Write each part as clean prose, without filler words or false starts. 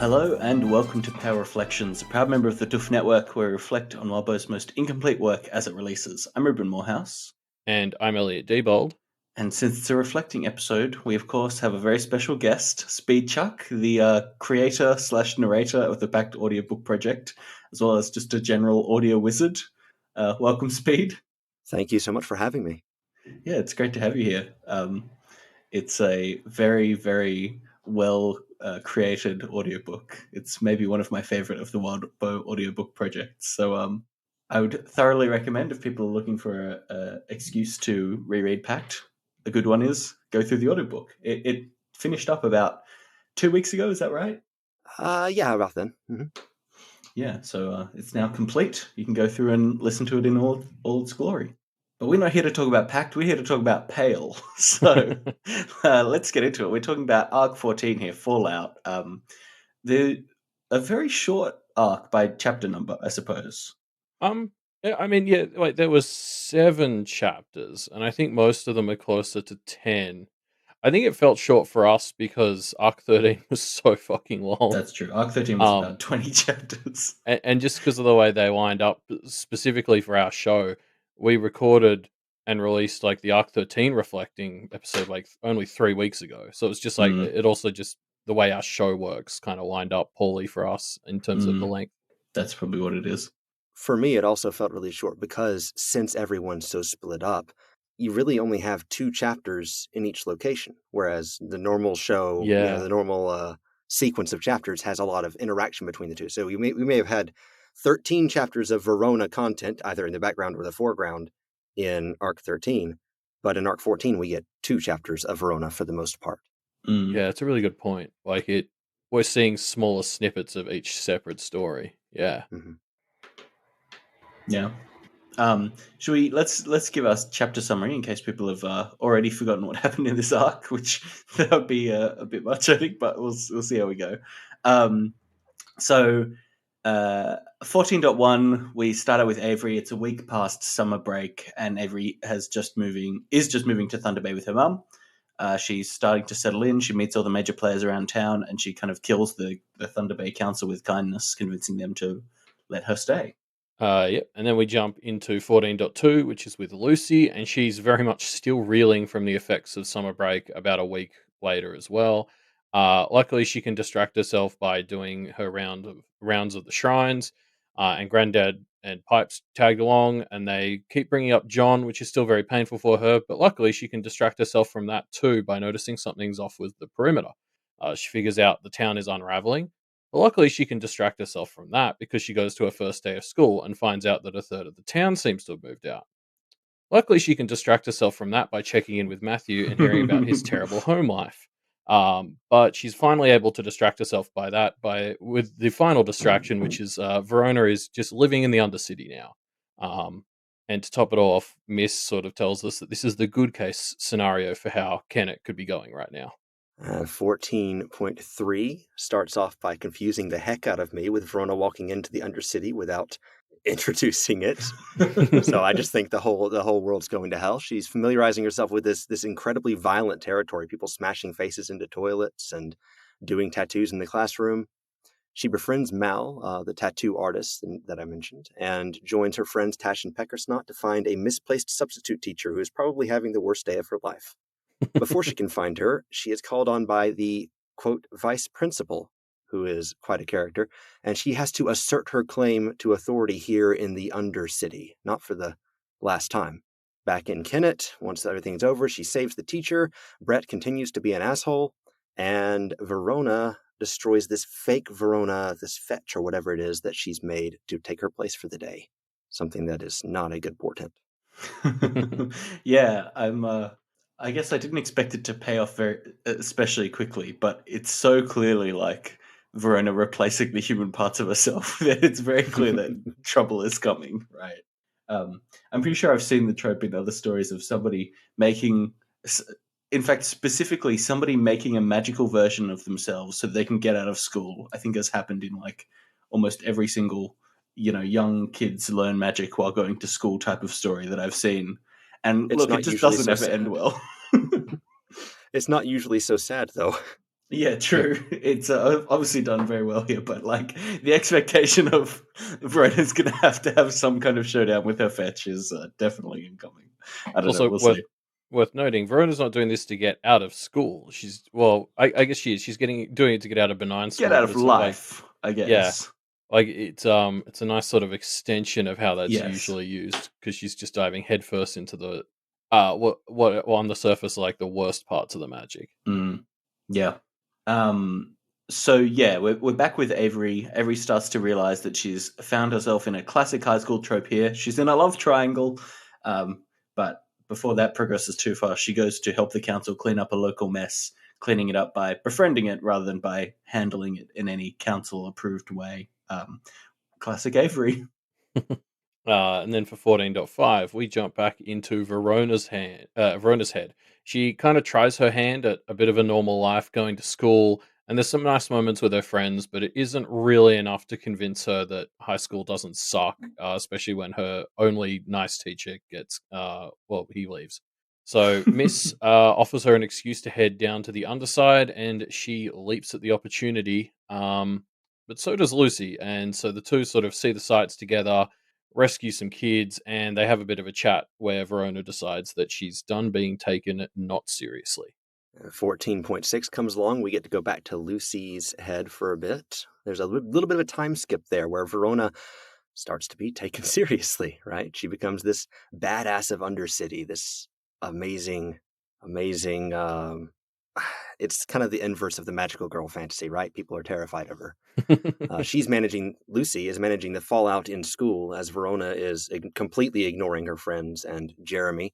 Hello and welcome to Power Reflections, a proud member of the Doof Network where we reflect on Wildbow's most incomplete work as it releases. I'm Ruben Morehouse. And I'm Elliot Diebold. And since it's a reflecting episode, we of course have a very special guest, Speedchuck, the creator / narrator of the Pact audiobook project, as well as just a general audio wizard. Welcome, Speed. Thank you so much for having me. Yeah, it's great to have you here. It's a very, very well created audiobook. It's maybe one of my favorite of the Wildbow audiobook projects. So I would thoroughly recommend, if people are looking for an excuse to reread Pact, a good one is go through the audiobook. It finished up about 2 weeks ago, is that right? Yeah, about then. Mm-hmm. Yeah, so it's now complete. You can go through and listen to it in all its glory. But we're not here to talk about Pact, we're here to talk about Pale. So let's get into it. We're talking about Arc 14 here, Fallout. A very short arc by chapter number, I suppose. There was 7 chapters, and I think most of them are closer to 10. I think it felt short for us because Arc 13 was so fucking long. That's true. Arc 13 was about 20 chapters. And just because of the way they lined up, specifically for our show, we recorded and released like the Arc 13 reflecting episode like only 3 weeks ago. So it's just like, it also just, the way our show works kind of lined up poorly for us in terms of the length. That's probably what it is. For me, it also felt really short because since everyone's so split up, you really only have 2 chapters in each location, whereas the normal show, the normal sequence of chapters has a lot of interaction between the two. So we may have had 13 chapters of Verona content, either in the background or the foreground, in Arc 13, but in Arc 14 we get 2 chapters of Verona for the most part. Yeah, it's a really good point. Like we're seeing smaller snippets of each separate story. Yeah. Mm-hmm. Yeah. Should we let's give us chapter summary in case people have already forgotten what happened in this arc, which that would be a bit much, I think, but we'll see how we go. So 14.1, we started with Avery. It's a week past summer break, and Avery is just moving to Thunder Bay with her mum. She's starting to settle in. She meets all the major players around town, and she kind of kills the Thunder Bay Council with kindness, convincing them to let her stay. Yep. And then we jump into 14.2, which is with Lucy, and she's very much still reeling from the effects of summer break about a week later as well. Luckily, she can distract herself by doing her rounds of the shrines, and Granddad and Pipes tagged along, and they keep bringing up John, which is still very painful for her, but luckily she can distract herself from that too by noticing something's off with the perimeter. She figures out the town is unraveling. But luckily, she can distract herself from that because she goes to her first day of school and finds out that a third of the town seems to have moved out. Luckily, she can distract herself from that by checking in with Matthew and hearing about his terrible home life. But she's finally able to distract herself with the final distraction, which is Verona is just living in the Undercity now. And to top it all off, Miss sort of tells us that this is the good case scenario for how Kennet could be going right now. 14.3 starts off by confusing the heck out of me with Verona walking into the Undercity without introducing it. So I just think the whole world's going to hell. She's familiarizing herself with this incredibly violent territory, people smashing faces into toilets and doing tattoos in the classroom. She befriends Mal, the tattoo artist that I mentioned, and joins her friends Tash and Peckersnot to find a misplaced substitute teacher who is probably having the worst day of her life. Before she can find her, she is called on by the, quote, vice principal, who is quite a character, and she has to assert her claim to authority here in the Undercity, not for the last time. Back in Kennet, once everything's over, she saves the teacher, Brett continues to be an asshole, and Verona destroys this fake Verona, this fetch or whatever it is that she's made to take her place for the day. Something that is not a good portent. Yeah, I guess I didn't expect it to pay off especially quickly, but it's so clearly like Verona replacing the human parts of herself that it's very clear that trouble is coming, right? I'm pretty sure I've seen the trope in other stories of somebody making, in fact, specifically somebody making a magical version of themselves so they can get out of school. I think has happened in like almost every single, young kids learn magic while going to school type of story that I've seen. And look, it just doesn't ever end well. It's not usually so sad, though. Yeah, true. It's obviously done very well here, but like the expectation of Verona's going to have some kind of showdown with her fetch is definitely incoming. I don't know. Also, We'll see. worth noting, Verona's not doing this to get out of school. I guess she is. She's doing it to get out of benign Get school, out but of it's not like, life, I yeah, guess. like it's a nice sort of extension of how that's Yes. usually used because she's just diving headfirst into the what on the surface are like the worst parts of the magic. Mm, yeah. Um. So yeah, we're back with Avery. Avery starts to realize that she's found herself in a classic high school trope here. She's in a love triangle, but before that progresses too far, she goes to help the council clean up a local mess, cleaning it up by befriending it rather than by handling it in any council-approved way. Classic Avery. And then for 14.5, we jump back into Verona's head. She kind of tries her hand at a bit of a normal life, going to school, and there's some nice moments with her friends, but it isn't really enough to convince her that high school doesn't suck, especially when her only nice teacher he leaves. So Miss offers her an excuse to head down to the underside, and she leaps at the opportunity. But so does Lucy, and so the two sort of see the sights together, rescue some kids, and they have a bit of a chat where Verona decides that she's done being taken not seriously. 14.6 comes along. We get to go back to Lucy's head for a bit. There's a little bit of a time skip there where Verona starts to be taken seriously, right? She becomes this badass of Undercity, this amazing, amazing. It's kind of the inverse of the magical girl fantasy, right? People are terrified of her. Lucy is managing the fallout in school as Verona is completely ignoring her friends and Jeremy.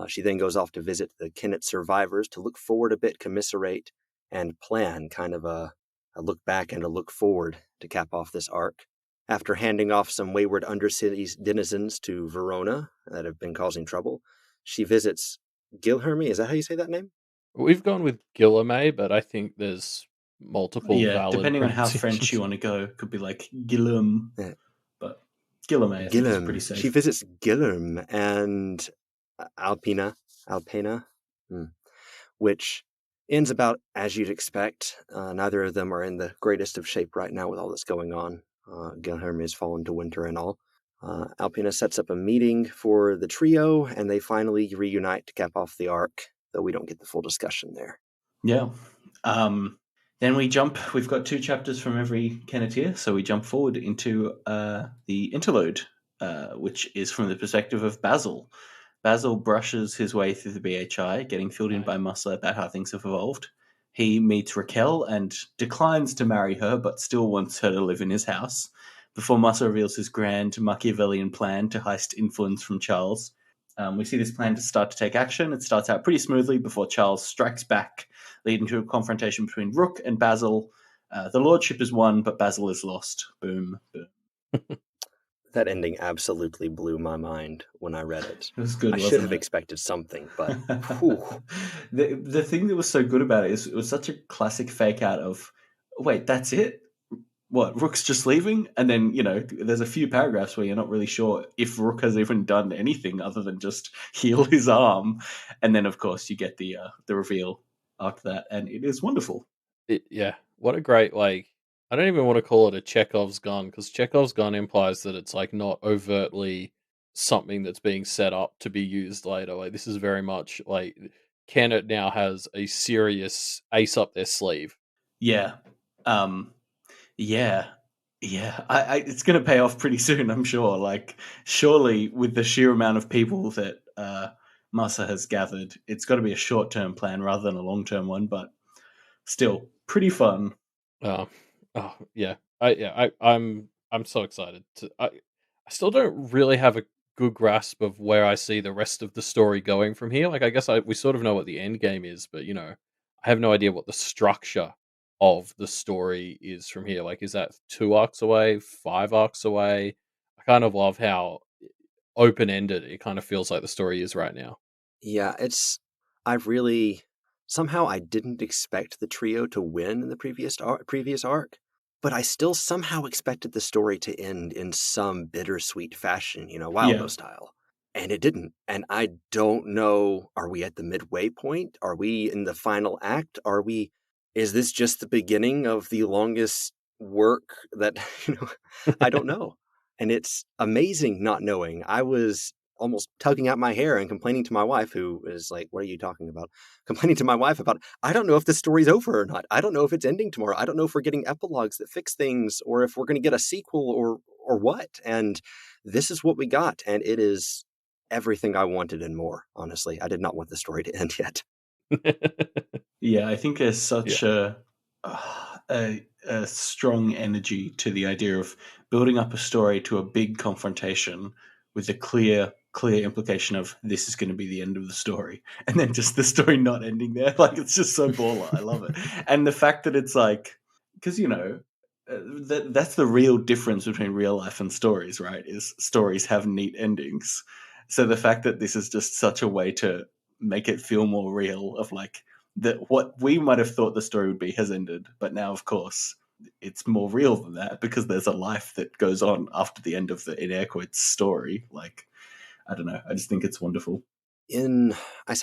She then goes off to visit the Kennet survivors to look forward a bit, commiserate, and plan kind of a look back and a look forward to cap off this arc. After handing off some wayward Undercity's denizens to Verona that have been causing trouble, she visits Guilherme. Is that how you say that name? We've gone with Guilherme, but I think there's multiple Yeah, valid depending on how French you pronunciations. want to go, could be like Guillaume, Yeah. but Guillaume, I think, is pretty Guilherme. She safe. visits Guilherme and Alpina, which ends about as you'd expect. Neither of them are in the greatest of shape right now with all that's going on. Guilherme has fallen to winter and all. Alpina sets up a meeting for the trio, and they finally reunite to cap off the arc, though we don't get the full discussion there. Yeah. Then we've got 2 chapters from every Kenneteer, so we jump forward into the Interlude, which is from the perspective of Basil. Basil brushes his way through the BHI, getting filled in by Musa about how things have evolved. He meets Raquel and declines to marry her, but still wants her to live in his house, before Musa reveals his grand Machiavellian plan to heist influence from Charles. We see this plan to start to take action. It starts out pretty smoothly before Charles strikes back, leading to a confrontation between Rook and Basil. The lordship is won, but Basil is lost. Boom, boom. That ending absolutely blew my mind when I read it. It was good, I should wasn't have it? expected something, but whew. The thing that was so good about it is it was such a classic fake out of, wait, that's it? What, Rook's just leaving? And then, there's a few paragraphs where you're not really sure if Rook has even done anything other than just heal his arm. And then, of course, you get the reveal after that, and it is wonderful. Yeah, what a great, like, I don't even want to call it a Chekhov's gun, because Chekhov's gun implies that it's like not overtly something that's being set up to be used later. Like, this is very much like Kennet now has a serious ace up their sleeve. Yeah. Yeah. Yeah. It's going to pay off pretty soon, I'm sure. Like, surely with the sheer amount of people that Massa has gathered, it's got to be a short-term plan rather than a long-term one, but still pretty fun. Oh, yeah. I'm so excited I still don't really have a good grasp of where I see the rest of the story going from here. Like, I guess we sort of know what the end game is, but I have no idea what the structure of the story is from here. Like, is that 2 arcs away, 5 arcs away? I kind of love how open ended it kind of feels like the story is right now. Yeah, I didn't expect the trio to win in the previous arc, but I still somehow expected the story to end in some bittersweet fashion, Yeah. Wildo style. And it didn't. And I don't know, are we at the midway point? Are we in the final act? Are we is this just the beginning of the longest work that, I don't know. And it's amazing not knowing. I was almost tugging out my hair and complaining to my wife, who is like, what are you talking about? Complaining to my wife about, I don't know if the story's over or not. I don't know if it's ending tomorrow. I don't know if we're getting epilogues that fix things or if we're going to get a sequel or what. And this is what we got. And it is everything I wanted and more, honestly. I did not want the story to end yet. Yeah, I think there's Yeah. such a strong energy to the idea of building up a story to a big confrontation with a clear implication of this is going to be the end of the story, and then just the story not ending there. Like, it's just so baller. I love it. And the fact that it's like, because that's the real difference between real life and stories, right? Is stories have neat endings. So the fact that this is just such a way to make it feel more real, of like, that what we might have thought the story would be has ended, but now, of course, it's more real than that because there's a life that goes on after the end of the, in air quotes, story. Like, I don't know. I just think it's wonderful. I'd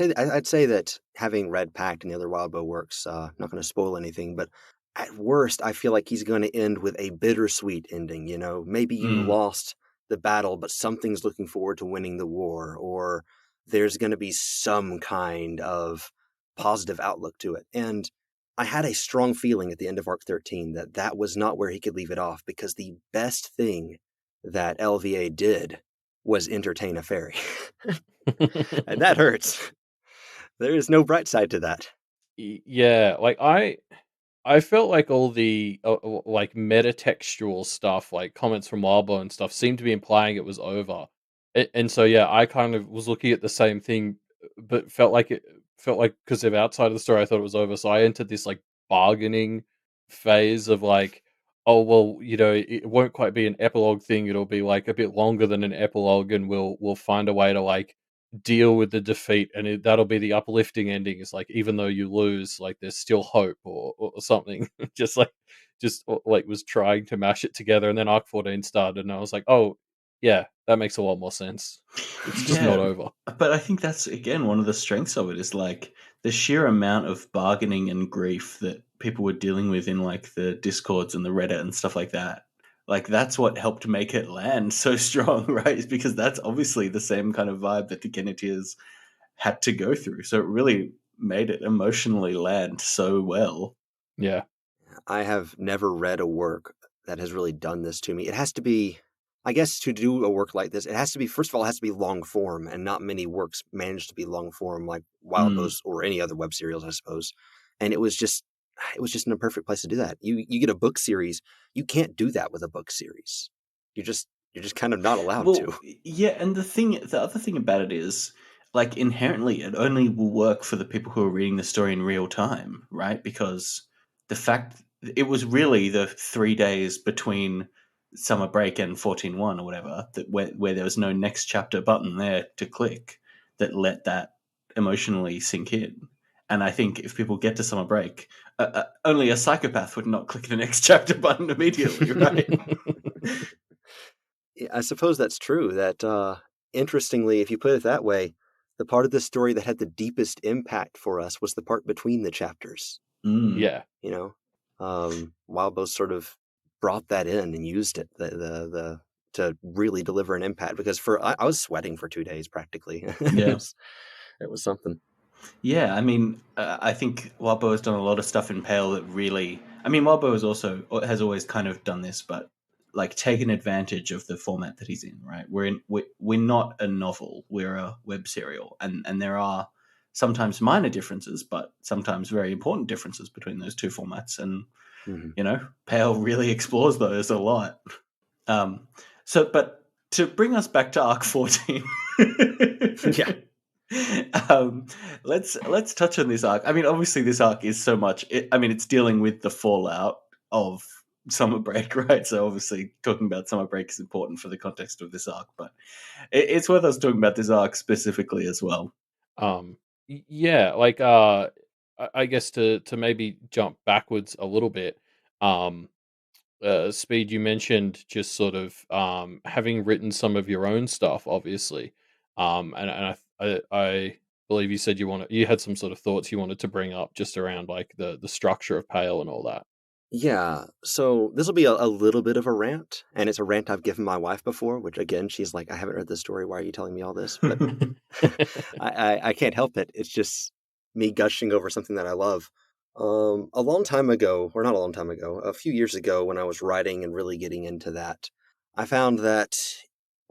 say that having read Pact and the other Wildbow works, not going to spoil anything, but at worst, I feel like he's going to end with a bittersweet ending. Maybe you lost the battle, but something's looking forward to winning the war, or there's going to be some kind of positive outlook to it. And I had a strong feeling at the end of Arc 13 that that was not where he could leave it off, because the best thing that LVA did was entertain a fairy. And that hurts. There is no bright side to that. Yeah, like I felt like all the like metatextual stuff, like comments from Wildbow and stuff, seemed to be implying it was over. And so yeah, I kind of was looking at the same thing, but felt like because of outside of the story, I thought it was over. So I entered this like bargaining phase of like, oh well, it won't quite be an epilogue thing. It'll be like a bit longer than an epilogue, and we'll find a way to like deal with the defeat, and that'll be the uplifting ending. It's like, even though you lose, like there's still hope, or something. Just was trying to mash it together, and then Arc 14 started, and I was like, oh yeah, that makes a lot more sense. It's just not over. But I think that's, again, one of the strengths of it is like the sheer amount of bargaining and grief that people were dealing with in like the Discords and the Reddit and stuff like that. Like, that's what helped make it land so strong, right? Is because that's obviously the same kind of vibe that the Kenneteers had to go through. So it really made it emotionally land so well. Yeah. I have never read a work that has really done this to me. It has to be, I guess, to do a work like this, it has to be, first of all, it has to be long form, and not many works manage to be long form like Wildbow's or any other web serials, I suppose. And it was just in a perfect place to do that. You get a book series, you can't do that with a book series. You're just kind of not allowed to. Yeah, and the other thing about it is, like, inherently, it only will work for the people who are reading the story in real time, right? Because the fact it was really the 3 days between summer break and 14.1 or whatever, that where there was no next chapter button there to click, that let that emotionally sink in. And I think if people get to summer break, only a psychopath would not click the next chapter button immediately, right? I suppose that's true. That interestingly, if you put it that way, the part of the story that had the deepest impact for us was the part between the chapters. Yeah. Wildbow sort of brought that in and used it to really deliver an impact, because I was sweating for 2 days practically. Yeah. It was something. Yeah, I mean, I think Wildbow has done a lot of stuff in Pale that really. I mean, Wildbow has always kind of done this, but like taken advantage of the format that he's in. Right, we're not a novel; we're a web serial, and there are sometimes minor differences, but sometimes very important differences between those two formats. And Pale really explores those a lot. But to bring us back to Arc 14, Yeah. Let's touch on this arc. I mean, obviously, this arc is so much. It's dealing with the fallout of summer break, right? So obviously, talking about summer break is important for the context of this arc. But it's worth us talking about this arc specifically as well. Yeah, like I guess to maybe jump backwards a little bit. Speed, you mentioned just sort of having written some of your own stuff, obviously. And I believe you said you had some sort of thoughts you wanted to bring up just around like the structure of Pale and all that. Yeah, so this will be a little bit of a rant, and it's a rant I've given my wife before, which again, she's like, I haven't read this story. Why are you telling me all this? But I can't help it. It's just me gushing over something that I love. A long time ago, or not a long time ago, a few years ago when I was writing and really getting into that, I found that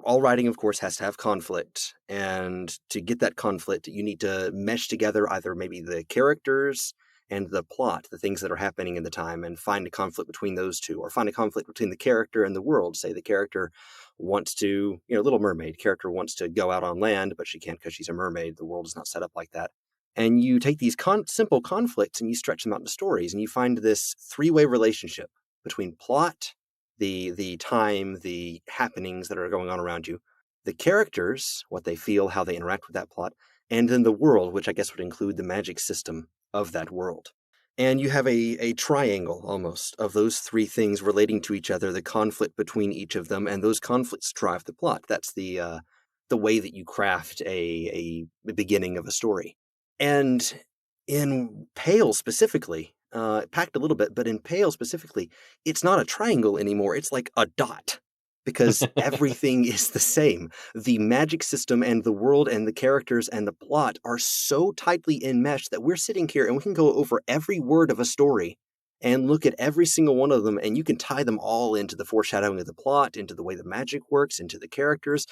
all writing, of course, has to have conflict. And to get that conflict, you need to mesh together either maybe the characters and the plot, the things that are happening in the time, and find a conflict between those two, or find a conflict between the character and the world. Say the character wants to, Little Mermaid character wants to go out on land, but she can't because she's a mermaid. The world is not set up like that. And you take these simple conflicts and you stretch them out into stories, and you find this three-way relationship between plot, the time, the happenings that are going on around you, the characters, what they feel, how they interact with that plot, and then the world, which I guess would include the magic system of that world. And you have a triangle almost of those three things relating to each other, the conflict between each of them, and those conflicts drive the plot. That's the way that you craft a beginning of a story. And in Pale specifically, Pact a little bit, but in Pale specifically, it's not a triangle anymore. It's like a dot, because everything is the same. The magic system and the world and the characters and the plot are so tightly enmeshed that we're sitting here and we can go over every word of a story and look at every single one of them, and you can tie them all into the foreshadowing of the plot, into the way the magic works, into the characters,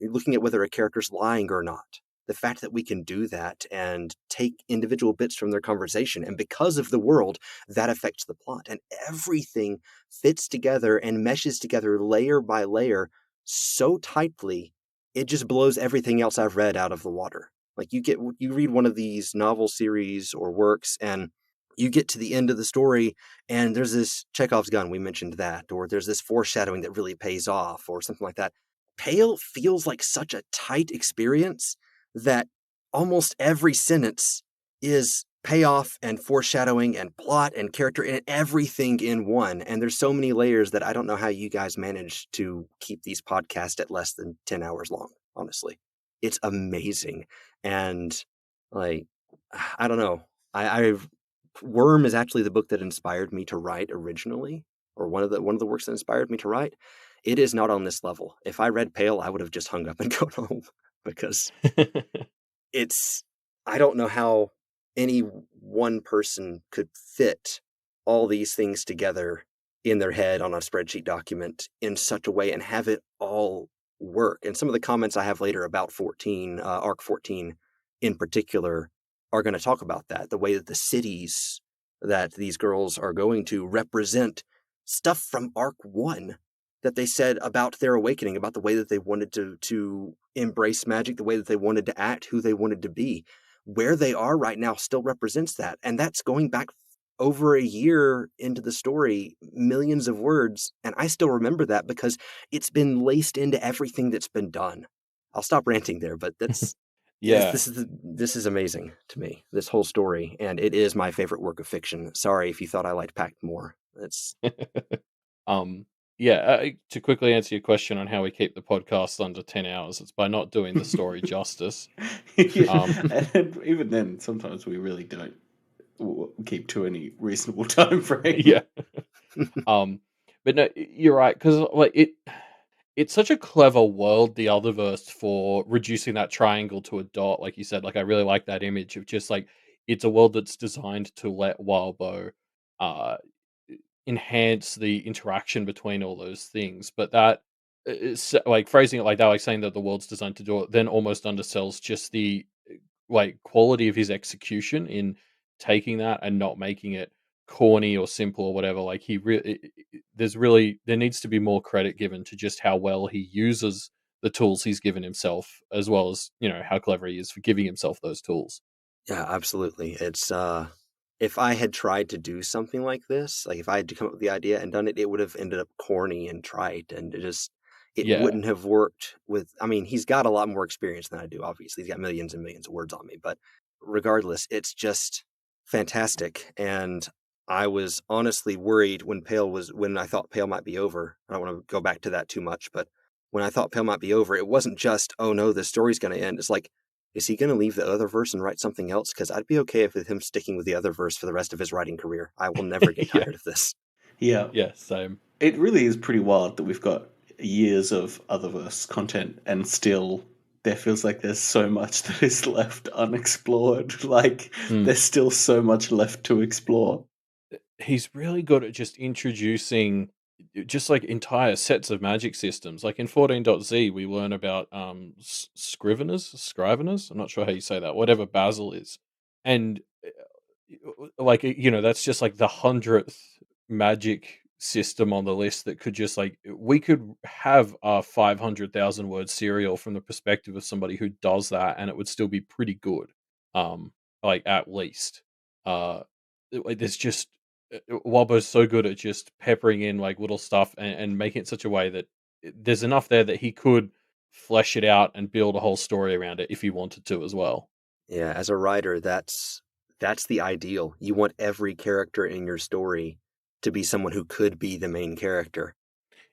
looking at whether a character's lying or not. The fact that we can do that and take individual bits from their conversation, and because of the world, that affects the plot. And everything fits together and meshes together layer by layer so tightly, it just blows everything else I've read out of the water. Like you read one of these novel series or works, and you get to the end of the story, and there's this Chekhov's gun, we mentioned that, or there's this foreshadowing that really pays off, or something like that. Pale feels like such a tight experience that almost every sentence is payoff and foreshadowing and plot and character and everything in one. And there's so many layers that I don't know how you guys manage to keep these podcasts at less than 10 hours long, honestly. It's amazing. And like, I don't know. Worm is actually the book that inspired me to write originally, or one of the works that inspired me to write. It is not on this level. If I read Pale, I would have just hung up and gone home. Because I don't know how any one person could fit all these things together in their head on a spreadsheet document in such a way and have it all work. And some of the comments I have later about 14, Arc 14 in particular, are going to talk about that. The way that the cities that these girls are going to represent stuff from Arc 1 that they said about their awakening, about the way that they wanted to embrace magic, the way that they wanted to act, who they wanted to be. Where they are right now still represents that. And that's going back over a year into the story, millions of words. And I still remember that because it's been laced into everything that's been done. I'll stop ranting there, but that's Yeah. this is amazing to me, this whole story. And it is my favorite work of fiction. Sorry if you thought I liked Pact more. It's Yeah, to quickly answer your question on how we keep the podcast under 10 hours, it's by not doing the story justice. Yeah, and even then, sometimes we really don't keep to any reasonable time frame. Yeah. But no, you're right, because like it's such a clever world, the Otherverse, for reducing that triangle to a dot, like you said. Like I really like that image of just like it's a world that's designed to let Wildbow enhance the interaction between all those things, but that is like phrasing it like that, like saying that the world's designed to do it, then almost undersells just the like quality of his execution in taking that and not making it corny or simple or whatever. Like he really, there needs to be more credit given to just how well he uses the tools he's given himself, as well as how clever he is for giving himself those tools. Yeah, absolutely. It's if I had tried to do something like this, like if I had to come up with the idea and done it, it would have ended up corny and trite, and it Yeah. wouldn't have worked with. I mean, he's got a lot more experience than I do. Obviously, he's got millions and millions of words on me, but regardless, it's just fantastic. And I was honestly worried when I thought Pale might be over. I don't want to go back to that too much, but when I thought Pale might be over, it wasn't just, oh no, the story's going to end. It's like, is he going to leave the other verse and write something else? Because I'd be okay with him sticking with the other verse for the rest of his writing career. I will never get Yeah. tired of this. Yeah. Yeah, same. It really is pretty wild that we've got years of Otherverse content and still there feels like there's so much that is left unexplored. Like, there's still so much left to explore. He's really good at just introducing just like entire sets of magic systems. Like in 14.z, we learn about Scriveners. I'm not sure how you say that. Whatever Basil is, and like that's just like the 100th magic system on the list that could just like we could have a 500,000 word serial from the perspective of somebody who does that, and it would still be pretty good. Like at least, there's just Wobbo's so good at just peppering in like little stuff and making it such a way that there's enough there that he could flesh it out and build a whole story around it if he wanted to as well. Yeah, as a writer, that's the ideal. You want every character in your story to be someone who could be the main character.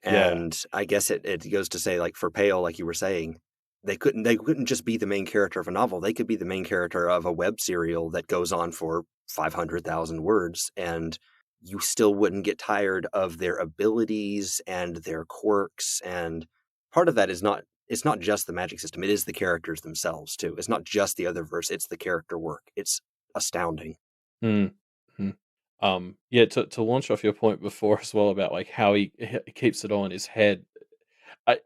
And I guess it goes to say, like for Pale, like you were saying, they couldn't just be the main character of a novel. They could be the main character of a web serial that goes on for 500,000 words, and you still wouldn't get tired of their abilities and their quirks. And part of that is it's not just the magic system, it is the characters themselves too. It's not just the other verse, it's the character work. It's astounding. Mm-hmm. Yeah, to launch off your point before as well about like how he keeps it all in his head. I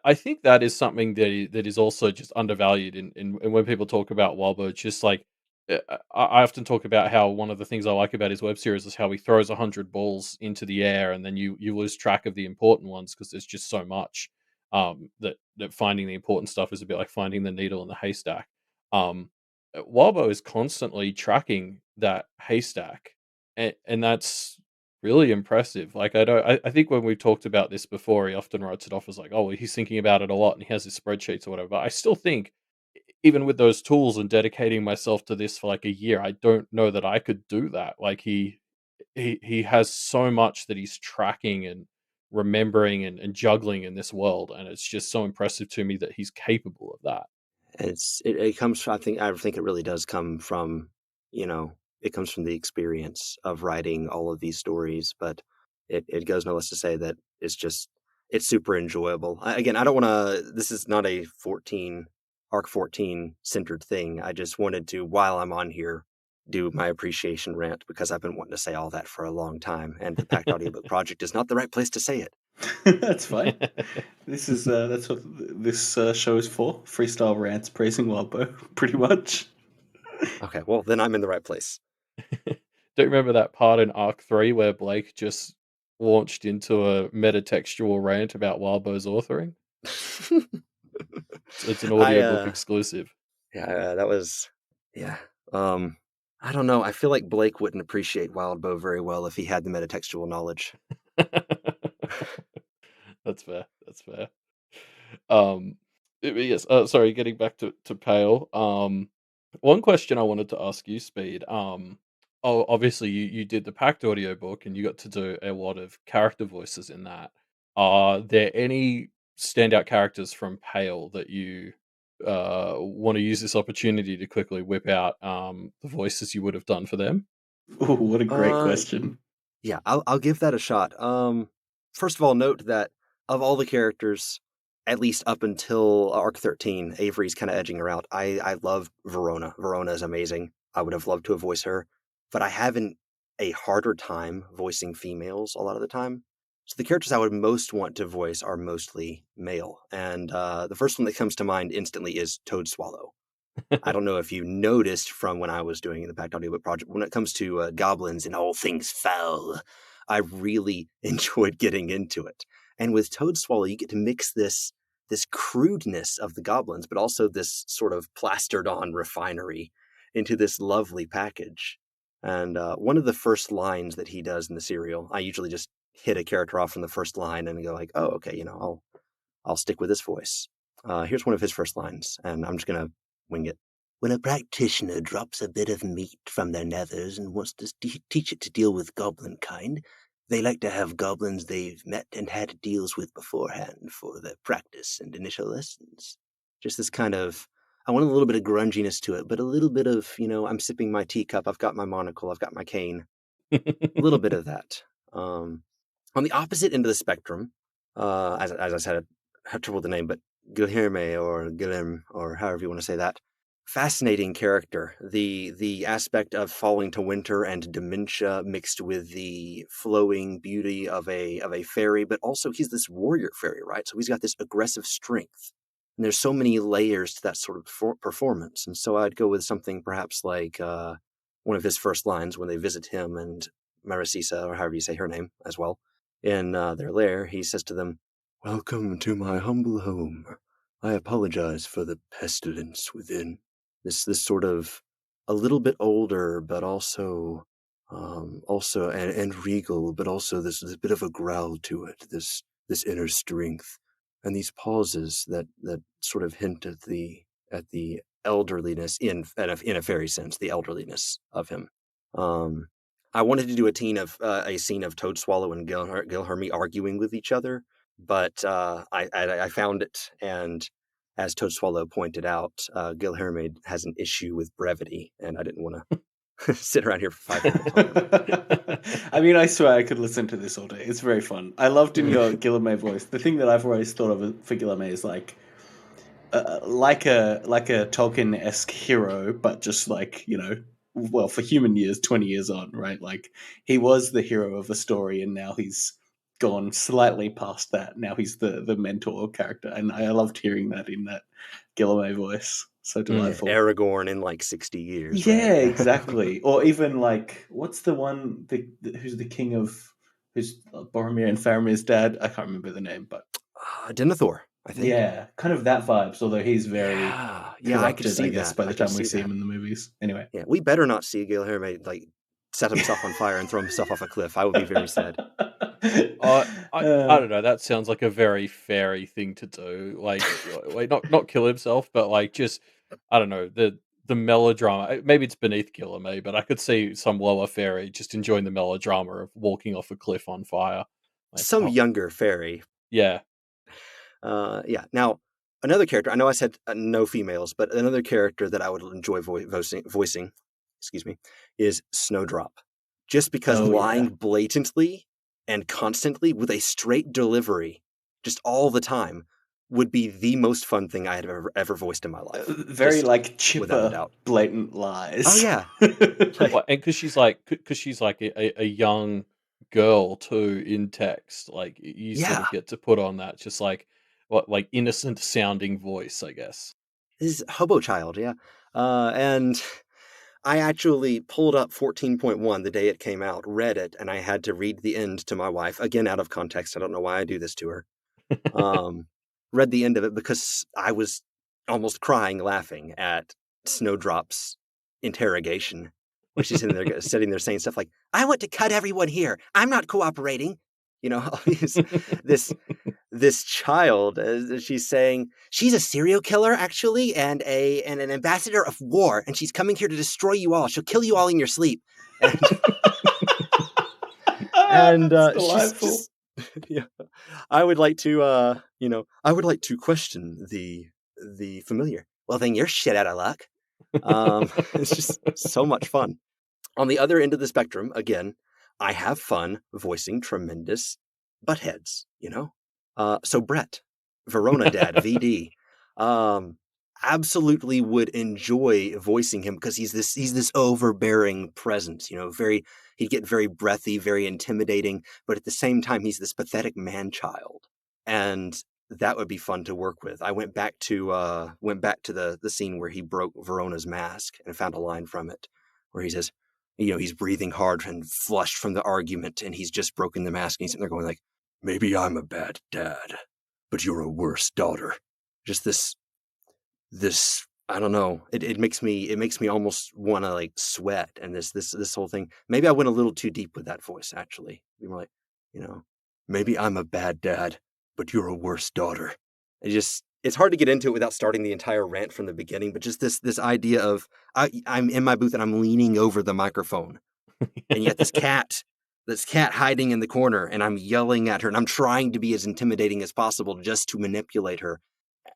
I think that is something that is also just undervalued in when people talk about Wildbow. It's just like I often talk about how one of the things I like about his web series is how he throws 100 balls into the air and then you lose track of the important ones because there's just so much. That finding the important stuff is a bit like finding the needle in the haystack. Wildbow is constantly tracking that haystack, and that's really impressive. Like I think when we've talked about this before, he often writes it off as like, oh, well, he's thinking about it a lot and he has his spreadsheets or whatever. But I still think, even with those tools and dedicating myself to this for like a year, I don't know that I could do that. Like he has so much that he's tracking and remembering and juggling in this world, and it's just so impressive to me that he's capable of that. It comes from, I think it really does come from, it comes from the experience of writing all of these stories, but it goes no less to say that it's super enjoyable. Again, I don't want to, this is not a arc 14 centered thing. I just wanted to, while I'm on here, do my appreciation rant because I've been wanting to say all that for a long time, and the Pact Audiobook Project is not the right place to say it. That's fine. This is that's what this show is for. Freestyle rants praising Wildbow, pretty much. Okay, well then I'm in the right place. Don't you remember that part in Arc 3 where Blake just launched into a metatextual rant about Wildbow's authoring? It's an audiobook exclusive. Yeah, that was, yeah. I don't know. I feel like Blake wouldn't appreciate Wildbow very well if he had the metatextual knowledge. That's fair. That's fair. Yes. Sorry. Getting back to Pale. One question I wanted to ask you, Speed. Obviously you did the Pact audiobook and you got to do a lot of character voices in that. Are there any standout characters from Pale that you want to use this opportunity to quickly whip out the voices you would have done for them? Ooh, what a great question. Yeah, I'll give that a shot. First of all, note that of all the characters, at least up until Arc 13, Avery's kind of edging her out. I love Verona. Verona is amazing. I would have loved to have voiced her, but I have a harder time voicing females a lot of the time. So the characters I would most want to voice are mostly male. And the first one that comes to mind instantly is Toadswallow. I don't know if you noticed from when I was doing the Pact Audiobook Project, when it comes to goblins and all things foul, I really enjoyed getting into it. And with Toadswallow, you get to mix this crudeness of the goblins, but also this sort of plastered on refinery into this lovely package. And one of the first lines that he does in the serial, I usually just hit a character off from the first line and go like, oh, okay, I'll stick with this voice. Here's one of his first lines, and I'm just going to wing it. When a practitioner drops a bit of meat from their nethers and wants to teach it to deal with goblin kind, they like to have goblins they've met and had deals with beforehand for their practice and initial lessons. Just this kind of, I want a little bit of grunginess to it, but a little bit of, I'm sipping my teacup, I've got my monocle, I've got my cane, a little bit of that. On the opposite end of the spectrum, as I said, I have trouble with the name, but Guilherme, or however you want to say that, fascinating character. The aspect of falling to winter and dementia mixed with the flowing beauty of a fairy, but also he's this warrior fairy, right? So he's got this aggressive strength. And there's so many layers to that sort of performance. And so I'd go with something perhaps like one of his first lines when they visit him and Maricisa, or however you say her name as well, in their lair. He says to them, "Welcome to my humble home. I apologize for the pestilence within." This sort of a little bit older, but also and regal, but also this bit of a growl to it. This inner strength, and these pauses that sort of hint at the elderliness in a fairy sense, the elderliness of him. I wanted to do a scene of Toadswallow and Guilherme arguing with each other, but I found it, and as Toadswallow pointed out, Guilherme has an issue with brevity, and I didn't want to sit around here for 5 minutes. I mean, I swear I could listen to this all day. It's very fun. I loved in your Guilherme voice. The thing that I've always thought of for Guilherme is like a Tolkien-esque hero, but just like, well, for human years, 20 years on, right? Like, he was the hero of the story, and now he's gone slightly past that. Now he's the mentor character, and I loved hearing that in that Guilherme voice. So delightful. Aragorn in like 60 years. Yeah, right? Exactly. Or even like, what's the one who's the king of, who's Boromir and Faramir's dad? I can't remember the name, but Denethor, I think. Yeah, kind of that vibes. Although he's very I could see I guess, that. by the time we see that. him in the movies. Anyway, Yeah, we better not see Guilherme like set himself on fire and throw himself off a cliff. I would be very sad. I don't know. That sounds like a very fairy thing to do. Like not kill himself, but like just, I don't know, the melodrama. Maybe it's beneath Guilherme, but I could see some lower fairy just enjoying the melodrama of walking off a cliff on fire. Like, Some younger fairy. Yeah. Yeah. Now, another character. I know I said no females, but another character that I would enjoy voicing, is Snowdrop. Just because lying blatantly and constantly with a straight delivery, just all the time, would be the most fun thing I had ever voiced in my life. Very just like chipper, blatant lies. Oh yeah, and because she's like a young girl too in text, like you sort of get to put on that just like innocent sounding voice, I guess. This is Hobo Child, yeah. And I actually pulled up 14.1 the day it came out, read it, and I had to read the end to my wife, again out of context. I don't know why I do this to her. Read the end of it because I was almost crying laughing at Snowdrop's interrogation, where she's sitting there saying stuff like, "I want to cut everyone here. I'm not cooperating." This child, she's saying, she's a serial killer, actually, and an ambassador of war, and she's coming here to destroy you all. She'll kill you all in your sleep. And just, yeah, I would like to, question the familiar. Well, then you're shit out of luck. It's just so much fun. On the other end of the spectrum, again, I have fun voicing tremendous butt heads, So Brett, Verona Dad, VD, absolutely would enjoy voicing him because he's this overbearing presence, he'd get very breathy, very intimidating, but at the same time, he's this pathetic man-child. And that would be fun to work with. I went back to the scene where he broke Verona's mask and found a line from it where he says, he's breathing hard and flushed from the argument, and he's just broken the mask, and he's sitting there going like, "Maybe I'm a bad dad, but you're a worse daughter." Just this, I don't know. It makes me almost want to like sweat, and this whole thing. Maybe I went a little too deep with that voice, actually. Be more like, "Maybe I'm a bad dad, but you're a worse daughter." It's hard to get into it without starting the entire rant from the beginning, but just this idea of I'm in my booth and I'm leaning over the microphone, and yet this cat hiding in the corner, and I'm yelling at her, and I'm trying to be as intimidating as possible just to manipulate her,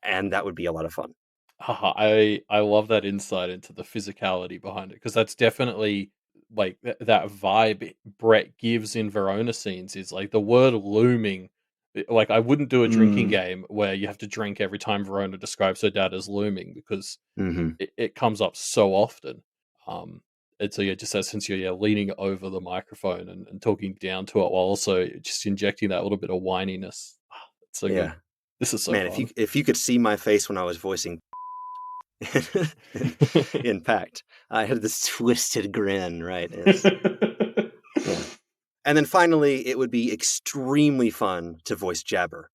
and that would be a lot of fun. I love that insight into the physicality behind it because that's definitely like that vibe Brett gives in Verona scenes is like the word looming. Like I wouldn't do a drinking Mm. game where you have to drink every time Verona describes her dad as looming because Hmm. it comes up so often. Um, and so yeah, just that sense you're leaning over the microphone and talking down to it while also just injecting that little bit of whininess. It's so good. Yeah, This is so man. fun. If you could see my face when I was voicing in, in Pact, I had this twisted grin. Right? It's yeah. And then finally, it would be extremely fun to voice Jabber.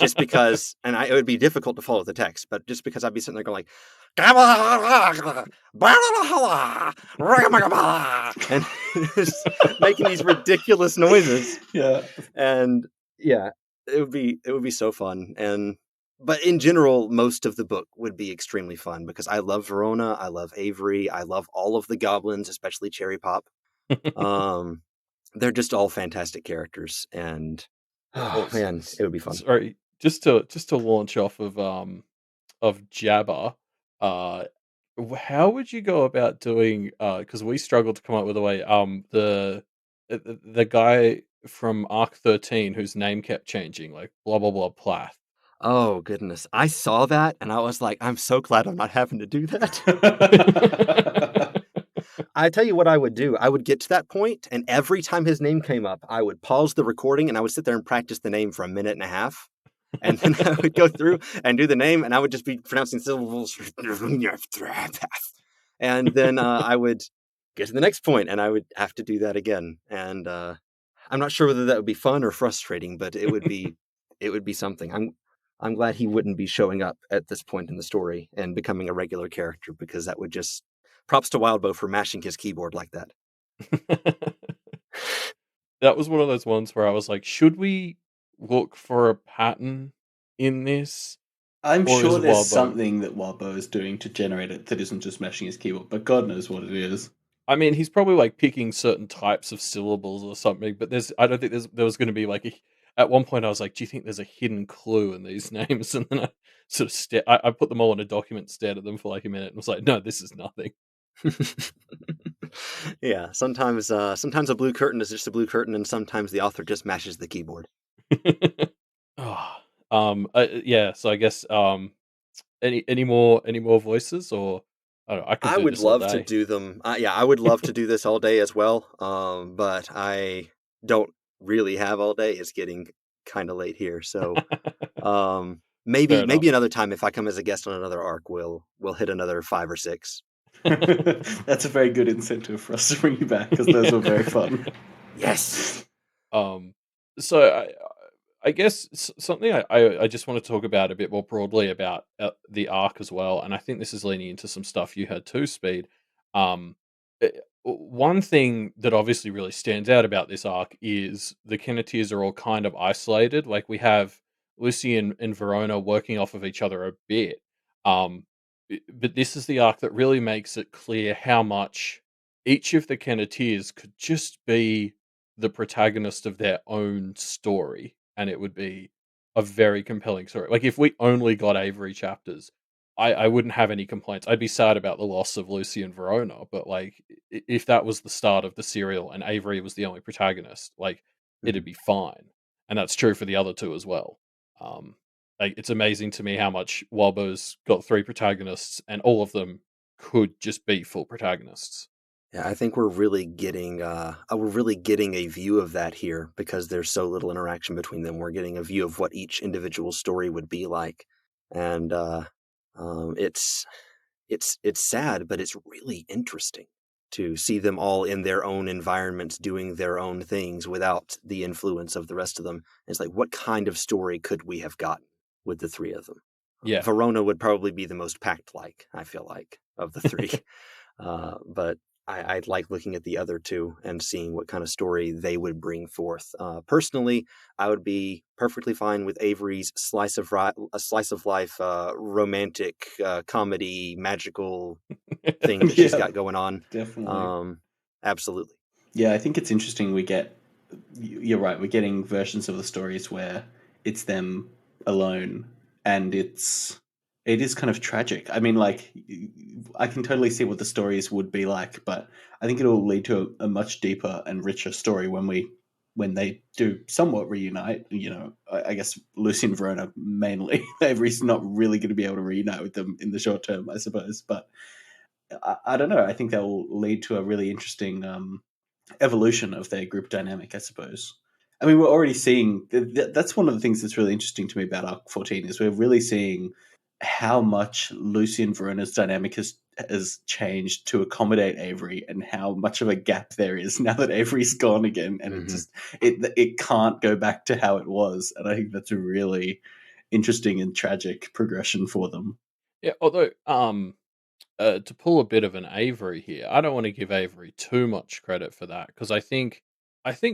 Just because, it would be difficult to follow the text, but just because I'd be sitting there going like, and just making these ridiculous noises, Yeah. and yeah, it would be so fun. But in general, most of the book would be extremely fun because I love Verona, I love Avery, I love all of the goblins, especially Cherry Pop. Um, they're just all fantastic characters, and oh Oh, man, it would be fun. sorry, just to launch off of Jabba, uh, how would you go about doing? Because we struggled to come up with a way. The guy from Arc 13 whose name kept changing, like blah blah blah Plath. Oh goodness, I saw that and I was like, I'm so glad I'm not having to do that. I tell you what I would do. I would get to that point, and every time his name came up, I would pause the recording and I would sit there and practice the name for a minute and a half. And then I would go through and do the name, and I would just be pronouncing syllables. And then I would get to the next point, and I would have to do that again. And I'm not sure whether that would be fun or frustrating, but it would be something. I'm glad he wouldn't be showing up at this point in the story and becoming a regular character, because that would just props to Wildbow for mashing his keyboard like that. That was one of those ones where I was like, should we look for a pattern in this, I'm or is sure there's Wildbow? something that Wabo is doing to generate it that isn't just mashing his keyboard, but God knows what it is. I mean, he's probably like picking certain types of syllables or something, but I don't think there was going to be like at one point I was like, do you think there's a hidden clue in these names? And then I sort of I put them all in a document, stared at them for like a minute and was like, no, this is nothing. Yeah, sometimes a blue curtain is just a blue curtain, and sometimes the author just mashes the keyboard. Yeah, so I guess, any more voices or I don't know, I could I do would this all love to day. do them. Yeah, I would love to do this all day as well. But I don't really have all day. It's getting kind of late here, so Fair enough. maybe another time if I come as a guest on another arc, we'll hit another 5 or 6. That's a very good incentive for us to bring you back because those were very fun. Yes. So I guess something I just want to talk about a bit more broadly about the arc as well, and I think this is leaning into some stuff you had too, Speed. Um, One thing that obviously really stands out about this arc is the Kenneteers are all kind of isolated. Like we have Lucy and Verona working off of each other a bit, um, but this is the arc that really makes it clear how much each of the Kenneteers could just be the protagonist of their own story, and it would be a very compelling story. Like if we only got Avery chapters, I wouldn't have any complaints. I'd be sad about the loss of Lucy and Verona, but like if that was the start of the serial and Avery was the only protagonist, like it'd Mhm. be fine. And that's true for the other two as well. Um, like it's amazing to me how much Wildbow's got 3 protagonists and all of them could just be full protagonists. Yeah, I think we're really getting a view of that here because there's so little interaction between them. We're getting a view of what each individual story would be like, and it's sad, but it's really interesting to see them all in their own environments doing their own things without the influence of the rest of them. It's like, what kind of story could we have gotten with the 3 of them? Yeah. Verona would probably be the most Pact-like, I feel like, of the 3. But I like looking at the other 2 and seeing what kind of story they would bring forth. Personally, I would be perfectly fine with Avery's slice of life, romantic comedy, magical thing that she's got going on. Definitely. Absolutely. Yeah, I think it's interesting. You're right. We're getting versions of the stories where it's them alone, and it's it is kind of tragic. I mean, like, I can totally see what the stories would be like, but I think it'll lead to a much deeper and richer story when they do somewhat reunite. You know, I guess Lucy and Verona mainly. Avery's not really going to be able to reunite with them in the short term, I suppose. But I don't know. I think that will lead to a really interesting evolution of their group dynamic, I suppose. I mean, we're already seeing that's one of the things that's really interesting to me about Arc 14 is we're really seeing how much Lucy and Verona's dynamic has changed to accommodate Avery, and how much of a gap there is now that Avery's gone again, and it can't go back to how it was. And I think that's a really interesting and tragic progression for them. Yeah, although to pull a bit of an Avery here, I don't want to give Avery too much credit for that because I think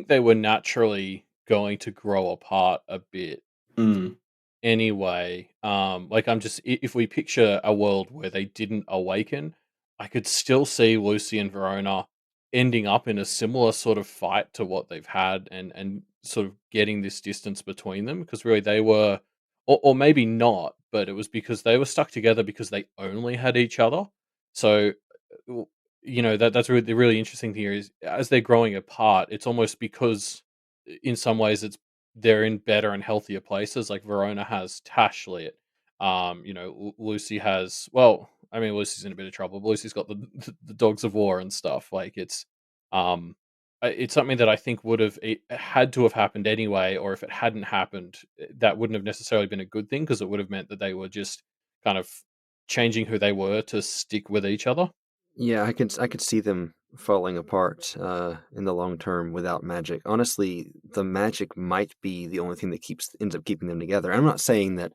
they were naturally going to grow apart a bit Mm. anyway. Like I'm just if we picture a world where they didn't awaken, I could still see Lucy and Verona ending up in a similar sort of fight to what they've had, and sort of getting this distance between them because really they were, or maybe not, but it was because they were stuck together because they only had each other. So you know that's really the really interesting thing here is as they're growing apart, it's almost because in some ways it's they're in better and healthier places. Like Verona has Tashlit. You know, Lucy has, well, I mean, Lucy's in a bit of trouble, but Lucy's got the dogs of war and stuff. Like um, it's something that I think would have it had to have happened anyway, or if it hadn't happened, that wouldn't have necessarily been a good thing because it would have meant that they were just kind of changing who they were to stick with each other. Yeah, I could see them falling apart in the long term without magic. Honestly, the magic might be the only thing that ends up keeping them together. I'm not saying that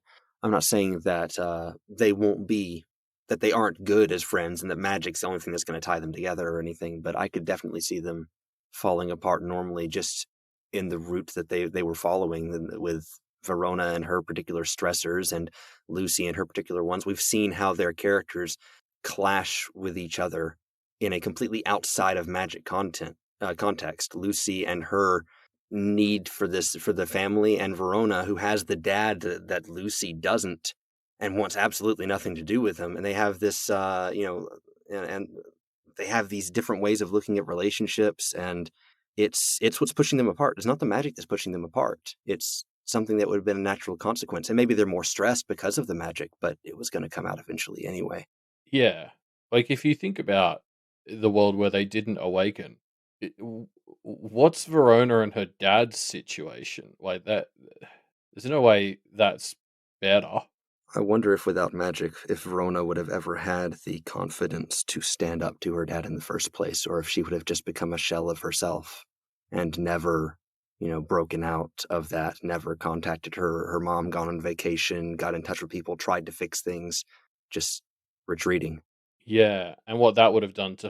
they won't be that they aren't good as friends and that magic's the only thing that's going to tie them together or anything. But I could definitely see them falling apart normally just in the route that they were following with Verona and her particular stressors and Lucy and her particular ones. We've seen how their characters clash with each other in a completely outside of magic context. Lucy and her need for the family, and Verona, who has the dad that Lucy doesn't and wants absolutely nothing to do with him, and they have this and they have these different ways of looking at relationships, and it's what's pushing them apart. It's not the magic that's pushing them apart. It's something that would have been a natural consequence, and maybe they're more stressed because of the magic, but it was going to come out eventually anyway. Yeah. Like if you think about the world where they didn't awaken, what's Verona and her dad's situation? Like that, there's no way that's better. I wonder if without magic, if Verona would have ever had the confidence to stand up to her dad in the first place, or if she would have just become a shell of herself and never, broken out of that, never contacted her mom, gone on vacation, got in touch with people, tried to fix things, just retreating. Yeah, and what that would have done to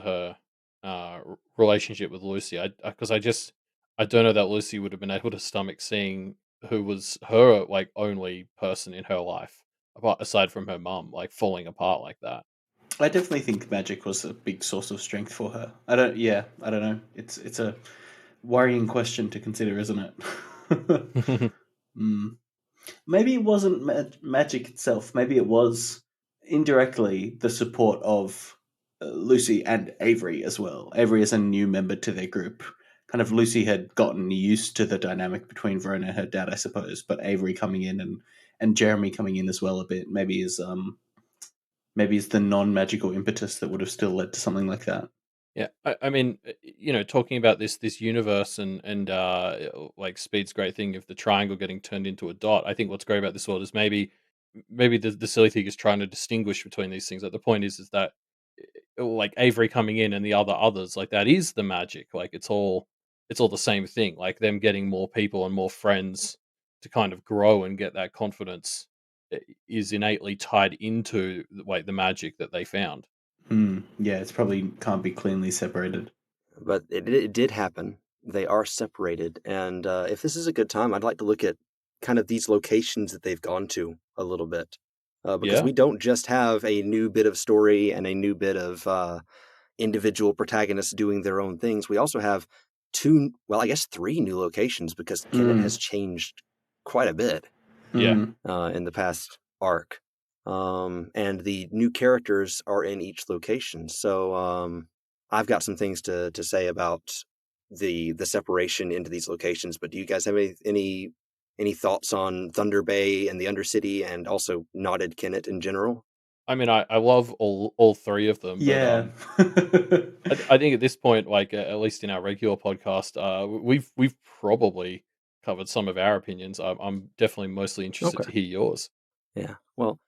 her relationship with Lucy. Because I don't know that Lucy would have been able to stomach seeing who was her like only person in her life, aside from her mum, like falling apart like that. I definitely think magic was a big source of strength for her. I don't know. It's a worrying question to consider, isn't it? Mm. Maybe it wasn't magic itself. Maybe it was indirectly the support of Lucy and Avery as well. Avery is a new member to their group. Kind of Lucy had gotten used to the dynamic between Verona and her dad, I suppose, but Avery coming in and Jeremy coming in as well a bit maybe is the non-magical impetus that would have still led to something like that. Yeah, I mean, talking about this universe and like Speed's great thing of the triangle getting turned into a dot. I think what's great about this world is maybe the silly thing is trying to distinguish between these things. Like the point is that like Avery coming in and the others, like that is the magic. Like it's all the same thing. Like them getting more people and more friends to kind of grow and get that confidence is innately tied into like the magic that they found. Yeah, it's probably can't be cleanly separated. But it did happen. They are separated. And if this is a good time, I'd like to look at kind of these locations that they've gone to a little bit. Because Yeah. we don't just have a new bit of story and a new bit of individual protagonists doing their own things. We also have I guess three new locations because Kennet has changed quite a bit Yeah. in the past arc. and the new characters are in each location. So I've got some things to say about the separation into these locations. But do you guys have any thoughts on Thunder Bay and the Undercity, and also Knotted Kennet in general? I mean, I love all three of them, but Yeah. I think at this point, like at least in our regular podcast, we've probably covered some of our opinions. I'm definitely mostly interested Okay. to hear yours. Yeah. Well,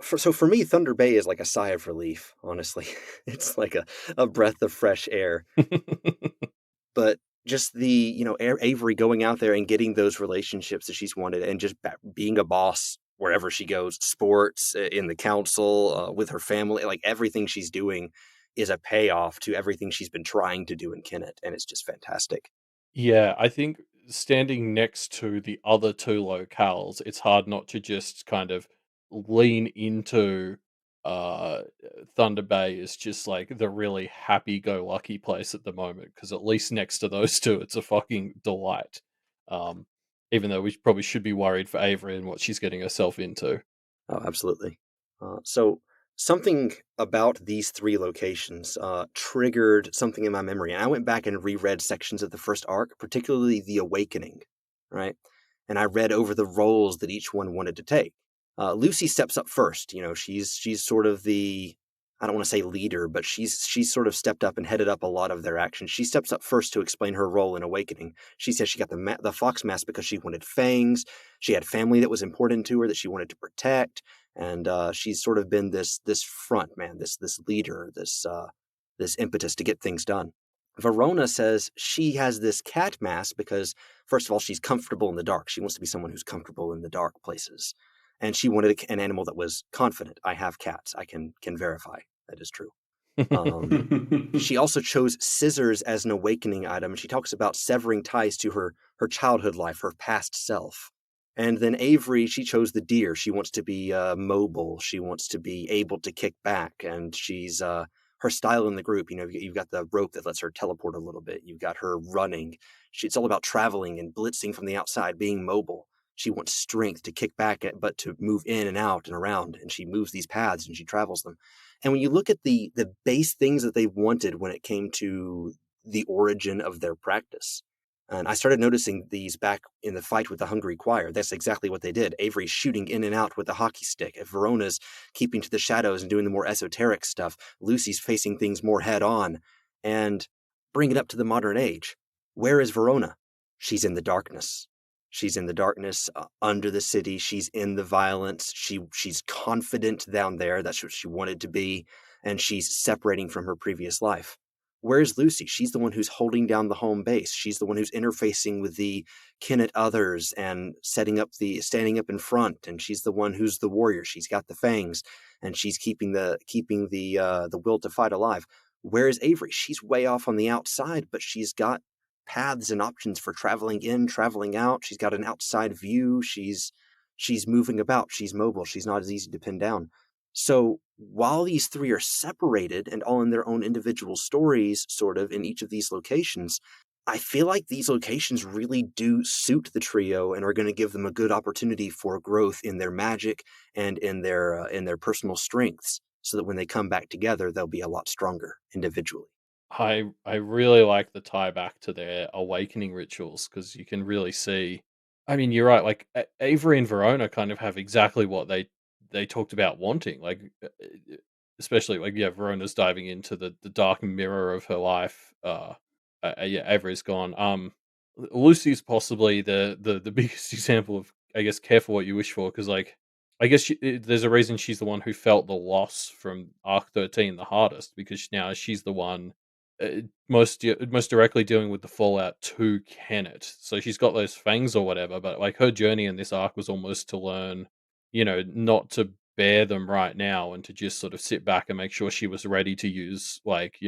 so for me, Thunder Bay is like a sigh of relief, honestly. It's like a breath of fresh air. But just the, Avery going out there and getting those relationships that she's wanted, and just being a boss wherever she goes, sports, in the council, with her family, like everything she's doing is a payoff to everything she's been trying to do in Kennet, and it's just fantastic. Yeah, I think standing next to the other two locales, it's hard not to just kind of lean into uh Thunder Bay is just like the really happy-go-lucky place at the moment, because at least next to those two, it's a fucking delight. Um, Even though we probably should be worried for Avery and what she's getting herself into. Oh, absolutely. So something about these three locations triggered something in my memory. And I went back and reread sections of the first arc, particularly The Awakening, right? And I read over the roles that each one wanted to take. Lucy steps up first. She's sort of the, I don't want to say leader, but she's sort of stepped up and headed up a lot of their actions. She steps up first to explain her role in Awakening. She says she got the fox mask because she wanted fangs. She had family that was important to her that she wanted to protect, and she's sort of been this front man, this leader, this impetus to get things done. Verona says she has this cat mask because, first of all, she's comfortable in the dark. She wants to be someone who's comfortable in the dark places. And she wanted an animal that was confident. I have cats. I can verify that is true. She also chose scissors as an awakening item. She talks about severing ties to her childhood life, her past self. And then Avery, she chose the deer. She wants to be mobile. She wants to be able to kick back. And she's her style in the group. You've got the rope that lets her teleport a little bit. You've got her running. It's all about traveling and blitzing from the outside, being mobile. She wants strength to kick back, but to move in and out and around. And she moves these paths and she travels them. And when you look at the base things that they wanted when it came to the origin of their practice, and I started noticing these back in the fight with the Hungry Choir. That's exactly what they did. Avery's shooting in and out with the hockey stick. If Verona's keeping to the shadows and doing the more esoteric stuff, Lucy's facing things more head on. And bring it up to the modern age. Where is Verona? She's in the darkness. She's in the darkness under the city. She's in the violence. She's confident down there. That's what she wanted to be. And she's separating from her previous life. Where's Lucy? She's the one who's holding down the home base. She's the one who's interfacing with the Kennet others and standing up in front. And she's the one who's the warrior. She's got the fangs, and she's keeping the will to fight alive. Where is Avery? She's way off on the outside, but she's got paths and options for traveling in, traveling out. She's got an outside view. She's moving about. She's mobile. She's not as easy to pin down. So while these three are separated and all in their own individual stories, sort of in each of these locations, I feel like these locations really do suit the trio and are going to give them a good opportunity for growth in their magic and in their personal strengths, so that when they come back together, they'll be a lot stronger individually. I really like the tie back to their awakening rituals, because you can really see. I mean, you're right. Like Avery and Verona kind of have exactly what they talked about wanting. Like, especially like Verona's diving into the dark mirror of her life. Yeah, Avery's gone. Lucy's possibly the biggest example of, I guess, careful what you wish for, because like I guess there's a reason she's the one who felt the loss from Arc 13 the hardest, because now she's the one most directly dealing with the fallout to Kennet. So she's got those fangs or whatever, but like her journey in this arc was almost to learn, not to bear them right now, and to just sort of sit back and make sure she was ready to use, like,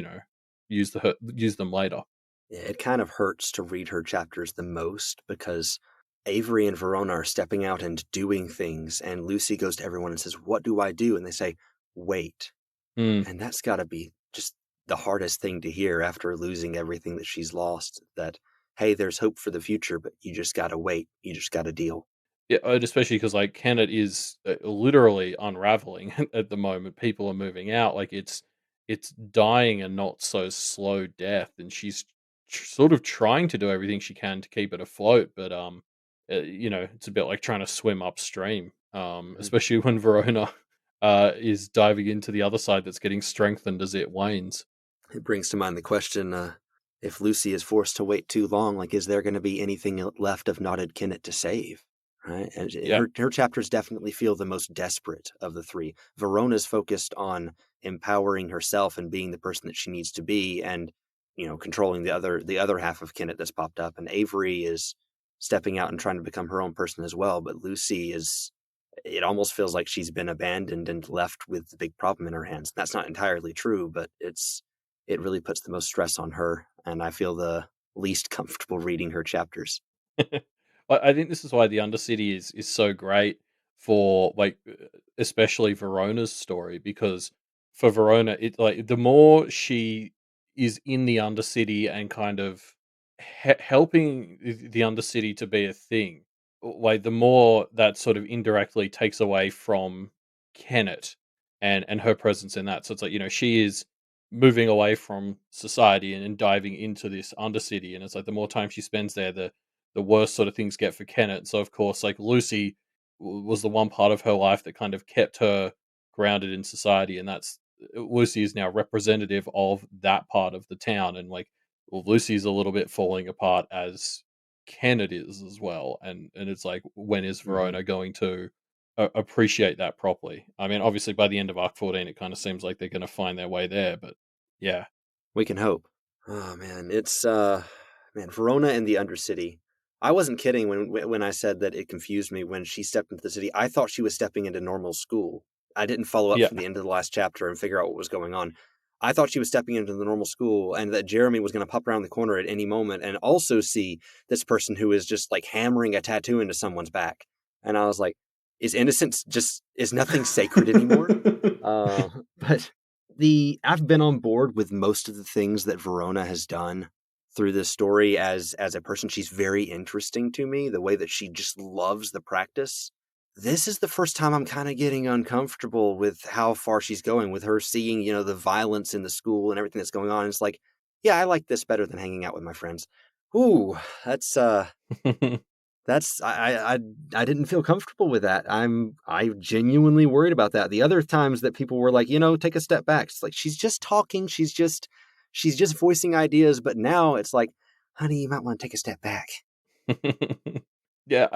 use them later. Yeah, it kind of hurts to read her chapters the most, because Avery and Verona are stepping out and doing things, and Lucy goes to everyone and says, "What do I do?" And they say, "Wait." Mm. And that's got to be just the hardest thing to hear after losing everything that she's lost, that, hey, there's hope for the future, but you just got to wait. You just got to deal. Yeah, and especially because like Kennet is literally unraveling at the moment. People are moving out, like it's dying a not so slow death, and she's sort of trying to do everything she can to keep it afloat. But it's a bit like trying to swim upstream. Mhm. Especially when Verona is diving into the other side that's getting strengthened as it wanes. It brings to mind the question, if Lucy is forced to wait too long, like, is there going to be anything left of Knotted Kennet to save? Right, and Yeah. her chapters definitely feel the most desperate of the three. Verona's focused on empowering herself and being the person that she needs to be, and controlling the other half of Kennet that's popped up. And Avery is stepping out and trying to become her own person as well. But Lucy is. It almost feels like she's been abandoned and left with the big problem in her hands. That's not entirely true, but it really puts the most stress on her, and I feel the least comfortable reading her chapters. I think this is why the Undercity is so great for like especially Verona's story, because for Verona it like the more she is in the Undercity and kind of helping the Undercity to be a thing, like the more that sort of indirectly takes away from Kennet and her presence in that. So it's like, she is moving away from society and diving into this Undercity, and it's like the more time she spends there, the worse sort of things get for Kennet. So of course, like Lucy was the one part of her life that kind of kept her grounded in society, and that's Lucy is now representative of that part of the town, and like, well, Lucy's a little bit falling apart as Kennet is as well, and it's like, when is Mhm. Verona going to appreciate that properly? I mean, obviously by the end of Arc 14, it kind of seems like they're going to find their way there, but yeah. We can hope. Oh man, it's man, Verona and the Undercity. I wasn't kidding when I said that it confused me when she stepped into the city. I thought she was stepping into normal school. I didn't follow up Yeah. from the end of the last chapter and figure out what was going on. I thought she was stepping into the normal school and that Jeremy was going to pop around the corner at any moment and also see this person who is just like hammering a tattoo into someone's back. And I was like, is nothing sacred anymore? But I've been on board with most of the things that Verona has done through this story as a person. She's very interesting to me, the way that she just loves the practice. This is the first time I'm kind of getting uncomfortable with how far she's going, with her seeing, the violence in the school and everything that's going on. It's like, yeah, I like this better than hanging out with my friends. Ooh, that's I didn't feel comfortable with that. I genuinely worried about that. The other times that people were like, take a step back. It's like she's just talking, she's just voicing ideas, but now it's like, honey, you might want to take a step back. Yeah,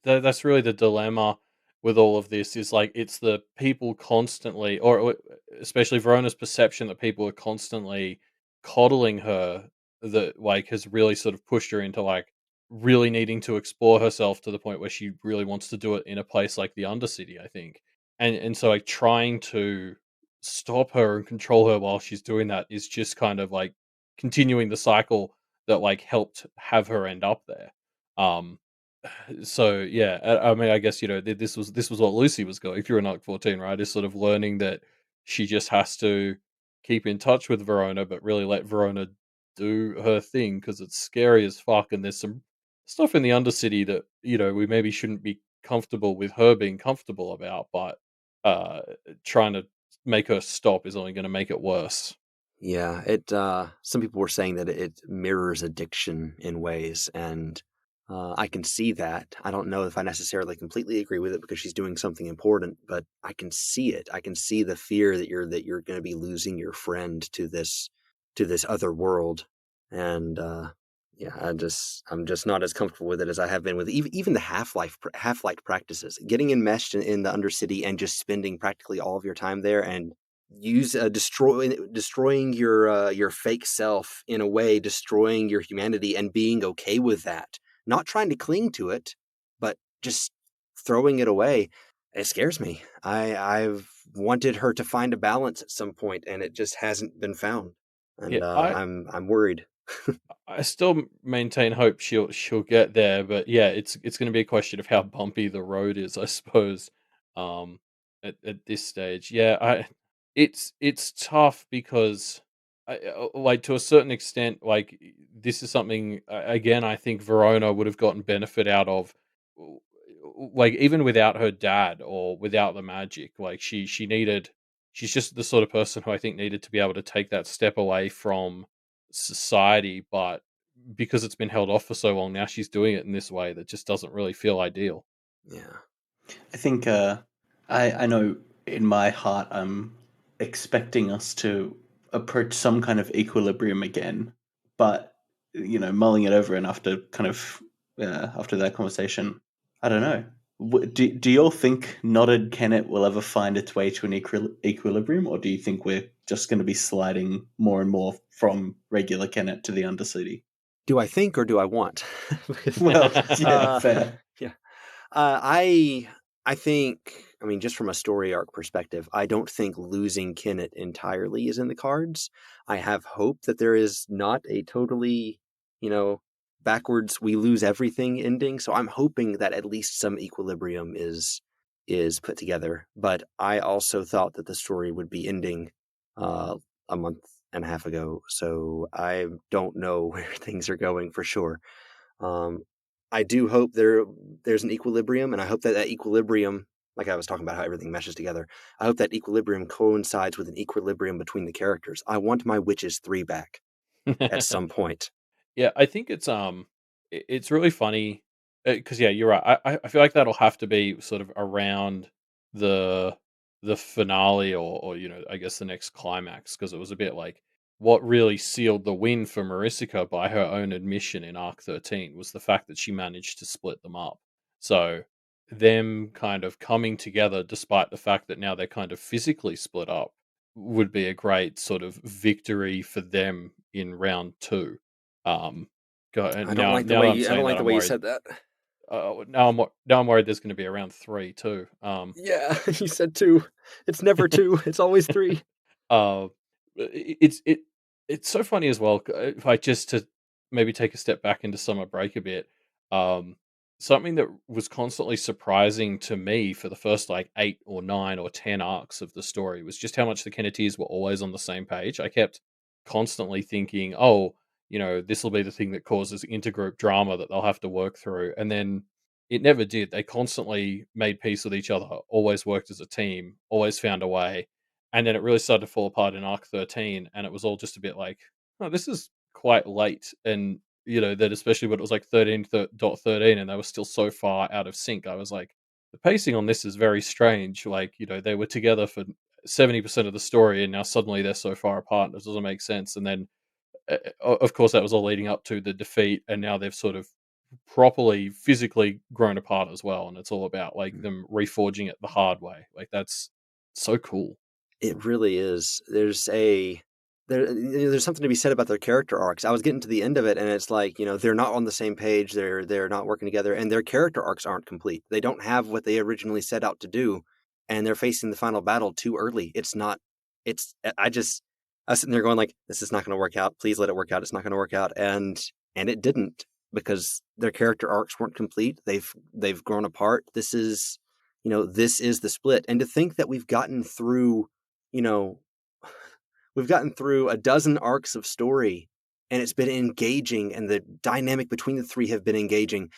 that's really the dilemma with all of this, is like it's the people constantly, or especially Verona's perception that people are constantly coddling her, that like has really sort of pushed her into like really needing to explore herself to the point where she really wants to do it in a place like the Undercity, I think. And so like trying to stop her and control her while she's doing that is just kind of like continuing the cycle that like helped have her end up there. Um, so yeah, I mean, I guess this was what Lucy was going through in Arc 14, right? Is sort of learning that she just has to keep in touch with Verona, but really let Verona do her thing, because it's scary as fuck, and there's some stuff in the Undercity that we maybe shouldn't be comfortable with her being comfortable about, but uh, trying to make her stop is only going to make it worse. Yeah, some people were saying that it mirrors addiction in ways, and I can see that. I don't know if I necessarily completely agree with it because she's doing something important, but I can see it. I can see the fear that you're going to be losing your friend to this other world, and yeah, I'm just not as comfortable with it as I have been with even the half-life practices. Getting enmeshed in the Undercity and just spending practically all of your time there and destroying your fake self, in a way, destroying your humanity and being okay with that, not trying to cling to it, but just throwing it away. It scares me. I've wanted her to find a balance at some point, and it just hasn't been found, Yeah, and I I'm worried. I still maintain hope she'll get there, but yeah, it's going to be a question of how bumpy the road is, I suppose. Um, at this stage, yeah, it's tough because like to a certain extent, like this is something again I think Verona would have gotten benefit out of like even without her dad or without the magic, like she's just the sort of person who I think needed to be able to take that step away from society, but because it's been held off for so long, now she's doing it in this way that just doesn't really feel ideal. Yeah. I think I know in my heart I'm expecting us to approach some kind of equilibrium again, but mulling it over and after kind of after that conversation, I don't know. Do you all think Knotted Kennet will ever find its way to an equilibrium, or do you think we're just going to be sliding more and more from regular Kennet to the Undercity? Do I think or do I want? Well, yeah, fair. Yeah. I think, I mean, just from a story arc perspective, I don't think losing Kennet entirely is in the cards. I have hope that there is not a totally, backwards, we lose everything ending. So I'm hoping that at least some equilibrium is put together. But I also thought that the story would be ending a month and a half ago. So I don't know where things are going for sure. I do hope there's an equilibrium, and I hope that equilibrium, like I was talking about how everything meshes together, I hope that equilibrium coincides with an equilibrium between the characters. I want my Witches 3 back at some point. Yeah, I think it's really funny because yeah, you're right. I feel like that'll have to be sort of around the the finale or I guess the next climax because it was a bit like what really sealed the win for Marisica by her own admission in Arc 13 was the fact that she managed to split them up. So them kind of coming together despite the fact that now they're kind of physically split up would be a great sort of victory for them in round 2. Um, I don't like the now way that I'm you, I don't saying like that, the I'm way you worried. said that. Now I'm worried there's going to be around 3 too. Yeah, you said 2. It's never 2. It's always 3. Uh, it's so funny as well. If I just to maybe take a step back into summer break a bit, um, something that was constantly surprising to me for the first like 8 or 9 or 10 arcs of the story was just how much the Kenneteers were always on the same page. I kept constantly thinking, oh, this will be the thing that causes intergroup drama that they'll have to work through, and then it never did. They constantly made peace with each other, always worked as a team, always found a way, and then it really started to fall apart in Arc 13, and it was all just a bit like, oh, this is quite late. And, that especially when it was like 13.13 and they were still so far out of sync, I was like, the pacing on this is very strange. Like, they were together for 70% of the story and now suddenly they're so far apart. It doesn't make sense. And then, of course, that was all leading up to the defeat, and now they've sort of properly physically grown apart as well. And it's all about like them reforging it the hard way. Like, that's so cool. It really is. There's something to be said about their character arcs. I was getting to the end of it, and it's like they're not on the same page. They're not working together, and their character arcs aren't complete. They don't have what they originally set out to do, and they're facing the final battle too early. It's not. It's I was sitting there going like, this is not going to work out. Please let it work out. It's not going to work out, and it didn't because their character arcs weren't complete. They've grown apart. This is the split, and to think that we've gotten through you know, we've gotten through a dozen arcs of story and it's been engaging and the dynamic between the three have been engaging.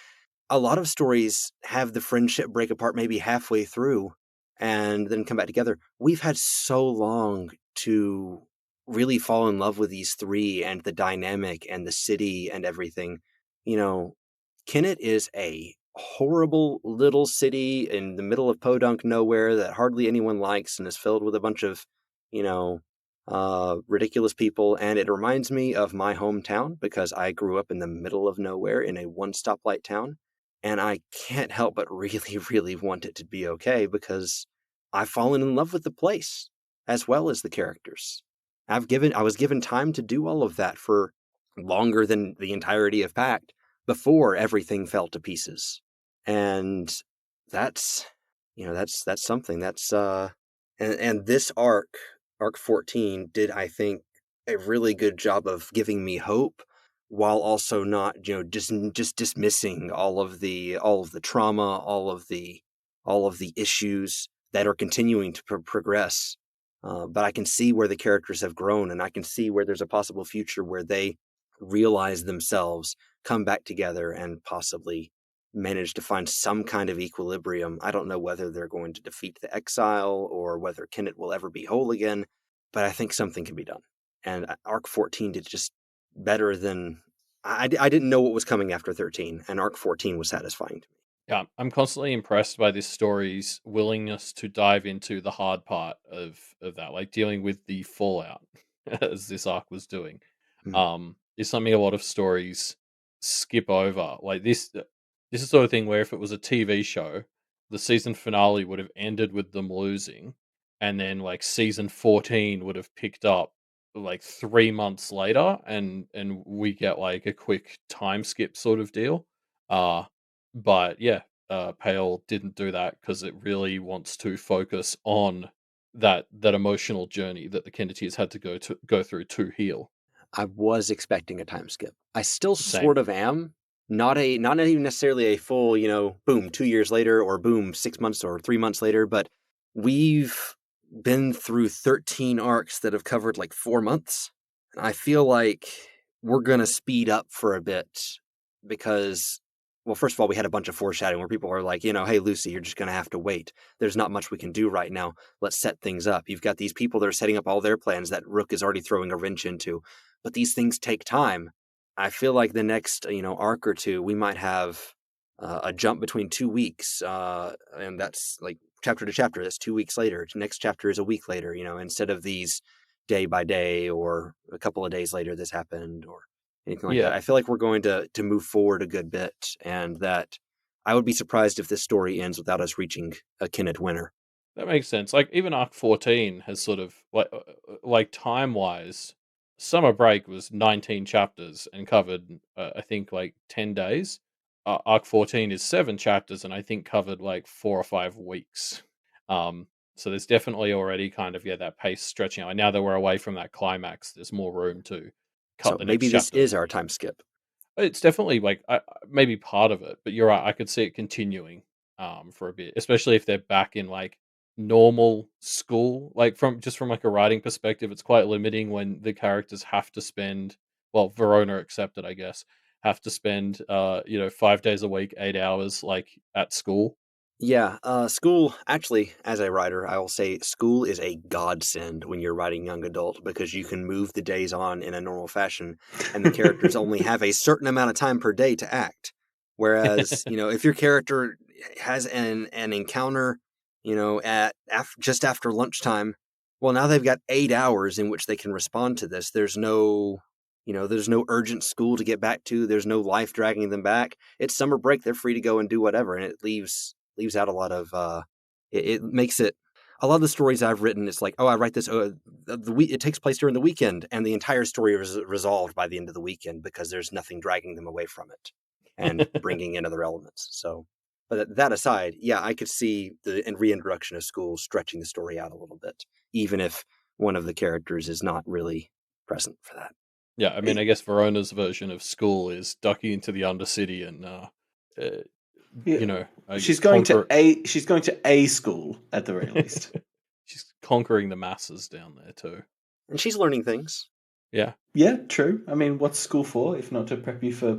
A lot of stories have the friendship break apart maybe halfway through and then come back together. We've had so long to really fall in love with these three and the dynamic and the city and everything. Kennet is a horrible little city in the middle of podunk nowhere that hardly anyone likes and is filled with a bunch of, ridiculous people. And it reminds me of my hometown because I grew up in the middle of nowhere in a one stoplight town. And I can't help but really, really want it to be okay because I've fallen in love with the place as well as the characters. I was given time to do all of that for longer than the entirety of Pact before everything fell to pieces. And that's something and this arc 14 did, I think, a really good job of giving me hope while also not just dismissing all of the trauma, all of the issues that are continuing to progress. But I can see where the characters have grown, and I can see where there's a possible future where they realize themselves, come back together, and possibly manage to find some kind of equilibrium. I don't know whether they're going to defeat the exile or whether Kennet will ever be whole again, but I think something can be done. And Arc 14 did just better than... I didn't know what was coming after 13, and Arc 14 was satisfying to me. Yeah, I'm constantly impressed by this story's willingness to dive into the hard part of that, like dealing with the fallout, as this arc was doing. Is something a lot of stories skip over. Like this is the sort of thing where if it was a TV show, the season finale would have ended with them losing, and then like season 14 would have picked up like 3 months later, and we get like a quick time skip sort of deal. But yeah, Pale didn't do that because it really wants to focus on that emotional journey that the Kenneteers had to go through to heal. I was expecting a time skip. I still Same. sort of am. Not even necessarily a full, boom, 2 years later, or boom, 6 months or 3 months later, but we've been through 13 arcs that have covered like 4 months. And I feel like we're going to speed up for a bit because, well, first of all, we had a bunch of foreshadowing where people are like, hey, Lucy, you're just going to have to wait. There's not much we can do right now. Let's set things up. You've got these people that are setting up all their plans that Rook is already throwing a wrench into. But these things take time. I feel like the next, arc or two, we might have a jump between 2 weeks. And that's like chapter to chapter. That's 2 weeks later. Next chapter is a week later, instead of these day by day or a couple of days later this happened or anything like that. I feel like we're going to move forward a good bit, and that I would be surprised if this story ends without us reaching a Kennet winner. That makes sense. Like even Arc 14 has sort of like time wise, Summer Break was 19 chapters and covered I think like 10 days. Arc 14 is 7 chapters and I think covered like 4 or 5 weeks. So there's definitely already kind of that pace stretching out. And now that we're away from that climax, there's more room to cut the next maybe this chapter. is our time skip. It's definitely like maybe part of it, but you're right. I could see it continuing for a bit, especially if they're back in like normal school. Like from like a writing perspective, it's quite limiting when the characters have to spend, well, Verona accepted, I guess, have to spend 5 days a week, 8 hours like at school. Yeah, school, actually, as a writer, I will say school is a godsend when you're writing young adult because you can move the days on in a normal fashion and the characters only have a certain amount of time per day to act. Whereas, if your character has an encounter, just after lunchtime, well, now they've got 8 hours in which they can respond to this. There's no urgent school to get back to. There's no life dragging them back. It's summer break. They're free to go and do whatever. And it leaves out a lot of it makes it a lot of the stories I've written. It's like, I write this it takes place during the weekend and the entire story is resolved by the end of the weekend because there's nothing dragging them away from it and bringing in other elements. So, but that aside, I could see the reintroduction of school stretching the story out a little bit, even if one of the characters is not really present for that. Yeah, I mean, I guess Verona's version of school is ducking into the Undercity and she's going to a school at the very least. She's conquering the masses down there too, and she's learning things. Yeah, true. I mean, what's school for if not to prep you for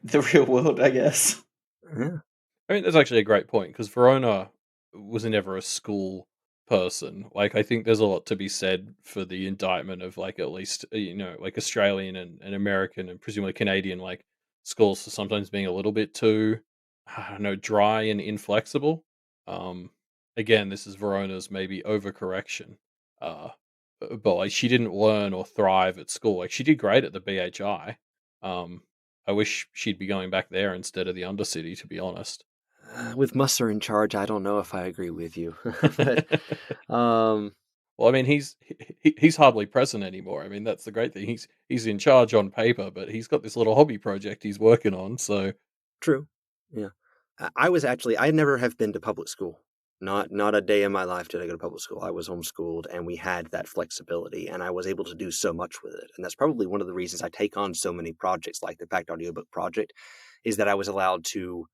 the real world? I guess. Yeah. I mean, that's actually a great point because Verona was never a school person. Like, I think there's a lot to be said for the indictment of like at least like Australian and American and presumably Canadian like schools for sometimes being a little bit too, I don't know, dry and inflexible. Again, this is Verona's maybe overcorrection. But like she didn't learn or thrive at school. Like she did great at the BHI. I wish she'd be going back there instead of the Undercity, to be honest. With Musser in charge, I don't know if I agree with you. But, well, I mean, he's hardly present anymore. I mean, that's the great thing. He's in charge on paper, but he's got this little hobby project he's working on. So true, yeah. I never have been to public school. Not a day in my life did I go to public school. I was homeschooled, and we had that flexibility, and I was able to do so much with it. And that's probably one of the reasons I take on so many projects like the Pact audiobook project, is that I was allowed to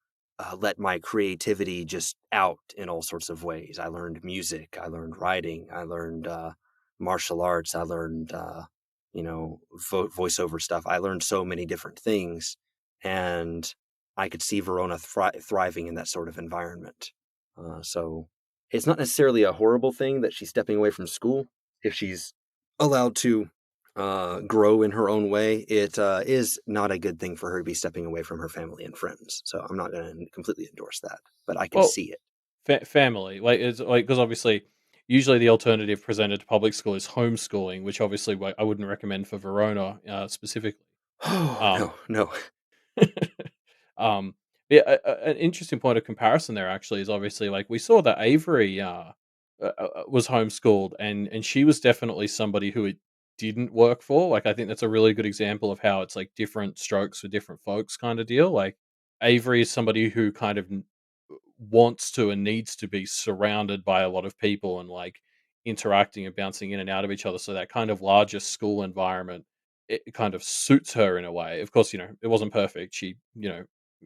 let my creativity just out in all sorts of ways. I learned music, I learned writing, I learned martial arts, I learned voiceover stuff. I learned so many different things, and I could see Verona thriving in that sort of environment. So it's not necessarily a horrible thing that she's stepping away from school. If she's allowed to grow in her own way, it is not a good thing for her to be stepping away from her family and friends. So I'm not going to completely endorse that, but I can Well, see it. family, like it's like because obviously, usually the alternative presented to public school is homeschooling, which obviously I wouldn't recommend for Verona specifically. Oh, Um, no, no. um, yeah, an interesting point of comparison there actually is obviously like we saw that Avery was homeschooled, and she was definitely somebody who it didn't work for. Like I think that's a really good example of how it's like different strokes for different folks kind of deal. Like Avery is somebody who kind of wants to and needs to be surrounded by a lot of people and like interacting and bouncing in and out of each other. So that kind of larger school environment, it kind of suits her in a way. Of course, it wasn't perfect. She,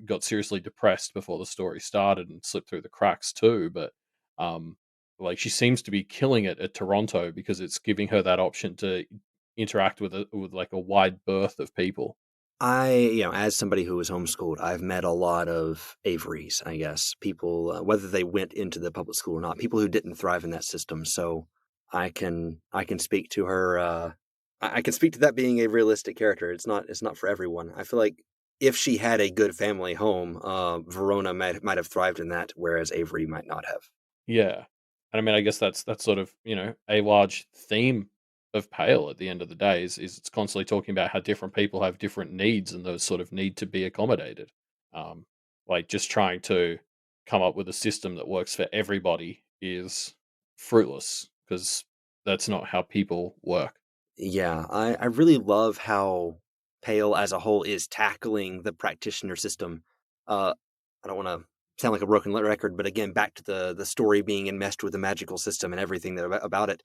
got seriously depressed before the story started and slipped through the cracks too. But um, like she seems to be killing it at Toronto because it's giving her that option to interact with like a wide berth of people. As somebody who was homeschooled, I've met a lot of Averys, I guess, people, whether they went into the public school or not, people who didn't thrive in that system. So I can speak to her. I can speak to that being a realistic character. It's not for everyone. I feel like if she had a good family home, Verona might have thrived in that, whereas Avery might not have. Yeah. And I mean, I guess that's sort of, a large theme of Pale at the end of the day is it's constantly talking about how different people have different needs and those sort of need to be accommodated. Um, like just trying to come up with a system that works for everybody is fruitless because that's not how people work. Yeah, I really love how Pale as a whole is tackling the practitioner system. I don't want to sound like a broken record, but again, back to the story being enmeshed with the magical system and everything about it.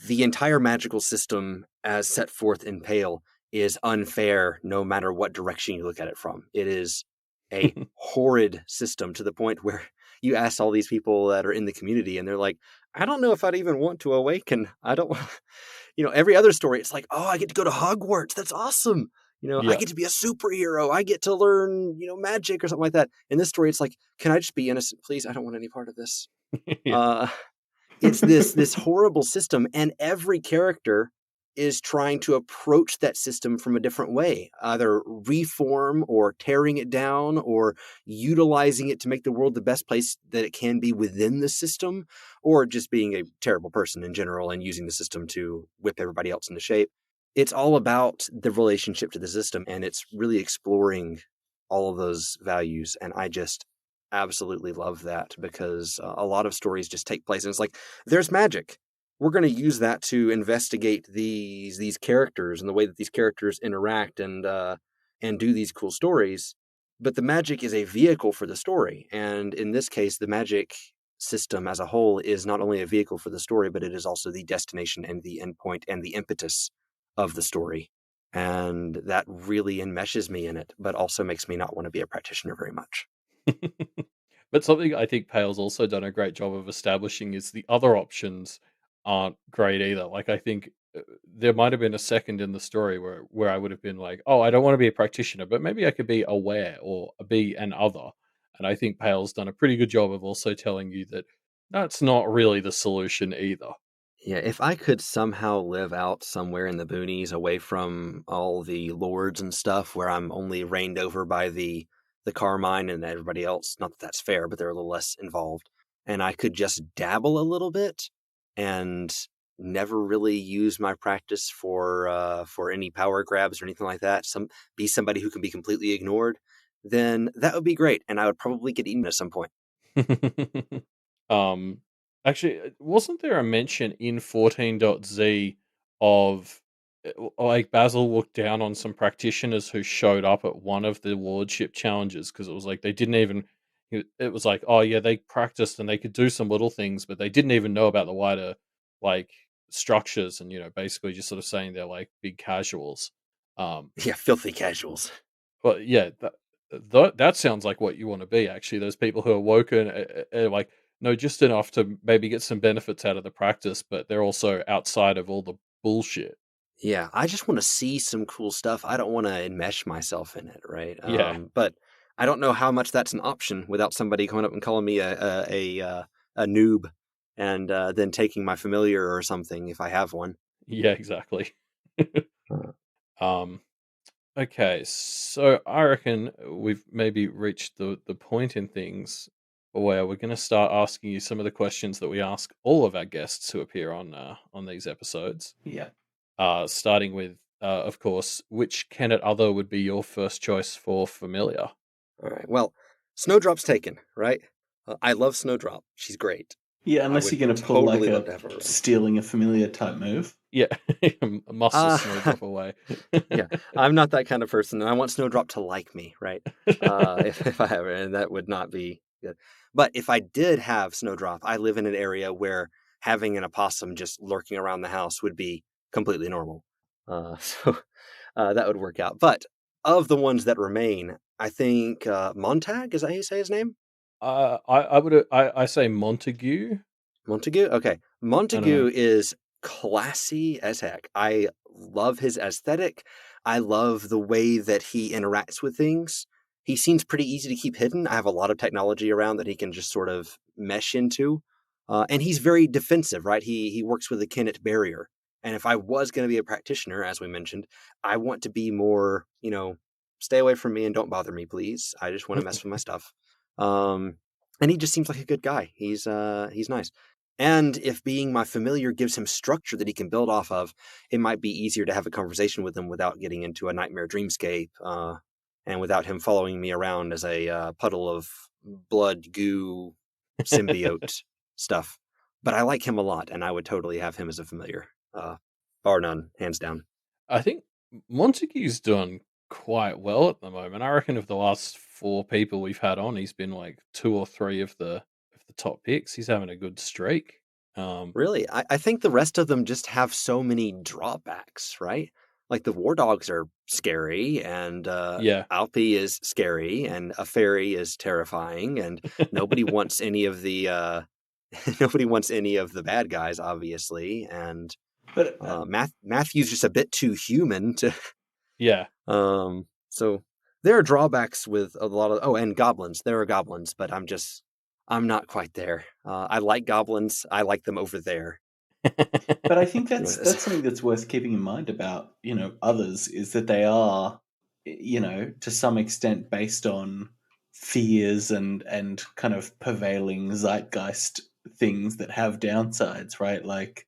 The entire magical system, as set forth in Pale, is unfair no matter what direction you look at it from. It is a horrid system to the point where you ask all these people that are in the community, and they're like, I don't know if I'd even want to awaken. I don't every other story, it's like, oh, I get to go to Hogwarts. That's awesome. I Yeah. get to be a superhero. I get to learn, magic or something like that. In this story, it's like, can I just be innocent, please? I don't want any part of this. Yeah. Uh, it's this horrible system, and every character is trying to approach that system from a different way, either reform or tearing it down or utilizing it to make the world the best place that it can be within the system, or just being a terrible person in general and using the system to whip everybody else into shape. It's all about the relationship to the system, and it's really exploring all of those values. And I just absolutely love that because a lot of stories just take place and it's like, there's magic. We're going to use that to investigate these characters and the way that these characters interact and do these cool stories. But the magic is a vehicle for the story. And in this case, the magic system as a whole is not only a vehicle for the story, but it is also the destination and the endpoint and the impetus of the story. And that really enmeshes me in it, but also makes me not want to be a practitioner very much. But something I think Pale's also done a great job of establishing is the other options aren't great either. Like I think there might have been a second in the story where I would have been like, "Oh, I don't want to be a practitioner, but maybe I could be aware or be an other." And I think Pale's done a pretty good job of also telling you that that's not really the solution either. Yeah, if I could somehow live out somewhere in the boonies away from all the lords and stuff where I'm only reigned over by the Carmine and everybody else, not that that's fair, but they're a little less involved, and I could just dabble a little bit and never really use my practice for any power grabs or anything like that, be somebody who can be completely ignored, then that would be great, and I would probably get eaten at some point. um, actually, wasn't there a mention in 14.z of like Basil looked down on some practitioners who showed up at one of the wardship challenges because it was like they didn't even. It was like, oh yeah, they practiced and they could do some little things, but they didn't even know about the wider like structures, and basically just sort of saying they're like big casuals. Um, Yeah, filthy casuals. but yeah, that sounds like what you want to be. Actually, those people who are woken, like know just enough to maybe get some benefits out of the practice, but they're also outside of all the bullshit. Yeah, I just want to see some cool stuff. I don't want to enmesh myself in it, right? Yeah, But I don't know how much that's an option without somebody coming up and calling me a noob, and then taking my familiar or something if I have one. Yeah, exactly. Uh, um, okay, so I reckon we've maybe reached the point in things where we're going to start asking you some of the questions that we ask all of our guests who appear on these episodes. Yeah. Starting with, of course, which Kennet other would be your first choice for familiar? All right. Well, Snowdrop's taken, right? I love Snowdrop. She's great. Yeah, I unless would you're going to pull like totally love a to have her around. stealing a familiar type move. Yeah, muscle Uh, Snowdrop away. yeah, I'm not that kind of person, and I want Snowdrop to like me, right? If I have her, and that would not be good. But if I did have Snowdrop, I live in an area where having an opossum just lurking around the house would be completely normal. So that would work out. But of the ones that remain, I think Montag, is that how you say his name? I say Montague. Montague? Okay. I don't Montague know. is classy as heck. I love his aesthetic. I love the way that he interacts with things. He seems pretty easy to keep hidden. I have a lot of technology around that he can just sort of mesh into. And he's very defensive, right? He works with the Kennet barrier. And if I was going to be a practitioner, as we mentioned, I want to be more, stay away from me and don't bother me, please. I just want to mess with my stuff. And he just seems like a good guy. He's nice. And if being my familiar gives him structure that he can build off of, it might be easier to have a conversation with him without getting into a nightmare dreamscape, and without him following me around as a puddle of blood goo symbiote stuff. But I like him a lot, and I would totally have him as a familiar, bar none, hands down. I think Montague's done quite well at the moment. I reckon of the last 4 people we've had on, he's been like 2 or 3 of the top picks. He's having a good streak. Really, I think the rest of them just have so many drawbacks, right? Like the war dogs are scary, and Yeah. Alpi is scary, and a fairy is terrifying, and nobody wants any of the nobody wants any of the bad guys, obviously. And But Matthew's just a bit too human to. Yeah. So there are drawbacks with a lot of and goblins. There are goblins, but I'm not quite there. I like goblins. I like them over there. but I think that's Anyways. something that's worth keeping in mind about others, is that they are to some extent based on fears and kind of prevailing zeitgeist things that have downsides, right? Like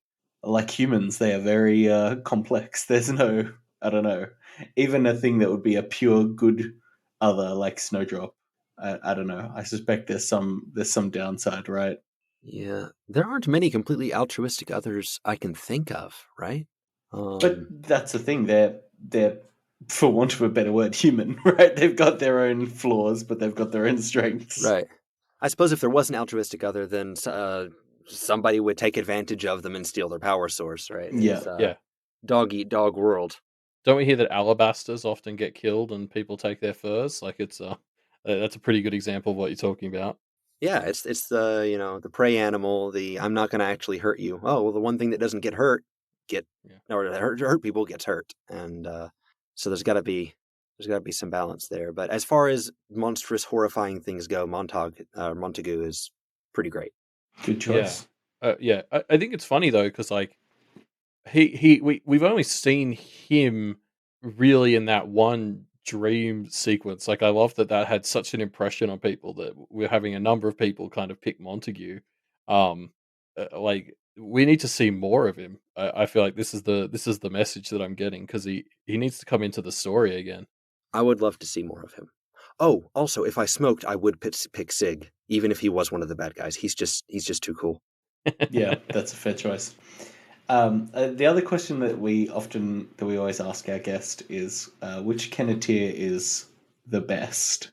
humans, they are very complex. There's no, I don't know, even a thing that would be a pure good other like Snowdrop. I don't know. I suspect there's some downside, right? Yeah, there aren't many completely altruistic others I can think of, right? But that's the thing. They're for want of a better word, human, right? They've got their own flaws, but they've got their own strengths. Right. I suppose if there was an altruistic other, then somebody would take advantage of them and steal their power source, right? Yeah. It's, Yeah. dog eat dog world. Don't we hear that alabasters often get killed and people take their furs? Like it's that's a pretty good example of what you're talking about. Yeah, it's the the prey animal. The I'm not going to actually hurt you. Oh well, the one thing that doesn't get hurt or hurt people gets hurt, and so there's got to be some balance there. But as far as monstrous, horrifying things go, Montague is pretty great. Good choice. Yeah. I think it's funny though because like we've only seen him really in that one dream sequence. Like I love that had such an impression on people that we're having a number of people kind of pick Montague. Like we need to see more of him. I feel like this is the message that I'm getting because he needs to come into the story again. I would love to see more of him. Oh, also, if I smoked, I would pick Sig, even if he was one of the bad guys. He's just too cool. Yeah, that's a fair choice. The other question that we always ask our guest is, which Kenneteer is the best?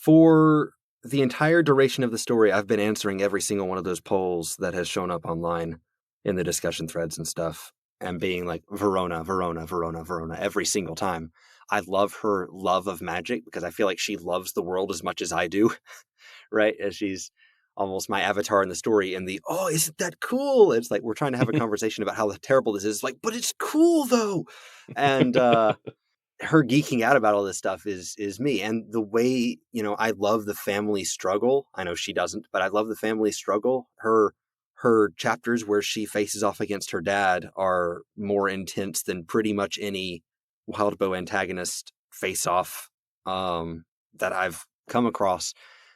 For the entire duration of the story, I've been answering every single one of those polls that has shown up online in the discussion threads and stuff, and being like Verona, Verona, Verona, Verona every single time. I love her love of magic because I feel like she loves the world as much as I do, right? As she's almost my avatar in the story. And isn't that cool? It's like we're trying to have a conversation about how terrible this is. Like, but it's cool though. And her geeking out about all this stuff is me. And the way, I love the family struggle. I know she doesn't, but I love the family struggle. Her chapters where she faces off against her dad are more intense than pretty much any Wildbow antagonist face off that I've come across.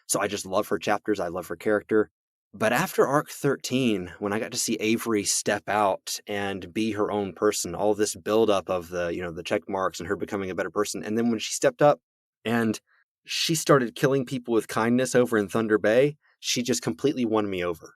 So I just love her chapters. I love her character. But after arc 13, when I got to see Avery step out and be her own person, all this buildup of the check marks and her becoming a better person. And then when she stepped up and she started killing people with kindness over in Thunder Bay, she just completely won me over.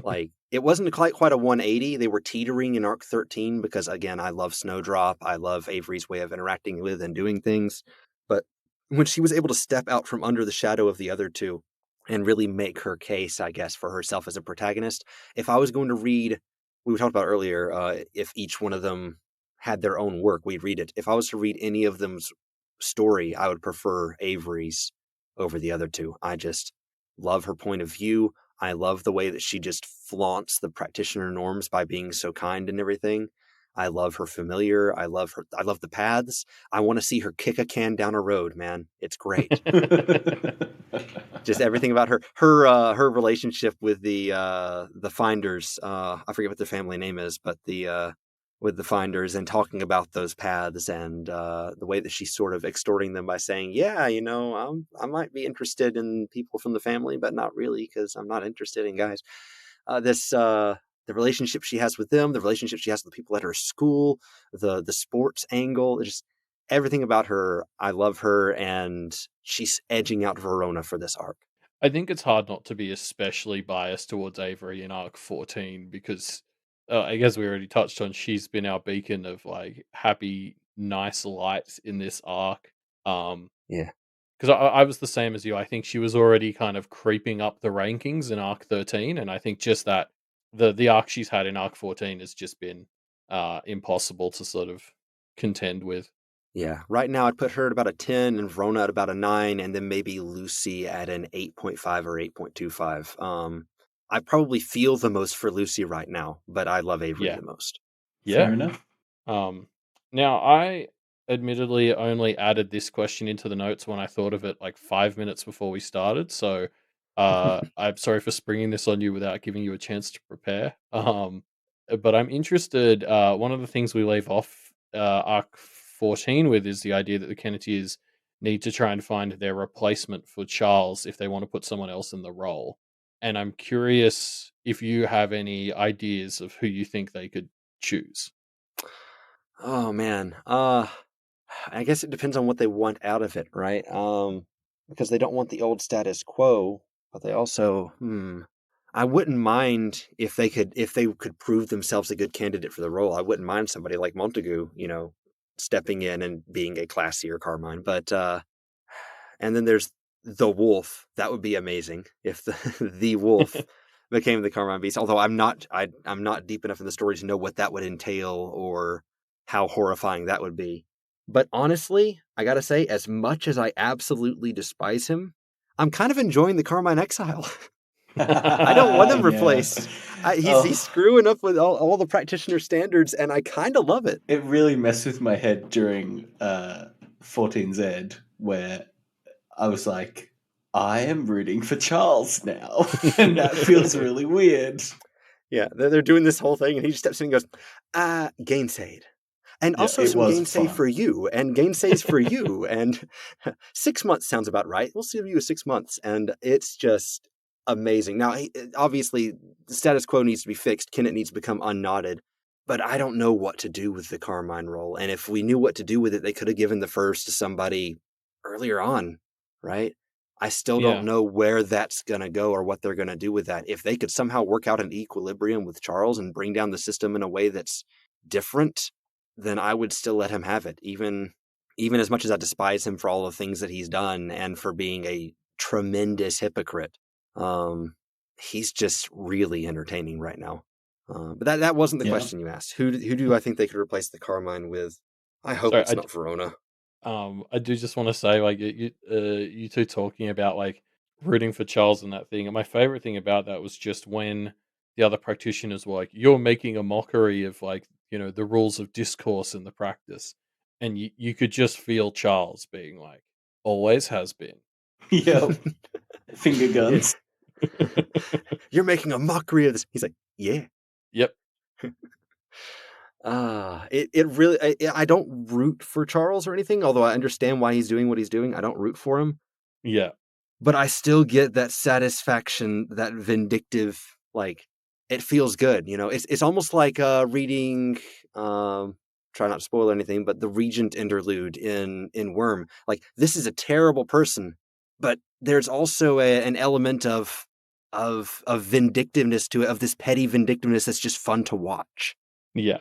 Like, it wasn't quite a 180. They were teetering in arc 13 because, again, I love Snowdrop. I love Avery's way of interacting with and doing things. But when she was able to step out from under the shadow of the other two and really make her case, I guess, for herself as a protagonist, if I was going to read, we talked about earlier, if each one of them had their own work, we'd read it. If I was to read any of them's story, I would prefer Avery's over the other two. I just love her point of view. I love the way that she just flaunts the practitioner norms by being so kind and everything. I love her familiar. I love the paths. I want to see her kick a can down a road, man. It's great. Just everything about her relationship with the Finders. I forget what their family name is, but with the Finders, and talking about those paths and the way that she's sort of extorting them by saying, yeah, I might be interested in people from the family, but not really, because I'm not interested in guys. The relationship she has with them, the relationship she has with the people at her school, the sports angle, just everything about her. I love her, and she's edging out Verona for this arc. I think it's hard not to be especially biased towards Avery in arc 14 because I guess we already touched on she's been our beacon of like happy, nice lights in this arc. Yeah. Because I was the same as you. I think she was already kind of creeping up the rankings in arc 13, and I think just that the arc she's had in arc 14 has just been impossible to sort of contend with. Yeah, right now I'd put her at about a 10 and Verona at about a 9, and then maybe Lucy at an 8.5 or 8.25. I probably feel the most for Lucy right now, but I love Avery the most. Yeah. Fair enough. Now, I admittedly only added this question into the notes when I thought of it like 5 minutes before we started, so I'm sorry for springing this on you without giving you a chance to prepare. But I'm interested. One of the things we leave off arc 14 with is the idea that the Kenneteers need to try and find their replacement for Charles if they want to put someone else in the role. And I'm curious if you have any ideas of who you think they could choose. Oh man, I guess it depends on what they want out of it, right? Because they don't want the old status quo, but they also, I wouldn't mind if they could prove themselves a good candidate for the role. I wouldn't mind somebody like Montague, stepping in and being a classier Carmine. But and then there's the Wolf. That would be amazing if the Wolf became the Carmine Beast. Although I'm not deep enough in the story to know what that would entail or how horrifying that would be. But honestly, I gotta say, as much as I absolutely despise him, I'm kind of enjoying the Carmine Exile. I don't want him replaced. He's screwing up with all the practitioner standards, and I kind of love it. It really messed with my head during 14Z, where I was like, I am rooting for Charles now, and that feels really weird. Yeah, they're doing this whole thing, and he just steps in and goes, gainsayed. And also some gainsay for you, and gainsays for you, and 6 months sounds about right. We'll see you 6 months, and it's just amazing. Now, obviously, the status quo needs to be fixed. Kennet needs to become unknotted, but I don't know what to do with the Carmine role. And if we knew what to do with it, they could have given the first to somebody earlier on, right? I still don't know where that's going to go or what they're going to do with that. If they could somehow work out an equilibrium with Charles and bring down the system in a way that's different, then I would still let him have it, even as much as I despise him for all the things that he's done and for being a tremendous hypocrite. He's just really entertaining right now. But that wasn't the question you asked. Who do I think they could replace the Carmine with? I hope it's not Verona. I do just want to say, like, you two talking about like rooting for Charles and that thing. And my favorite thing about that was just when the other practitioners were like, "You're making a mockery of like the rules of discourse in the practice," and you could just feel Charles being like, always has been. Yep. Finger guns. You're making a mockery of this. He's like, yeah. Yep. It really, I don't root for Charles or anything, although I understand why he's doing what he's doing. I don't root for him. Yeah. But I still get that satisfaction, that vindictive, like, it feels good. You know, it's almost like reading, try not to spoil anything, but the Regent interlude in Worm. Like, this is a terrible person, but there's also an element of vindictiveness to it, of this petty vindictiveness that's just fun to watch. Yeah.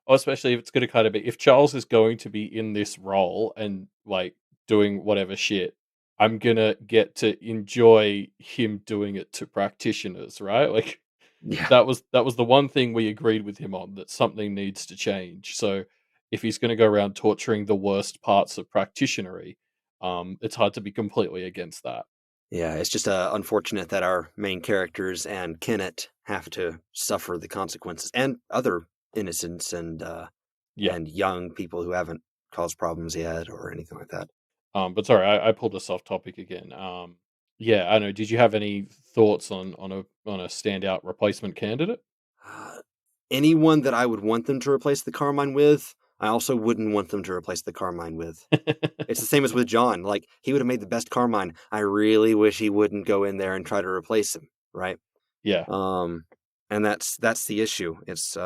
Especially if it's going to kind of be, if Charles is going to be in this role and like doing whatever shit, I'm going to get to enjoy him doing it to practitioners, right? Like Yeah. that was the one thing we agreed with him on, that something needs to change. So if he's going to go around torturing the worst parts of practitionery, it's hard to be completely against that. Yeah, it's just unfortunate that our main characters and Kennet have to suffer the consequences, and other innocents and young people who haven't caused problems yet or anything like that. But sorry, I pulled us off topic again. Yeah, I know. Did you have any thoughts on a standout replacement candidate? Anyone that I would want them to replace the Carmine with, I also wouldn't want them to replace the Carmine with. It's the same as with John. Like, he would have made the best Carmine. I really wish he wouldn't go in there and try to replace him, right? Yeah. And that's the issue. It's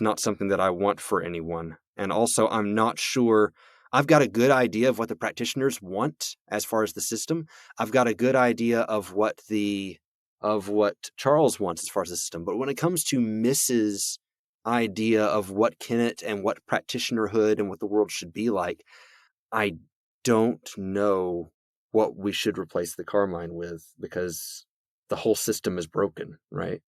not something that I want for anyone. And also, I'm not sure. I've got a good idea of what the practitioners want as far as the system. I've got a good idea of what Charles wants as far as the system. But when it comes to Mrs. idea of what Kennet and what practitionerhood and what the world should be like, I don't know what we should replace the Carmine with, because the whole system is broken, right?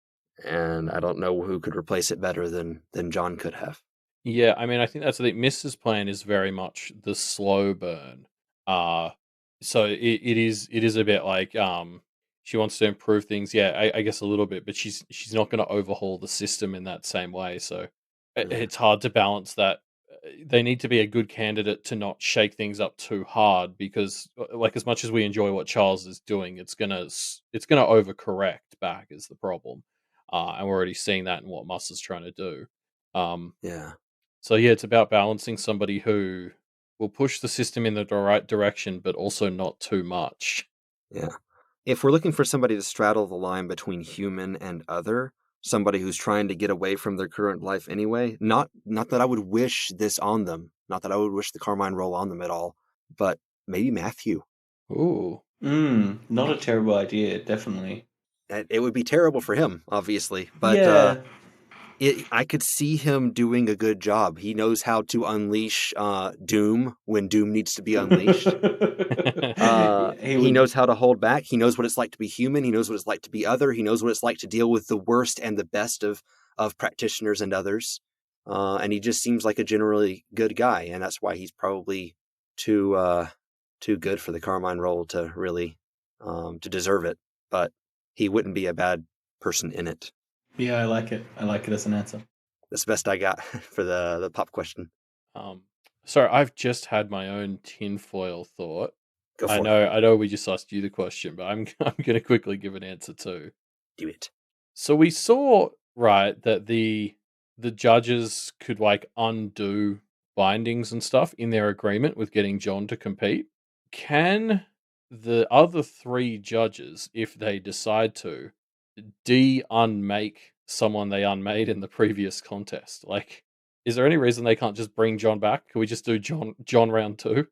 And I don't know who could replace it better than John could have. Yeah, I mean, I think that's the thing. Mrs. Plan is very much the slow burn. So it is a bit like she wants to improve things. Yeah, I guess a little bit, but she's not going to overhaul the system in that same way. So it's hard to balance that. They need to be a good candidate to not shake things up too hard, because like, as much as we enjoy what Charles is doing, it's gonna overcorrect back is the problem, and we're already seeing that in what Muss is trying to do. Yeah. So yeah, it's about balancing somebody who will push the system in the right direction, but also not too much. Yeah. If we're looking for somebody to straddle the line between human and other, somebody who's trying to get away from their current life anyway, not that I would wish this on them, not that I would wish the Carmine role on them at all, but maybe Matthew. Ooh. Not a terrible idea, definitely. It would be terrible for him, obviously, but yeah. I could see him doing a good job. He knows how to unleash Doom when Doom needs to be unleashed. He knows how to hold back. He knows what it's like to be human. He knows what it's like to be other. He knows what it's like to deal with the worst and the best of practitioners and others. And he just seems like a generally good guy, and that's why he's probably too good for the Carmine role to really to deserve it. But he wouldn't be a bad person in it. Yeah, I like it. I like it as an answer. That's the best I got for the pop question. Sorry, I've just had my own tinfoil thought. Go for it. I know we just asked you the question, but I'm going to quickly give an answer too. Do it. So we saw, right, that the judges could like undo bindings and stuff in their agreement with getting John to compete. Can the other three judges, if they decide to, unmake someone they unmade in the previous contest? Like, is there any reason they can't just bring John back? Can we just do John round 2?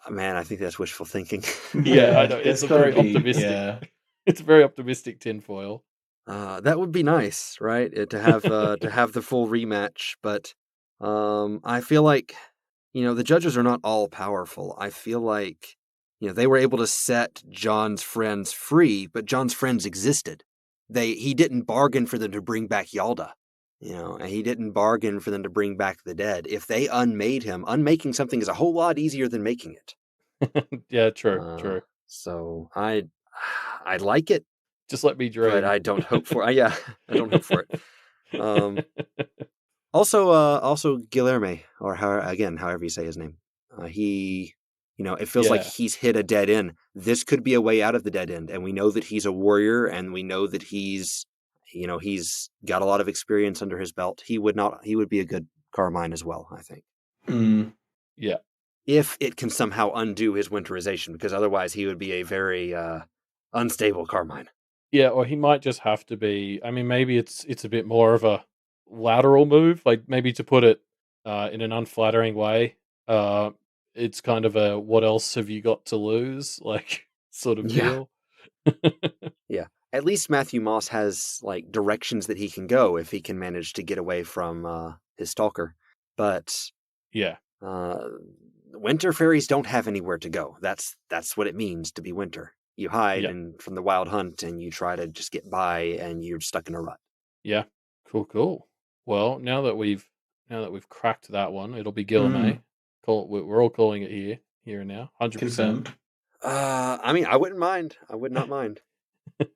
Oh, man, I think that's wishful thinking. Yeah, I know. It's very optimistic. Yeah. It's very optimistic tinfoil. That would be nice, right? To have the full rematch, but I feel like, the judges are not all powerful. I feel like, they were able to set John's friends free, but John's friends existed. He didn't bargain for them to bring back Yalda, and he didn't bargain for them to bring back the dead. If they unmade him, unmaking something is a whole lot easier than making it. Yeah, true. So I like it. Just let me dream. But I don't hope for it. Yeah, I don't hope for it. Also Guilherme, or however you say his name. He, it feels like Yeah. he's hit a dead end. This could be a way out of the dead end, and we know that he's a warrior, and we know that he's got a lot of experience under his belt. He would be a good Carmine as well, I think. Mm. Yeah. If it can somehow undo his winterization, because otherwise he would be a very unstable Carmine. Yeah, or he might just have to be. I mean, maybe it's a bit more of a lateral move, like maybe to put it in an unflattering way. Uh, it's kind of a "what else have you got to lose" like sort of Yeah. deal. Yeah. At least Matthew Moss has like directions that he can go if he can manage to get away from his stalker. But Yeah, winter fairies don't have anywhere to go. That's what it means to be winter. You hide yeah, from the wild hunt, and you try to just get by, and you're stuck in a rut. yeah. Cool. Well, now that we've cracked that one, it'll be Mm. Guilherme. We're all calling it here and now, 100%. Confirmed. I mean, I wouldn't mind. I would not mind. Well,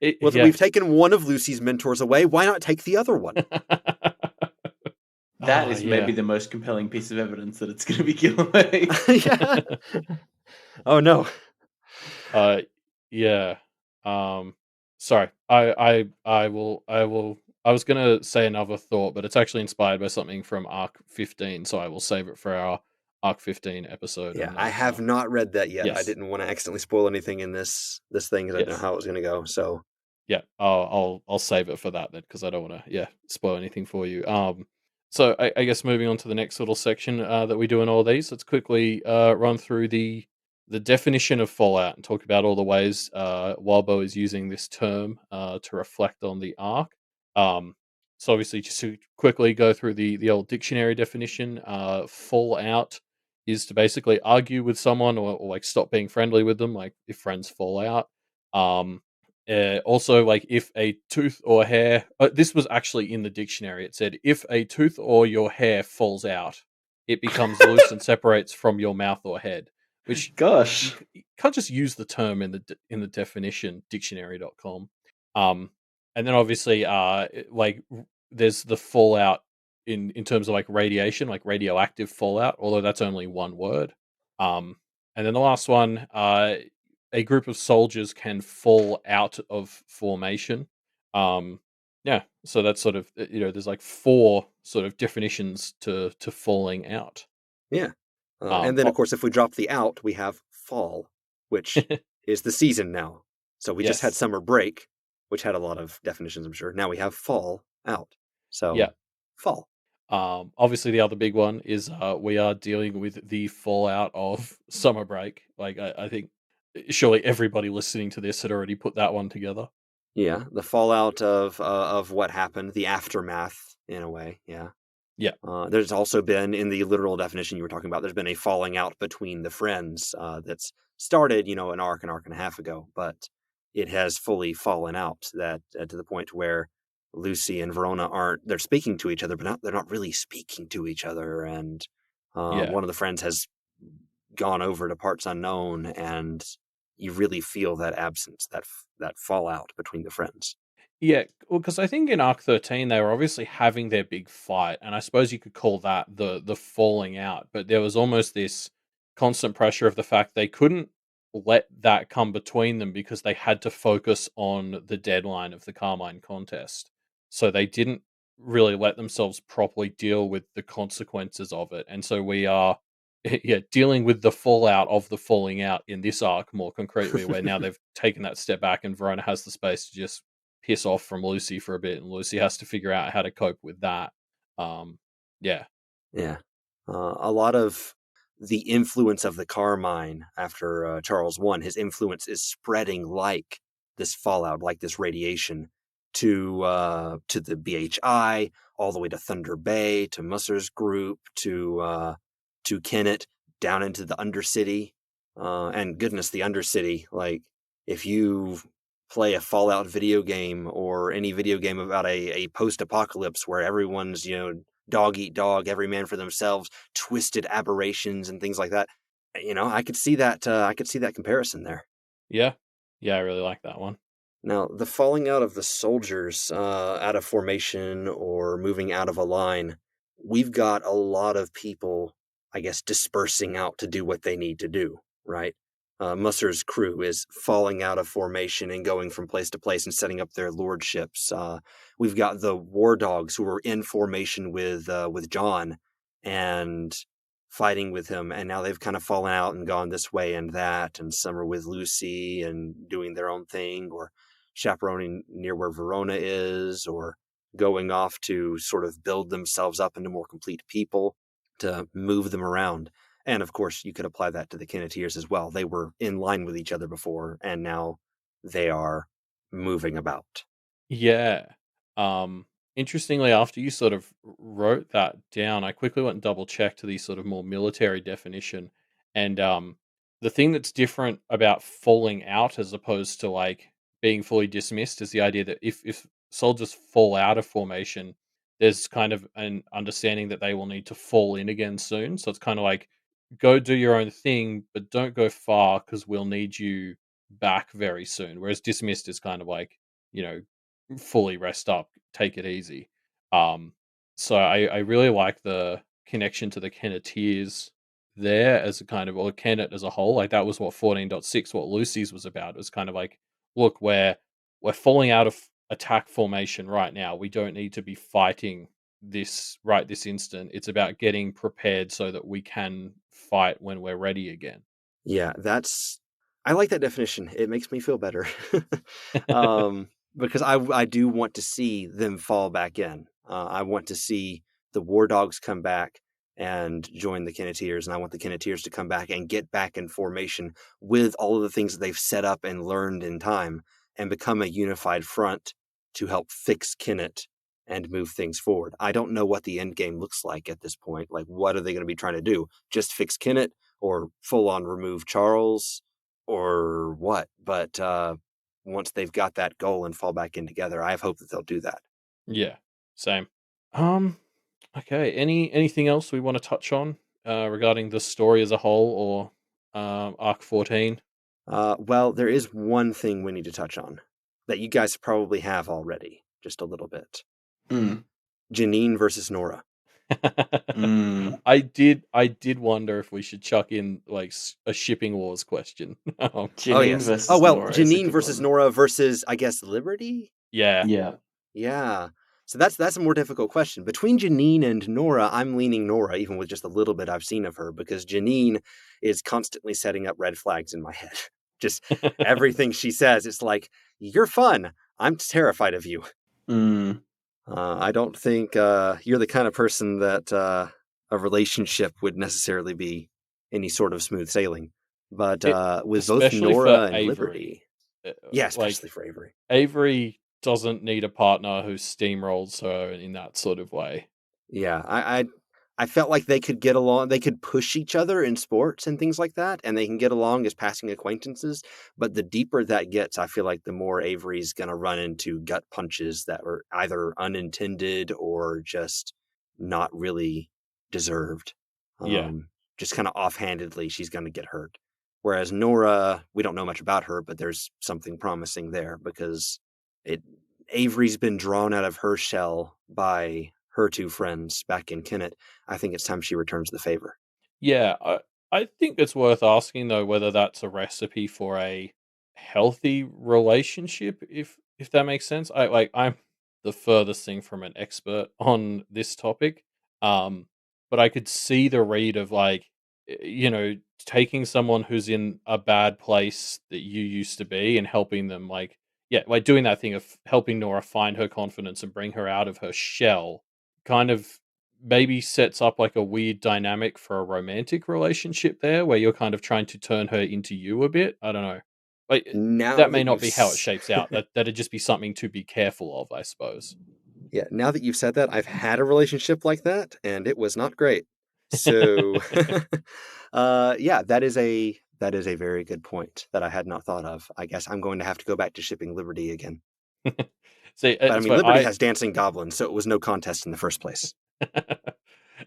Yeah. we've taken one of Lucy's mentors away. Why not take the other one? That Ah, is yeah. maybe the most compelling piece of evidence that it's going to be Guilherme. Yeah. Oh no. Yeah. Sorry. I was gonna say another thought, but it's actually inspired by something from Arc 15, so I will save it for our Arc 15 episode. Yeah, And I have not read that yet. I yes, didn't want to accidentally spoil anything in this thing because I didn't know yes, how it was going to go. So yeah. I'll save it for that then because I don't want to spoil anything for you. So I guess moving on to the next little section that we do in all these, let's quickly run through the definition of Fallout and talk about all the ways Wildbow is using this term to reflect on the arc. So obviously, just to quickly go through the old dictionary definition, Fallout is to basically argue with someone or like stop being friendly with them, like if friends fall out. Also, like if a tooth or hair, this was actually in the dictionary. It said if a tooth or your hair falls out, it becomes loose and separates from your mouth or head. Which Gosh. you can't just use the term in the definition dictionary.com. And then obviously, there's the fallout in terms of like radiation, like radioactive fallout. Although that's only one word. And then the last one, a group of soldiers can fall out of formation. Yeah, so that's sort of there's like four sort of definitions to falling out. yeah, and then of course, if we drop the out, we have fall, which is the season now. So we just had Yes. summer break, which had a lot of definitions, I'm sure. Now we have fall out. So Yeah. fall. Obviously, the other big one is we are dealing with the fallout of summer break. Like, I think surely everybody listening to this had already put that one together. Yeah, the fallout of what happened, the aftermath in a way. Yeah. Yeah. There's also been, in the literal definition you were talking about, there's been a falling out between the friends that's started, an arc and a half ago, but it has fully fallen out that to the point where Lucy and Verona they're speaking to each other, but they're not really speaking to each other. And Yeah. one of the friends has gone over to parts unknown, and you really feel that absence, that fallout between the friends. Yeah, well, because I think in Arc 13 they were obviously having their big fight, and I suppose you could call that the falling out. But there was almost this constant pressure of the fact they couldn't let that come between them because they had to focus on the deadline of the Carmine contest. So they didn't really let themselves properly deal with the consequences of it. And so we are dealing with the fallout of the falling out in this arc more concretely, where now they've taken that step back and Verona has the space to just piss off from Lucy for a bit, and Lucy has to figure out how to cope with that. Yeah. Yeah. A lot of the influence of the Carmine after Charles I, his influence is spreading like this fallout, like this radiation to the BHI, all the way to Thunder Bay, to Musser's group, to Kennet, down into the Undercity. And goodness, the Undercity, like if you play a Fallout video game or any video game about a post-apocalypse where everyone's, dog eat dog, every man for themselves, twisted aberrations and things like that. I could see that. I could see that comparison there. Yeah. Yeah, I really like that one. Now, the falling out of the soldiers out of formation or moving out of a line, we've got a lot of people, I guess, dispersing out to do what they need to do, right? Musser's crew is falling out of formation and going from place to place and setting up their lordships. We've got the war dogs who are in formation with John and fighting with him, and now they've kind of fallen out and gone this way and that, and some are with Lucy and doing their own thing, or chaperoning near where Verona is, or going off to sort of build themselves up into more complete people to move them around. And of course, you could apply that to the Kenneteers as well. They were in line with each other before, and now they are moving about. Yeah. Interestingly, after you sort of wrote that down, I quickly went and double checked to the sort of more military definition. And the thing that's different about falling out as opposed to like being fully dismissed is the idea that if soldiers fall out of formation, there's kind of an understanding that they will need to fall in again soon. So it's kind of like go do your own thing, but don't go far because we'll need you back very soon. Whereas dismissed is kind of like, you know, fully rest up, take it easy. Um, so I really like the connection to the Kenneteers there as a kind of, or Kennet as a whole. Like that was what 14.6, what Lucy's was about. It was kind of like, look, we're falling out of attack formation right now. We don't need to be fighting this right this instant. It's about getting prepared so that we can fight when we're ready again. Yeah, I like that definition. It makes me feel better. Because I do want to see them fall back in. I want to see the war dogs come back and join the Kenneteers, and I want the Kenneteers to come back and get back in formation with all of the things that they've set up and learned in time and become a unified front to help fix Kennet and move things forward. I don't know what the end game looks like at this point. Like, what are they going to be trying to do? Just fix Kennet or full on remove Charles or what? But once they've got that goal and fall back in together, I have hope that they'll do that. Yeah, same. Um, okay. Anything else we want to touch on regarding the story as a whole, or Arc 14? Well, there is one thing we need to touch on that you guys probably have already, just a little bit. Janine versus Nora. I did wonder if we should chuck in like a shipping wars question. Janine versus Nora is a Janine good versus one. Nora versus, I guess, Liberty? Yeah. Yeah. So that's a more difficult question. Between Janine and Nora, I'm leaning Nora, even with just a little bit I've seen of her, because Janine is constantly setting up red flags in my head. Just everything she says, it's like, you're fun. I'm terrified of you. I don't think you're the kind of person that a relationship would necessarily be any sort of smooth sailing. But with both especially Nora for and Avery. Liberty, yeah, especially like, for Avery. Avery doesn't need a partner who steamrolls her in that sort of way. Yeah, I felt like they could get along. They could push each other in sports and things like that, and they can get along as passing acquaintances. But the deeper that gets, I feel like the more Avery's going to run into gut punches that were either unintended or just not really deserved. Yeah. Just kind of offhandedly, she's going to get hurt. Whereas Nora, we don't know much about her, but there's something promising there because Avery's been drawn out of her shell by her two friends back in Kennet. I think it's time she returns the favor. Yeah, I think it's worth asking though whether that's a recipe for a healthy relationship, if that makes sense. I'm the furthest thing from an expert on this topic. But I could see the read of like taking someone who's in a bad place that you used to be and helping them like doing that thing of helping Nora find her confidence and bring her out of her shell kind of maybe sets up like a weird dynamic for a romantic relationship there where you're kind of trying to turn her into you a bit. I don't know. Like that may not be how it shapes out. That'd just be something to be careful of, I suppose. Yeah, now that you've said that, I've had a relationship like that, and it was not great. So, yeah, that is a very good point that I had not thought of. I guess I'm going to have to go back to shipping Liberty again. See, but I mean, Liberty has dancing goblins, so it was no contest in the first place.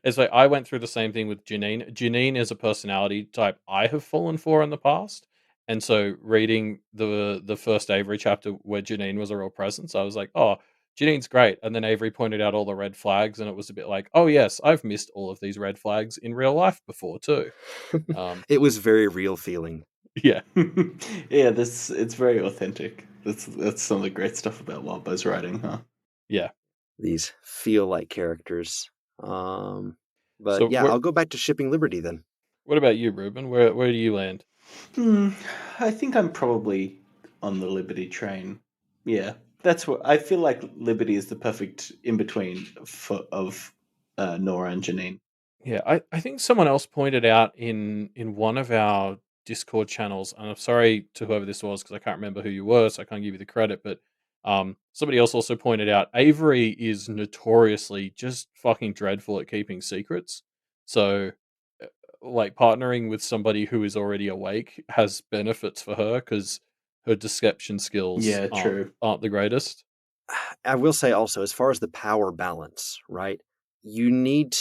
It's like I went through the same thing with Janine. Janine is a personality type I have fallen for in the past, And so reading the first Avery chapter where Janine was a real presence, I was like, oh, Janine's great. And then Avery pointed out all the red flags, and it was a bit like, oh yes, I've missed all of these red flags in real life before too. It was very real feeling. Yeah. Yeah, it's very authentic. That's some of the great stuff about Wildbow's writing, huh? Yeah. These feel like characters. But So yeah, I'll go back to Shipping Liberty then. what about you, Ruben? Where do you land? I think I'm probably on the Liberty train. Yeah, that's what I feel like. Liberty is the perfect in between of Nora and Janine. Yeah, I think someone else pointed out in one of our Discord channels, and I'm sorry to whoever this was because I can't remember who you were, so I can't give you the credit. But somebody else also pointed out Avery is notoriously just fucking dreadful at keeping secrets. So, like partnering with somebody who is already awake has benefits for her because her deception skills Yeah, true. aren't the greatest. I will say also, as far as the power balance, right? You need,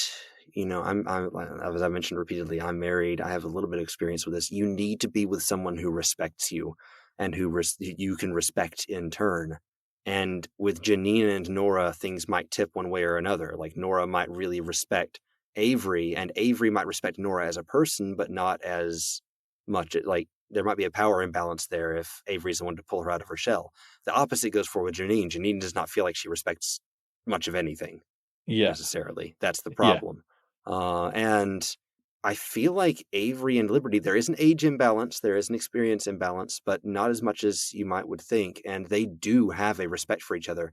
as I mentioned repeatedly, I'm married. I have a little bit of experience with this. You need to be with someone who respects you and who you can respect in turn. And with Janine and Nora, things might tip one way or another. Like Nora might really respect Avery, and Avery might respect Nora as a person, but not as much. Like there might be a power imbalance there if Avery's the one to pull her out of her shell. The opposite goes for with Janine. Janine does not feel like she respects much of anything necessarily. That's the problem. And I feel like Avery and Liberty, there is an age imbalance, there is an experience imbalance, but not as much as you might would think. And they do have a respect for each other.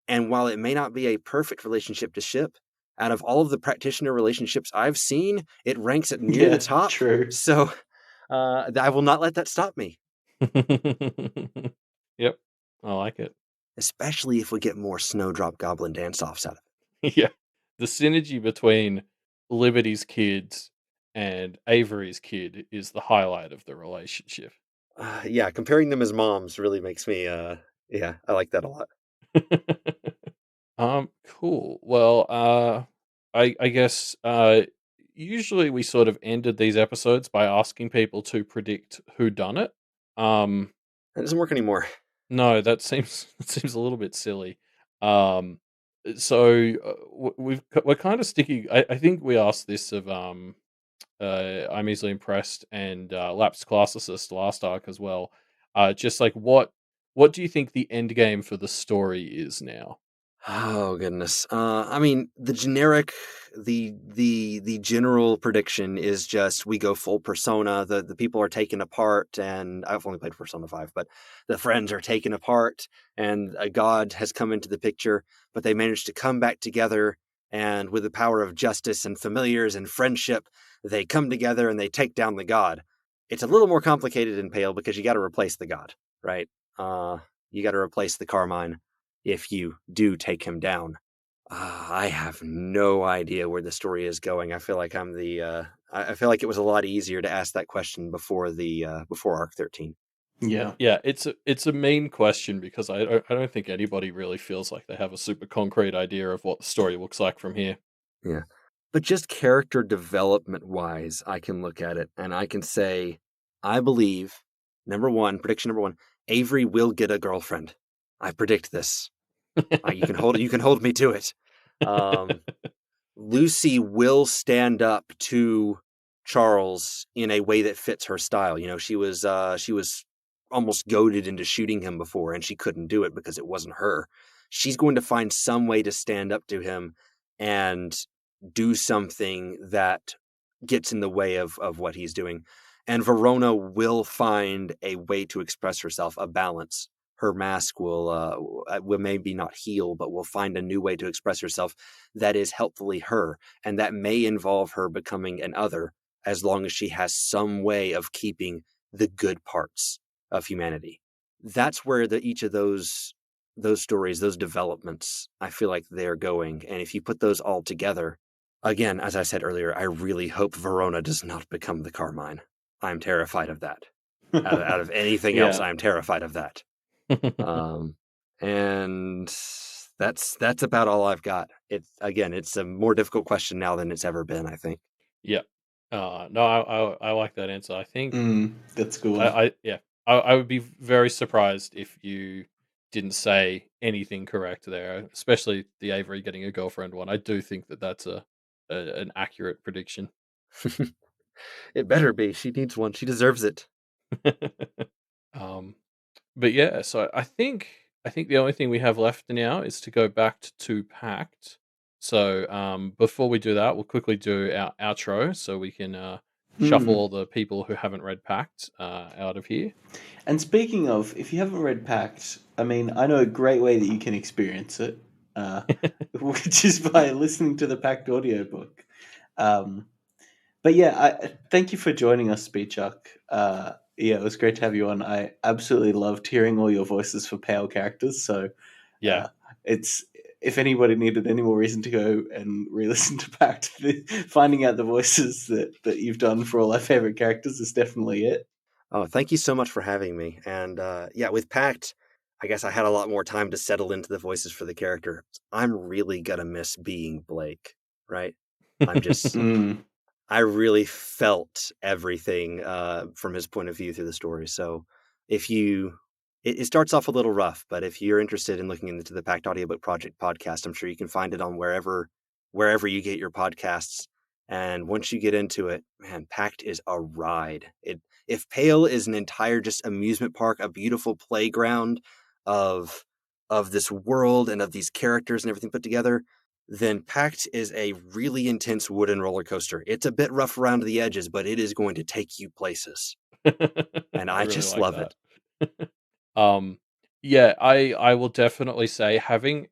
And while it may not be a perfect relationship to ship, out of all of the practitioner relationships I've seen, it ranks at near the top. True. So I will not let that stop me. Yep, I like it. Especially if we get more Snowdrop Goblin dance-offs out of it. Yeah, the synergy between Liberty's kids and Avery's kid is the highlight of the relationship. Yeah, comparing them as moms really makes me, I like that a lot. Cool. Well, I guess usually we sort of ended these episodes by asking people to predict who done it. That doesn't work anymore. No, that seems a little bit silly. So we're kind of sticking. I think we asked this of I'm easily impressed and lapsed classicist last arc as well. Just like what do you think the end game for the story is now? Oh goodness. I mean, the general prediction is just we go full Persona. The people are taken apart, and I've only played Persona 5, but the friends are taken apart, and a god has come into the picture, but they managed to come back together, and with the power of justice and familiars and friendship, they come together and they take down the god. It's a little more complicated in Pale because you got to replace the god, right? You got to replace the Carmine if you do take him down. I have no idea where the story is going. I feel like I feel like it was a lot easier to ask that question before Arc 13. Yeah. It's a mean question because I don't think anybody really feels like they have a super concrete idea of what the story looks like from here. Yeah, but just character development wise, I can look at it and I can say, I believe prediction number one, Avery will get a girlfriend. I predict this. You can hold me to it. Lucy will stand up to Charles in a way that fits her style. You know, she was almost goaded into shooting him before, and she couldn't do it because it wasn't her. She's going to find some way to stand up to him and do something that gets in the way of what he's doing. And Verona will find a way to express herself, a balance. Her mask will maybe not heal, but will find a new way to express herself that is helpfully her. And that may involve her becoming an other, as long as she has some way of keeping the good parts of humanity. That's where each of those stories, those developments, I feel like they're going. And if you put those all together, again, as I said earlier, I really hope Verona does not become the Carmine. I'm terrified of that. Out of anything else, I'm terrified of that. And that's about all I've got. It's a more difficult question now than it's ever been, I think. Yeah. No, I like that answer. I think That's a good one. I would be very surprised if you didn't say anything correct there, especially the Avery getting a girlfriend one. I do think that that's an accurate prediction. It better be. She needs one. She deserves it. um, but yeah, so I think the only thing we have left now is to go back to Pact. So before we do that, we'll quickly do our outro so we can shuffle all the people who haven't read Pact out of here. And speaking of, if you haven't read Pact, I mean, I know a great way that you can experience it, which is by listening to the Pact audiobook. But yeah, thank you for joining us, Speedchuck. Yeah, it was great to have you on. I absolutely loved hearing all your voices for Pale characters. So Yeah. it's if anybody needed any more reason to go and re-listen to Pact, finding out the voices that you've done for all our favorite characters is definitely it. Oh, thank you so much for having me. And yeah, with Pact, I guess I had a lot more time to settle into the voices for the character. I'm really gonna miss being Blake, right? I'm just, I really felt everything from his point of view through the story. So if you, it starts off a little rough, but if you're interested in looking into the Pact Audiobook Project podcast, I'm sure you can find it on wherever you get your podcasts. And once you get into it, man, Pact is a ride. If Pale is an entire just amusement park, a beautiful playground of this world and of these characters and everything put together, then Pact is a really intense wooden roller coaster. It's a bit rough around the edges, but it is going to take you places. And I really just like love that. it. Yeah, I will definitely say having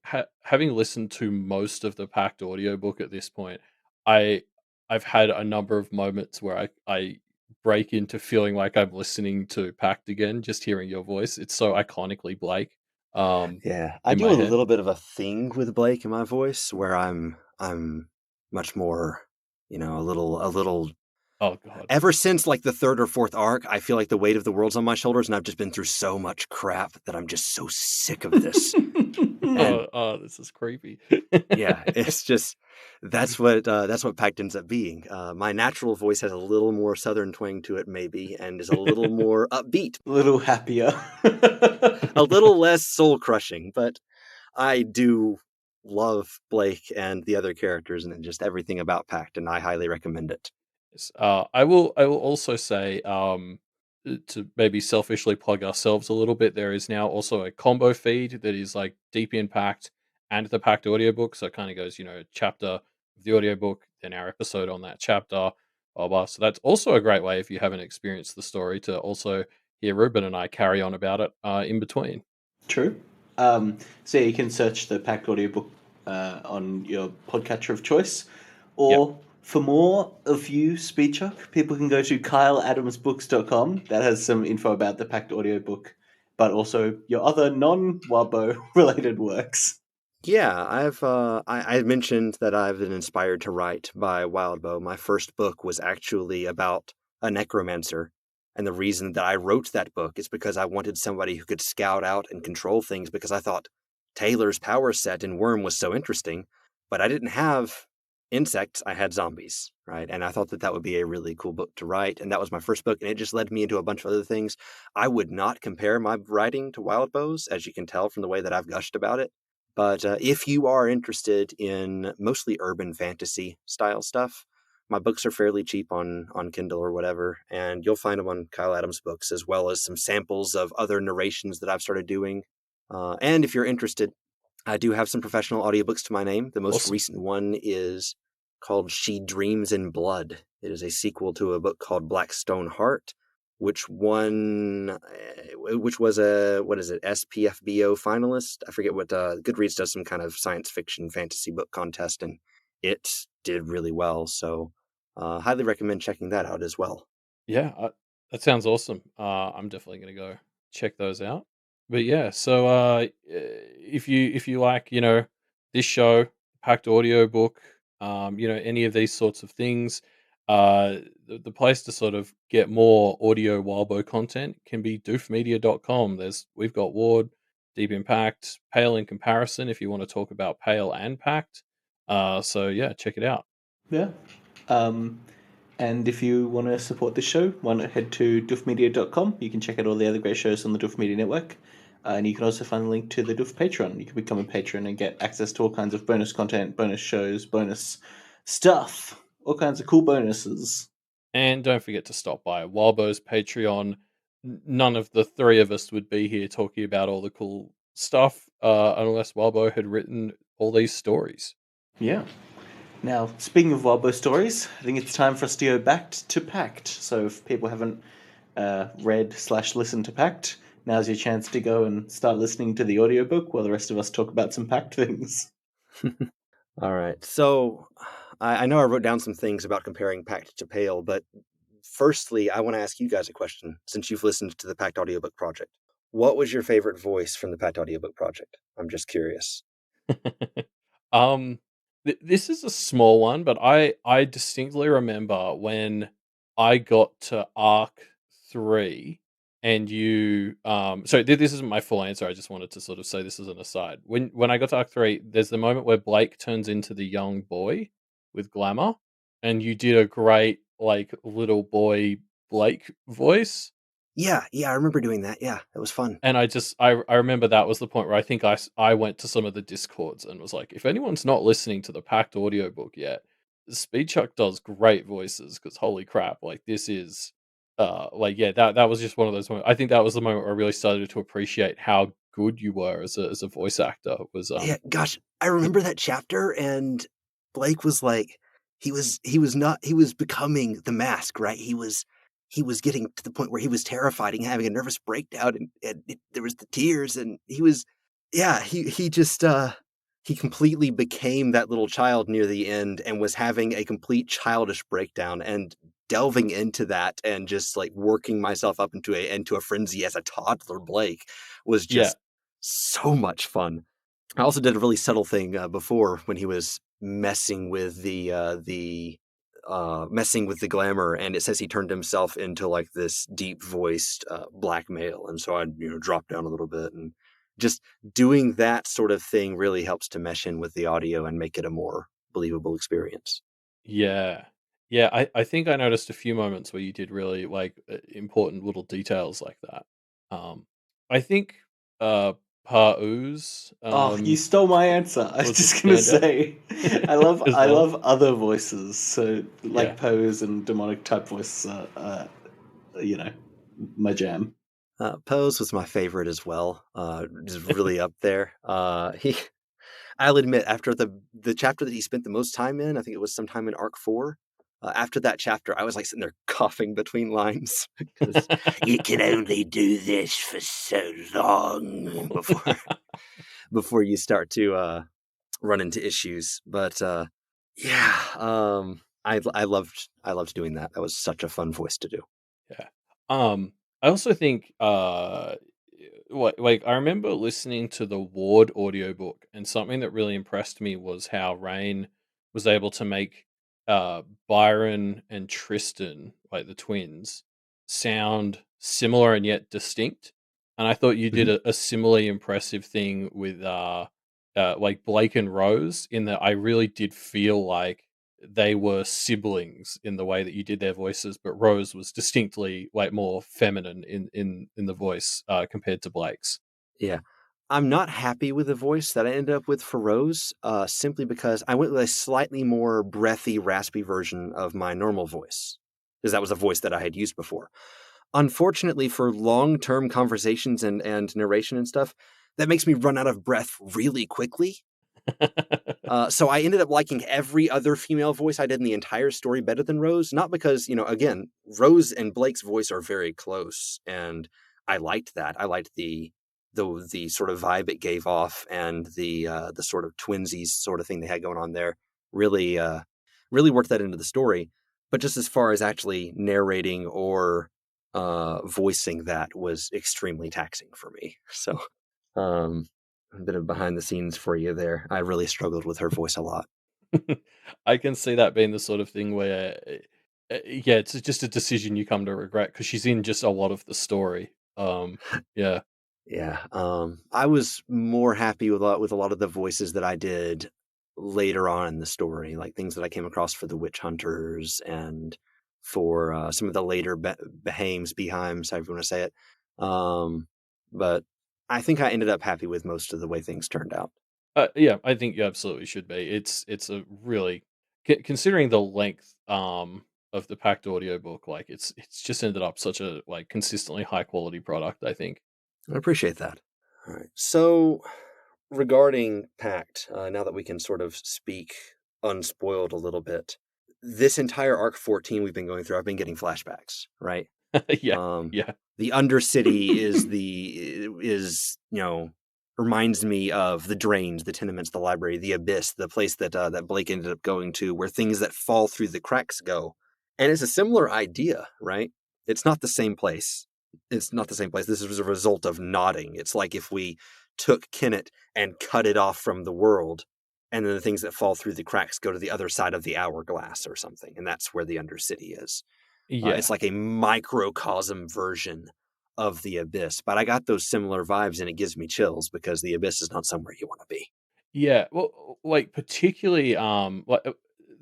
listened to most of the Pact audiobook at this point, I I've had a number of moments where I break into feeling like I'm listening to Pact again, just hearing your voice. It's so iconically Blake. Yeah, I In do my a head. little bit of a thing with Blake in my voice where I'm much more, a little Oh god. ever since like the third or fourth arc, I feel like the weight of the world's on my shoulders and I've just been through so much crap that I'm just so sick of this. And This is creepy. yeah, it's just that's what Pact ends up being. My natural voice has a little more southern twang to it, maybe, and is a little more upbeat, A little happier. a little less soul crushing. But I do love Blake and the other characters and just everything about Pact, and I highly recommend it. Yes, I will also say to maybe selfishly plug ourselves a little bit. There is now also a combo feed that is like Deep Impact and the Pact audiobook. So it kind of goes, chapter of the audiobook, then our episode on that chapter, blah blah. So that's also a great way if you haven't experienced the story to also hear Ruben and I carry on about it in between. True. So yeah, you can search the Pact audiobook on your podcatcher of choice, or for more of you, Speedchuck, people can go to kyleadamsbooks.com. That has some info about the Pact audiobook, but also your other non-Wabo related works. Yeah, I mentioned that I've been inspired to write by Wildbow. My first book was actually about a necromancer, and the reason that I wrote that book is because I wanted somebody who could scout out and control things because I thought Taylor's power set in Worm was so interesting, but I didn't have insects, I had zombies, right? And I thought that that would be a really cool book to write, and that was my first book, and it just led me into a bunch of other things. I would not compare my writing to Wildbow's, as you can tell from the way that I've gushed about it. But if you are interested in mostly urban fantasy style stuff, my books are fairly cheap on Kindle or whatever, and you'll find them on Kyle Adams Books, as well as some samples of other narrations that I've started doing. And if you're interested, I do have some professional audiobooks to my name. The most Awesome. recent one is called She Dreams in Blood. It is a sequel to a book called Blackstone Heart, which was a, what is it, SPFBO finalist. I forget what, Goodreads does some kind of science fiction fantasy book contest, and it did really well. So highly recommend checking that out as well. Yeah, that sounds awesome. I'm definitely gonna go check those out. But yeah, so if you like, this show, Packed audiobook, any of these sorts of things, the place to sort of get more audio Wildbow content can be doofmedia.com. We've got Ward, Deep Impact, Pale in comparison if you want to talk about Pale and Pact. So yeah, check it out. Yeah. Um, And if you want to support this show, why not head to doofmedia.com. You can check out all the other great shows on the Doof Media Network. And you can also find a link to the Doof Patreon. You can become a patron and get access to all kinds of bonus content, bonus shows, bonus stuff, all kinds of cool bonuses. And don't forget to stop by Wildbow's Patreon. None of the three of us would be here talking about all the cool stuff unless Wildbow had written all these stories. Yeah. Now, speaking of Wildbow stories, I think it's time for us to go back to Pact. So if people haven't read/listened to Pact, now's your chance to go and start listening to the audiobook while the rest of us talk about some Pact things. All right. So I know I wrote down some things about comparing Pact to Pale, but firstly, I want to ask you guys a question since you've listened to the Pact audiobook project. What was your favorite voice from the Pact audiobook project? I'm just curious. This is a small one, but I distinctly remember when I got to arc 3 and you so this isn't my full answer. I just wanted to sort of say this as an aside. When I got to arc 3, there's the moment where Blake turns into the young boy with glamour, and you did a great like little boy Blake voice. Yeah, I remember doing that. Yeah, it was fun. And I remember that was the point where I think I went to some of the Discords and was like, if anyone's not listening to the Pact audiobook yet, Speedchuck does great voices, because holy crap, like this is that was just one of those moments. I think that was the moment where I really started to appreciate how good you were as a voice actor. Yeah, gosh, I remember that chapter, and Blake was like, he was becoming the mask, right? He was getting to the point where he was terrified and having a nervous breakdown, and there was the tears, and he just he completely became that little child near the end and was having a complete childish breakdown, and delving into that and just like working myself up into a frenzy as a toddler Blake was just so much fun. I also did a really subtle thing before when he was messing with the glamour, and it says he turned himself into like this deep voiced black male, and so I dropped down a little bit, and just doing that sort of thing really helps to mesh in with the audio and make it a more believable experience. Yeah. Yeah, I think I noticed a few moments where you did really like important little details like that. I think Pa'u's Oh, you stole my answer. I was was a just gonna standout say, as I well. love other voices. So like Yeah. Pose and demonic type voices are my jam. Pose was my favorite as well. Just really up there. I'll admit, after the chapter that he spent the most time in, I think it was sometime in Arc 4. After that chapter, I was like sitting there coughing between lines because you can only do this for so long before you start to run into issues. But I loved doing that. That was such a fun voice to do. Yeah. I also think like I remember listening to the Ward audiobook, and something that really impressed me was how Rain was able to make Byron and Tristan, like the twins, sound similar and yet distinct. And I thought you did a similarly impressive thing with like Blake and Rose, in that I really did feel like they were siblings in the way that you did their voices, but Rose was distinctly like more feminine in the voice compared to Blake's. Yeah. I'm not happy with the voice that I ended up with for Rose, simply because I went with a slightly more breathy, raspy version of my normal voice, because that was a voice that I had used before. Unfortunately, for long-term conversations and narration and stuff, that makes me run out of breath really quickly. So I ended up liking every other female voice I did in the entire story better than Rose. Not because, again, Rose and Blake's voice are very close, and I liked that. I liked the sort of vibe it gave off, and the sort of twinsies sort of thing they had going on there. Really, really worked that into the story. But just as far as actually narrating or voicing that was extremely taxing for me. So, a bit of behind the scenes for you there. I really struggled with her voice a lot. I can see that being the sort of thing where, yeah, it's just a decision you come to regret, because she's in just a lot of the story. Yeah. Yeah. I was more happy with a lot of the voices that I did later on in the story, like things that I came across for the witch hunters and for some of the later beheims, however you want to say it. But I think I ended up happy with most of the way things turned out. Yeah, I think you absolutely should be. It's a really considering the length of the Pact audiobook, like it's just ended up such a like consistently high quality product, I think. I appreciate that. All right. So regarding Pact, now that we can sort of speak unspoiled a little bit, this entire arc 14 we've been going through, I've been getting flashbacks, right? Yeah. Yeah. The Undercity reminds me of the drains, the tenements, the library, the abyss, the place that that Blake ended up going to, where things that fall through the cracks go. And it's a similar idea, right? It's not the same place. This is a result of knotting. It's like if we took Kennet and cut it off from the world, and then the things that fall through the cracks go to the other side of the hourglass or something, and that's where the Undercity is. Yeah. It's like a microcosm version of the abyss, but I got those similar vibes, and it gives me chills because the abyss is not somewhere you want to be. Yeah, well, like particularly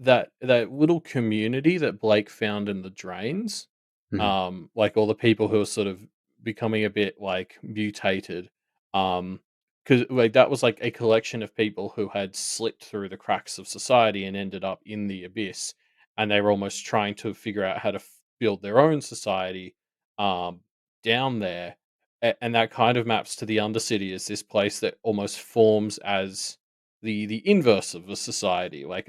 that little community that Blake found in the drains, like all the people who are sort of becoming a bit like mutated, because like that was like a collection of people who had slipped through the cracks of society and ended up in the abyss, and they were almost trying to figure out how to build their own society, down there. And that kind of maps to the Undercity as this place that almost forms as the inverse of a society, like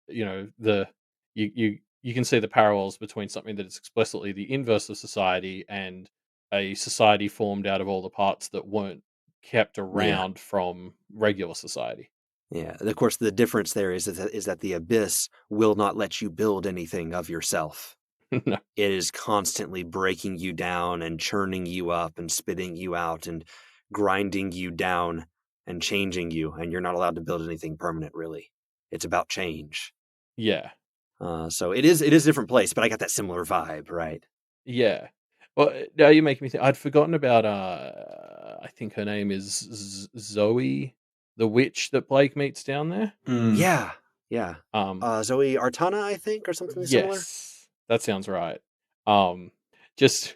the you can see the parallels between something that is explicitly the inverse of society and a society formed out of all the parts that weren't kept around from regular society. Yeah. Of course, the difference there is that the abyss will not let you build anything of yourself. No. It is constantly breaking you down and churning you up and spitting you out and grinding you down and changing you, and you're not allowed to build anything permanent, really. It's about change. Yeah. So it is a different place, but I got that similar vibe, right? Yeah. Well, now you make me think. I'd forgotten about. I think her name is Zoe, the witch that Blake meets down there. Yeah. Zoe Artana, I think, or something similar. Yes, that sounds right. Just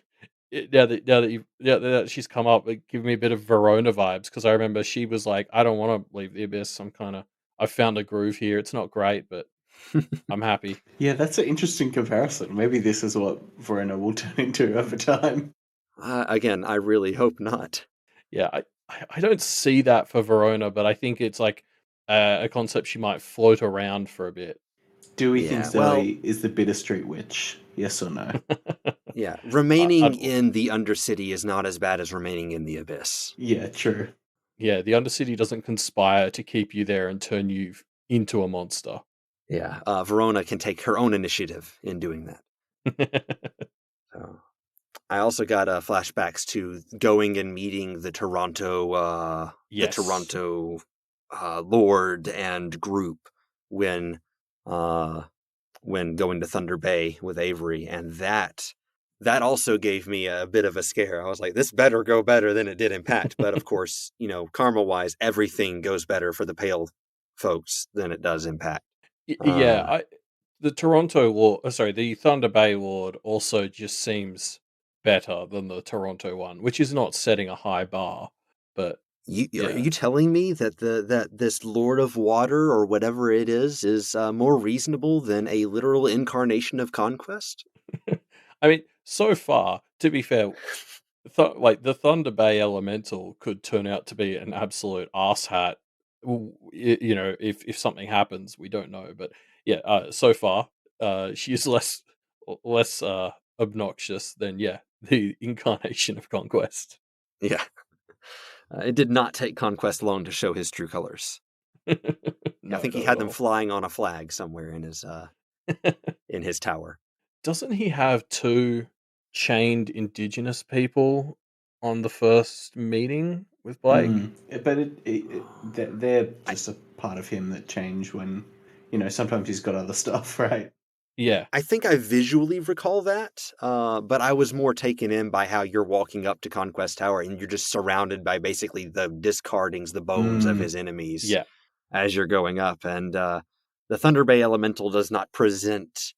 now that she's come up, it give me a bit of Verona vibes because I remember she was like, "I don't want to leave the abyss. I found a groove here. It's not great, but I'm happy." Yeah, that's an interesting comparison. Maybe this is what Verona will turn into over time. Again, I really hope not. Yeah, I don't see that for Verona, but I think it's like a concept she might float around for a bit. Do we think Zoe is the Bitter Street Witch? Yes or no? Yeah, remaining in the Undercity is not as bad as remaining in the abyss. Yeah, true. Yeah, the Undercity doesn't conspire to keep you there and turn you into a monster. Yeah, Verona can take her own initiative in doing that. So, I also got flashbacks to going and meeting the Toronto, Lord and group when going to Thunder Bay with Avery, and that also gave me a bit of a scare. I was like, this better go better than it did in Pact. But of course, karma-wise, everything goes better for the Pale folks than it does in Pact. Yeah, the the Thunder Bay Lord also just seems better than the Toronto one, which is not setting a high bar. But are you telling me that that this Lord of Water or whatever it is more reasonable than a literal incarnation of Conquest? I mean, so far, to be fair, like the Thunder Bay Elemental could turn out to be an absolute asshat. If something happens, we don't know. But yeah, so far, she is less obnoxious than the incarnation of Conquest. Yeah. It did not take Conquest long to show his true colors. I think he had them flying on a flag somewhere in his in his tower. Doesn't he have 2 chained indigenous people on the first meeting with Blake? But they're just a part of him that change when, sometimes he's got other stuff, right? Yeah. I think I visually recall that, but I was more taken in by how you're walking up to Conquest Tower and you're just surrounded by basically the discardings, the bones of his enemies as you're going up. And the Thunder Bay Elemental does not present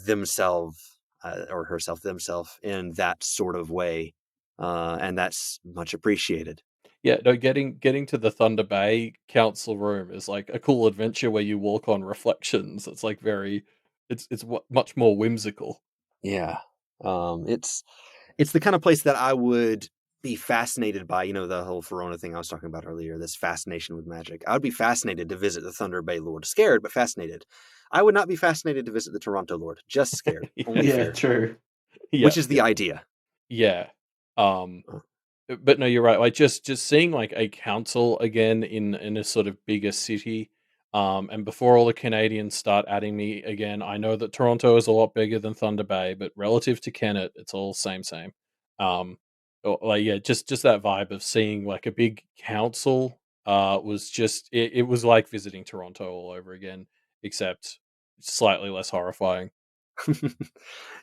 themselves or herself, themselves in that sort of way, and that's much appreciated. Yeah, no, getting to the Thunder Bay council room is like a cool adventure where you walk on reflections. It's like much more whimsical. Yeah, it's the kind of place that I would be fascinated by. You know, the whole Verona thing I was talking about earlier. This fascination with magic. I would be fascinated to visit the Thunder Bay Lord. Scared, but fascinated. I would not be fascinated to visit the Toronto Lord. Just scared, only Yeah, feared, true. Yeah, which is the idea. yeah. Um, Uh, but no, you're right. Like just seeing like a council again in a sort of bigger city. And before all the Canadians start adding me again, I know that Toronto is a lot bigger than Thunder Bay, but relative to Kennet, it's all same. Um, like yeah, just that vibe of seeing like a big council was just it was like visiting Toronto all over again, except slightly less horrifying.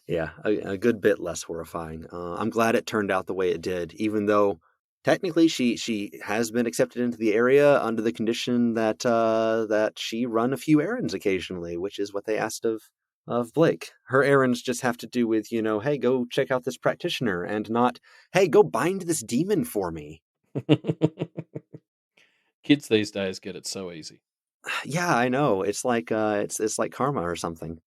Yeah, a good bit less horrifying. I'm glad it turned out the way it did, even though technically she has been accepted into the area under the condition that that she run a few errands occasionally, which is what they asked of Blake. Her errands just have to do with, you know, hey, go check out this practitioner, and not, hey, go bind this demon for me. Kids these days get it so easy. Yeah, I know. It's like karma or something.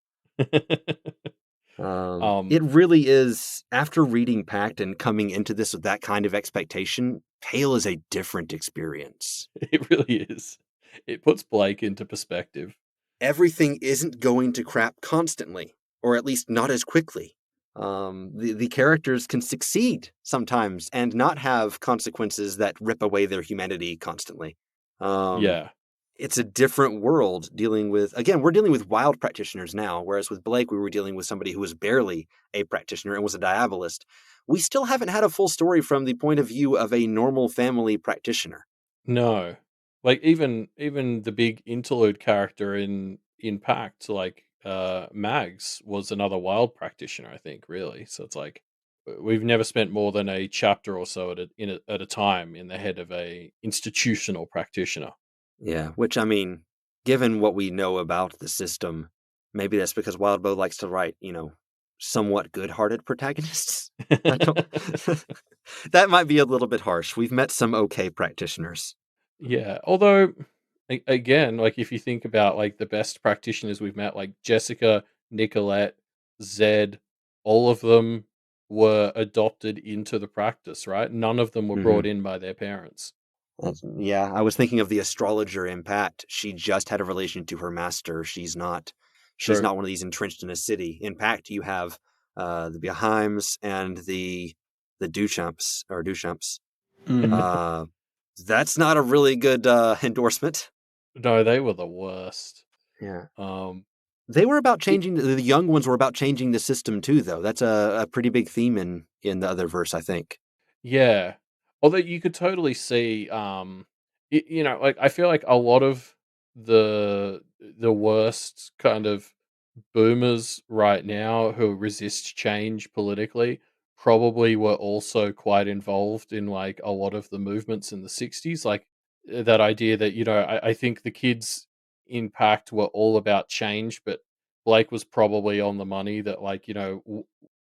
um, It really is. After reading Pact and coming into this with that kind of expectation, Pale is a different experience. it really is. It puts Blake into perspective. Everything isn't going to crap constantly, or at least not as quickly. The characters can succeed sometimes and not have consequences that rip away their humanity constantly. Um, Yeah. it's a different world dealing with, again, we're dealing with wild practitioners now, whereas with Blake, we were dealing with somebody who was barely a practitioner and was a diabolist. We still haven't had a full story from the point of view of a normal family practitioner. No. Like even the big interlude character in Pact, like Mags was another wild practitioner, I think, really. So it's like we've never spent more than a chapter or so at a time in the head of a institutional practitioner. Yeah, which, I mean, given what we know about the system, maybe that's because Wildbow likes to write, you know, somewhat good-hearted protagonists. I don't. That might be a little bit harsh. We've met some okay practitioners. Yeah, although again, like if you think about like the best practitioners we've met, like Jessica, Nicolette, Zed, all of them were adopted into the practice, right? None of them were Hmm. brought in by their parents. Yeah, I was thinking of the astrologer in Pact. She just had a relation to her master. She's True. not one of these entrenched in a city. In Pact, you have the Beheims and the Duchamps. Mm. Uh, that's not a really good endorsement. No, they were the worst. Yeah. Um, They were about it- changing, the young ones were about changing the system too, though. That's a pretty big theme in the other verse, I think. yeah. Although you could totally see, like I feel like a lot of the worst kind of boomers right now who resist change politically probably were also quite involved in like a lot of the movements in the 60s, like that idea that I think the kids in Pact were all about change, but Blake was probably on the money that like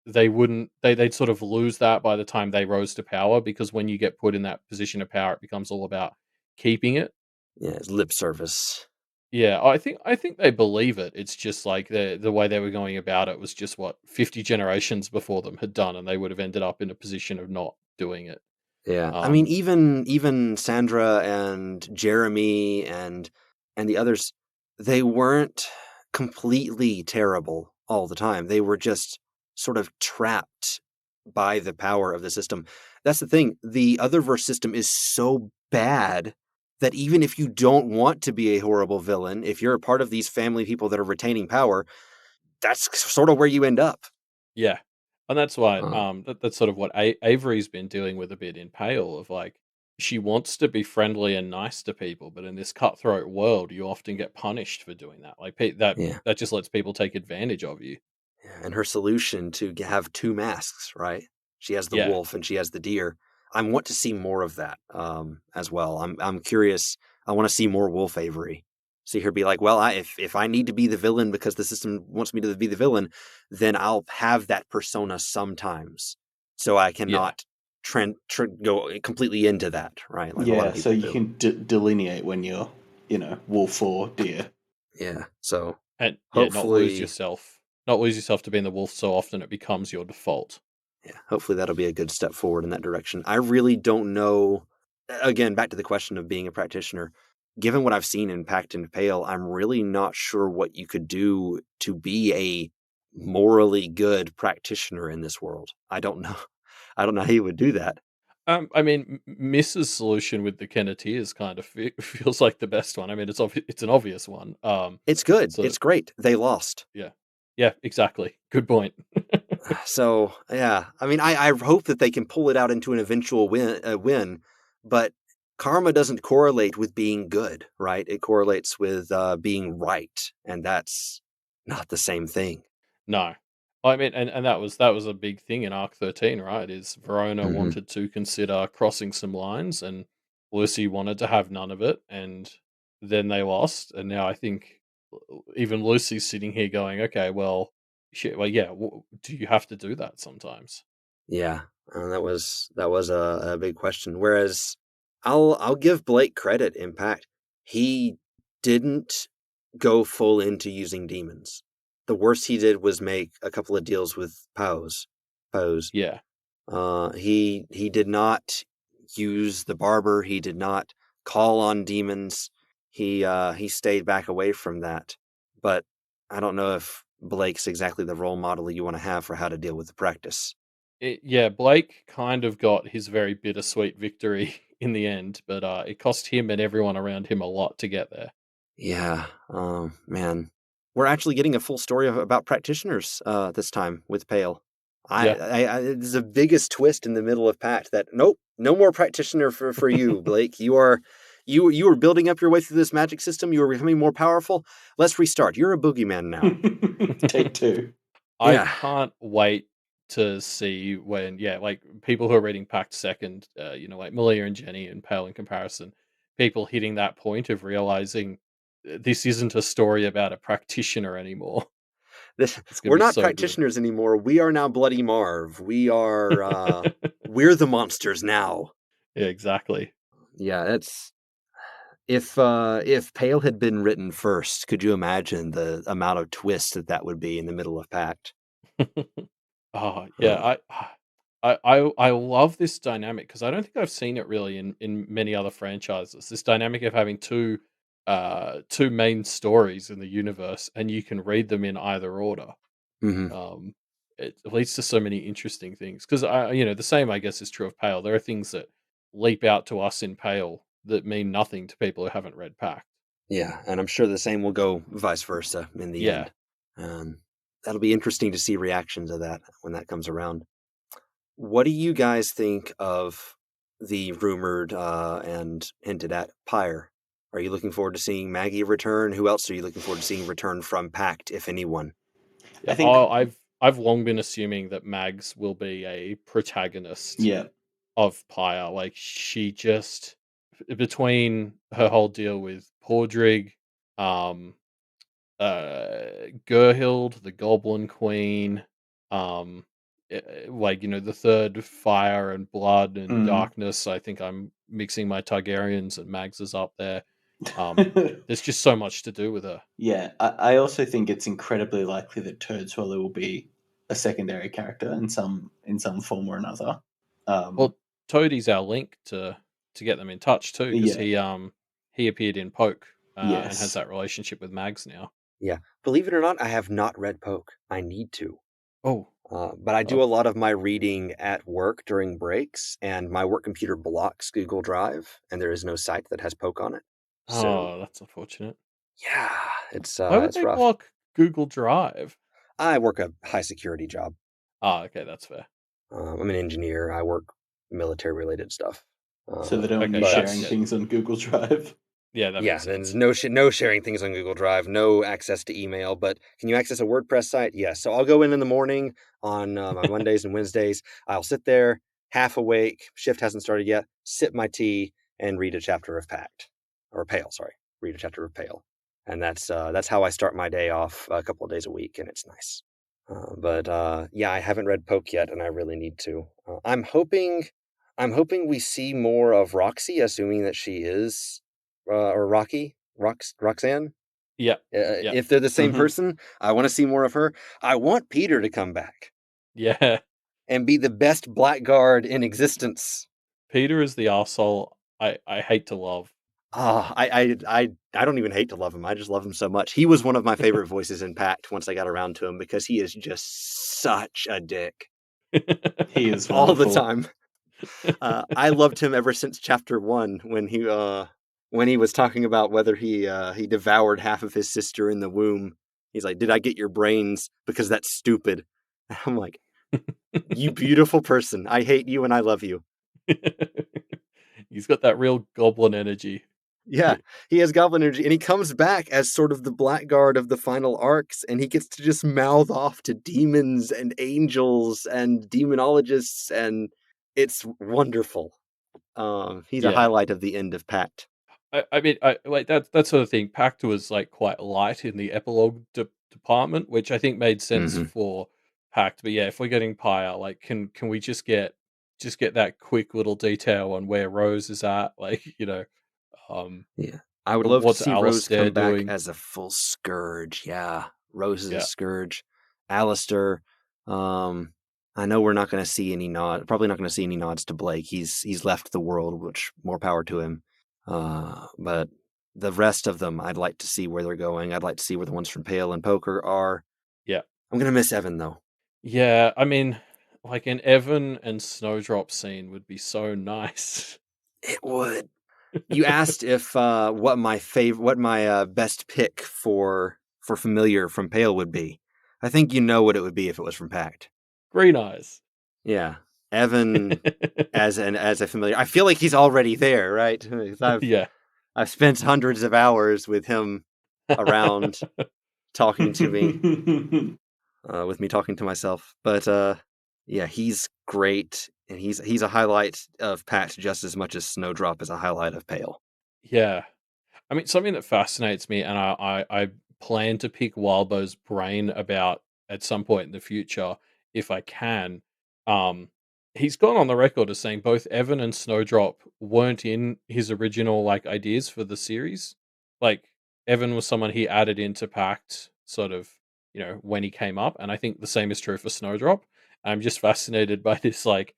they wouldn't they'd sort of lose that by the time they rose to power, because when you get put in that position of power it becomes all about keeping it. Yeah, it's lip service. Yeah, I think they believe it. It's just like the way they were going about it was just what 50 generations before them had done, and they would have ended up in a position of not doing it. Yeah, I mean, Um, even Sandra and Jeremy and the others, they weren't completely terrible all the time. They were just sort of trapped by the power of the system. That's the thing. The Otherverse system is so bad that even if you don't want to be a horrible villain, if you're a part of these family people that are retaining power, that's sort of where you end up. yeah, and that's why Uh, that's sort of what Avery's been dealing with a bit in Pale, of like she wants to be friendly and nice to people, but in this cutthroat world, you often get punished for doing that. Like yeah. that just lets people take advantage of you. Yeah, and her solution to have two masks, right? She has the Yeah, wolf and she has the deer. I want to see more of that as well. I'm curious. I want to see more Wolf Avery. see her be like, well, if I need to be the villain because the system wants me to be the villain, then I'll have that persona sometimes, so I cannot go completely into that, right? Like a lot of so people you do. can delineate when you're, wolf or deer. Yeah, so And hopefully, not lose yourself to being the wolf so often it becomes your default. yeah, hopefully that'll be a good step forward in that direction. I really don't know. Again, back to the question of being a practitioner. Given what I've seen in Pact and Pale, I'm really not sure what you could do to be a morally good practitioner in this world. I don't know. I don't know how you would do that. I mean, Mrs. solution with the Kenneteers kind of feels like the best one. I mean, it's an obvious one. It's good. So It's great. They lost. yeah, exactly. Good point. So yeah, I mean, I hope that they can pull it out into an eventual win, but karma doesn't correlate with being good, right? It correlates with being right, and that's not the same thing. No, I mean, and that was a big thing in Arc 13, right? Is Verona Mhm. wanted to consider crossing some lines, and Lucy wanted to have none of it, and then they lost, and now I think even Lucy's sitting here going, okay, well, shit, well, yeah, do you have to do that sometimes? Yeah, that was a big question. Whereas I'll give Blake credit. Impact, he didn't go full into using demons. The worst he did was make a couple of deals with Pose. Yeah, He did not use the barber. He did not call on demons. He stayed back away from that. But I don't know if Blake's exactly the role model you want to have for how to deal with the practice. yeah. Blake kind of got his very bittersweet victory in the end, but it cost him and everyone around him a lot to get there. Yeah, man, we're actually getting a full story about practitioners this time with Pale. Yeah. It's the biggest twist in the middle of Pact that nope, no more practitioner for you, Blake. You are building up your way through this magic system. You are becoming more powerful. Let's restart. You're a boogeyman now. Take two. I Yeah, can't wait to see when, like people who are reading Pact second, like Malia and Jenny and Pale in comparison, people hitting that point of realizing this isn't a story about a practitioner anymore. It's going to we're be not so good. practitioners anymore. We are now Bloody Marv. We are we're the monsters now. Yeah, exactly. Yeah, it's if Pale had been written first, could you imagine the amount of twists that would be in the middle of Pact? Oh, Uh, yeah, I love this dynamic because I don't think I've seen it really in many other franchises. This dynamic of having two main stories in the universe, and you can read them in either order. mhm. Um, it leads to so many interesting things because the same I guess is true of Pale. There are things that leap out to us in Pale that mean nothing to people who haven't read Pact. Yeah, and I'm sure the same will go vice versa in the Yeah. end. Um, that'll be interesting to see reactions of that when that comes around. What do you guys think of the rumored and hinted at Pyre? Are you looking forward to seeing Maggie return? Who else are you looking forward to seeing return from Pact, if anyone? I Yeah, think, I've long been assuming that Mags will be a protagonist yeah. of Pyre. Like she just between her whole deal with Pordrig, um, Gerhild, the Goblin Queen, um, the third Fire and Blood and Mm. Darkness. I think I'm mixing my Targaryens and Mags is up there. There's just so much to do with her. Yeah, I also think it's incredibly likely that Turd Swallow will be a secondary character in some form or another. Well, Toadie's our link to get them in touch too, because Yeah. he appeared in Poke and has Yes. that relationship with Mags now. Yeah, believe it or not, I have not read Poke. I need to. Oh, But I do oh, a lot of my reading at work during breaks, and my work computer blocks Google Drive, and there is no site that has Poke on it. So oh, that's unfortunate. yeah, it's Why would it's they rough. block Google Drive? I work a high security job. Ah, okay, that's fair. I'm an engineer. I work military related stuff. So they don't want Okay, you But sharing things on Google Drive. yeah, that yeah, makes there's sense. no sharing things on Google Drive, no access to email. But can you access a WordPress site? Yes. So I'll go in the morning on my Mondays and Wednesdays. I'll sit there, half awake, shift hasn't started yet, sip my tea, and read a chapter of Pact or Pale. Sorry, read a chapter of Pale. And that's how I start my day off a couple of days a week, and it's nice. But I haven't read Poke yet, and I really need to. I'm hoping we see more of Roxy, assuming that she is or Roxanne. Yeah. Yeah. If they're the same Mhm. person, I want to see more of her. I want Peter to come back Yeah. and be the best blackguard in existence. Peter is the arsehole I hate to love. I don't even hate to love him. I just love him so much. He was one of my favorite voices in Pact once I got around to him, because he is just such a dick He is all the wonderful. time. I loved him ever since chapter 1, when he was talking about whether he devoured half of his sister in the womb. He's like, "Did I get your brains? Because that's stupid." I'm like, "You beautiful person. I hate you and I love you." He's got that real goblin energy. Yeah, he has goblin energy, and he comes back as sort of the blackguard of the final arcs, and he gets to just mouth off to demons and angels and demonologists, and it's wonderful. He's a Yeah. highlight of the end of Pact. I mean, I like that sort of thing. Pact was like quite light in the epilogue department, which I think made sense Mhm. for Pact. But yeah, if we're getting Pyre, like, can we just get that quick little detail on where Rose is at? Like, um, Yeah. I would love to what's see Rose Alistair come back doing? as a full scourge. Yeah, Rose is a Yeah, scourge. Alistair, I know we're not going to see any probably not going to see any nods to Blake. He's left the world, which more power to him. But the rest of them, I'd like to see where they're going. I'd like to see where the ones from Pale and Poker are. yeah, I'm going to miss Evan, though. yeah. I mean, like an Evan and Snowdrop scene would be so nice. It would. You asked if what my best pick for familiar from Pale would be. I think you know what it would be if it was from Pact. Green eyes. Yeah, Evan as a familiar. I feel like he's already there, right? 'Cause Yeah. I've spent hundreds of hours with him around, talking to me, with me talking to myself. But yeah, he's great, and he's a highlight of Pact just as much as Snowdrop is a highlight of Pale. Yeah. I mean, something that fascinates me, and I plan to pick Wildbow's brain about at some point in the future, if I can. Um, he's gone on the record as saying both Evan and Snowdrop weren't in his original like ideas for the series. Like Evan was someone he added into Pact, sort of, when he came up, and I think the same is true for Snowdrop. I'm just fascinated by this, like,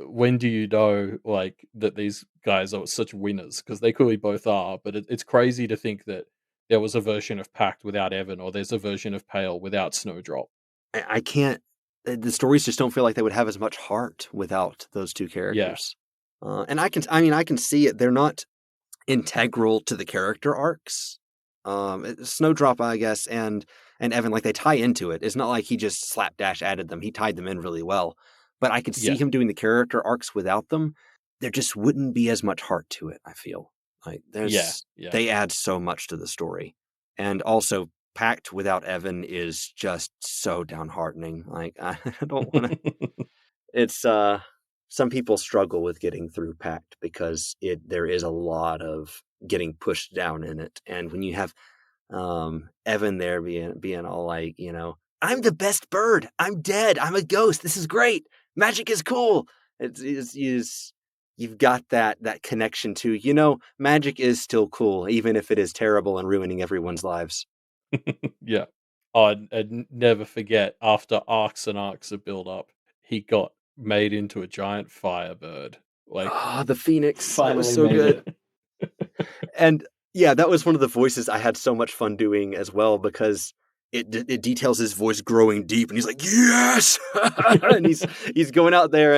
when do you know like that these guys are such winners, because they clearly both are, but it's crazy to think that there was a version of Pact without Evan, or there's a version of Pale without Snowdrop. I can't. The stories just don't feel like they would have as much heart without those two Yeah, characters. And I can see it. They're not integral to the character arcs. Snowdrop, I guess, and Evan, like, they tie into it. It's not like he just slapdash added them. He tied them in really well. But I could see yeah, him doing the character arcs without them. There just wouldn't be as much heart to it, I feel. Like, yeah, yeah. they add so much to the story. And also, Pact without Evan is just so downheartening. Like, I don't want to. It's some people struggle with getting through Pact because there is a lot of getting pushed down in it. And when you have Evan there being all like, "I'm the best bird. I'm dead. I'm a ghost. This is great. Magic is cool." You've got that connection to, magic is still cool, even if it is terrible and ruining everyone's lives. Yeah. Oh, I'd never forget, after arcs and arcs of build up, he got made into a giant firebird. Like, Ah, the Phoenix. That was Finally so made good. it. And yeah, that was one of the voices I had so much fun doing as well, because it details his voice growing deep, and he's like, "Yes!" and he's going out there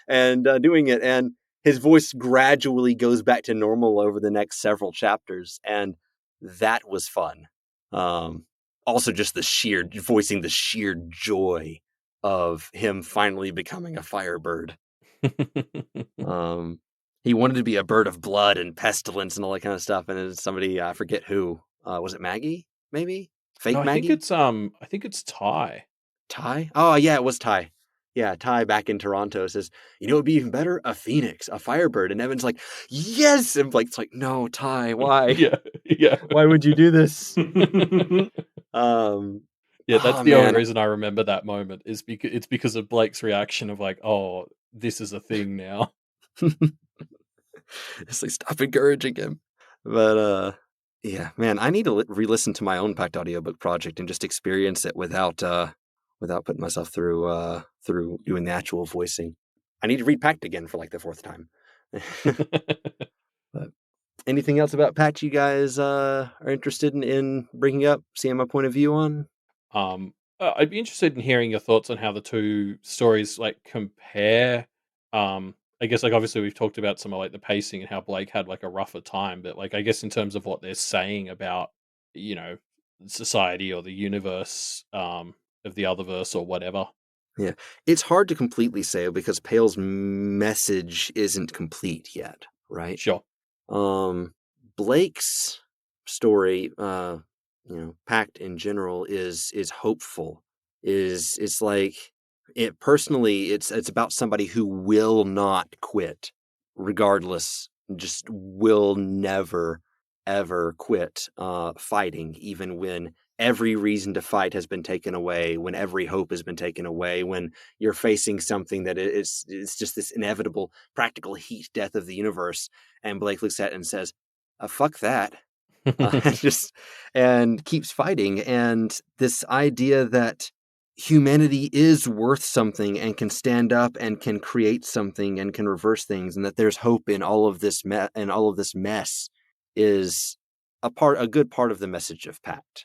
and doing it, and his voice gradually goes back to normal over the next several chapters, and that was fun. Also, just voicing the sheer joy of him finally becoming a firebird. He wanted to be a bird of blood and pestilence and all that kind of stuff. And it's somebody, I forget who, was it Maggie? Maybe no, fake I think Maggie? it's Ty. Ty? Oh yeah, it was Ty. Yeah, Ty back in Toronto says, it'd be even better, a phoenix, a firebird. And Evan's like, yes. And Blake's like, no, Ty, why? Yeah, Yeah. Why would you do this? Yeah, that's Oh the only man, reason I remember that moment is because it's because of Blake's reaction of like, "Oh, this is a thing now." it's like stop encouraging him. But yeah, man, I need to re-listen to my own Pact audiobook project and just experience it without putting myself through doing the actual voicing. I need to read Pact again for like the fourth time. But anything else about Pact you guys are interested in bringing up, seeing my point of view on? I'd be interested in hearing your thoughts on how the two stories like compare. I guess like obviously we've talked about some of like the pacing and how Blake had like a rougher time, but like I guess in terms of what they're saying about, you know, society or the universe of the otherverse or whatever. Yeah, it's hard to completely say because Pale's message isn't complete yet, right? Sure. Blake's story, Pact in general is hopeful. It's like it personally. It's about somebody who will not quit, regardless. Just will never ever quit fighting, even when every reason to fight has been taken away, when every hope has been taken away, when you're facing something that it's just this inevitable practical heat death of the universe. And Blake looks at it and says, fuck that. Just and keeps fighting. And this idea that humanity is worth something and can stand up and can create something and can reverse things, and that there's hope in all of this mess is a good part of the message of Pact.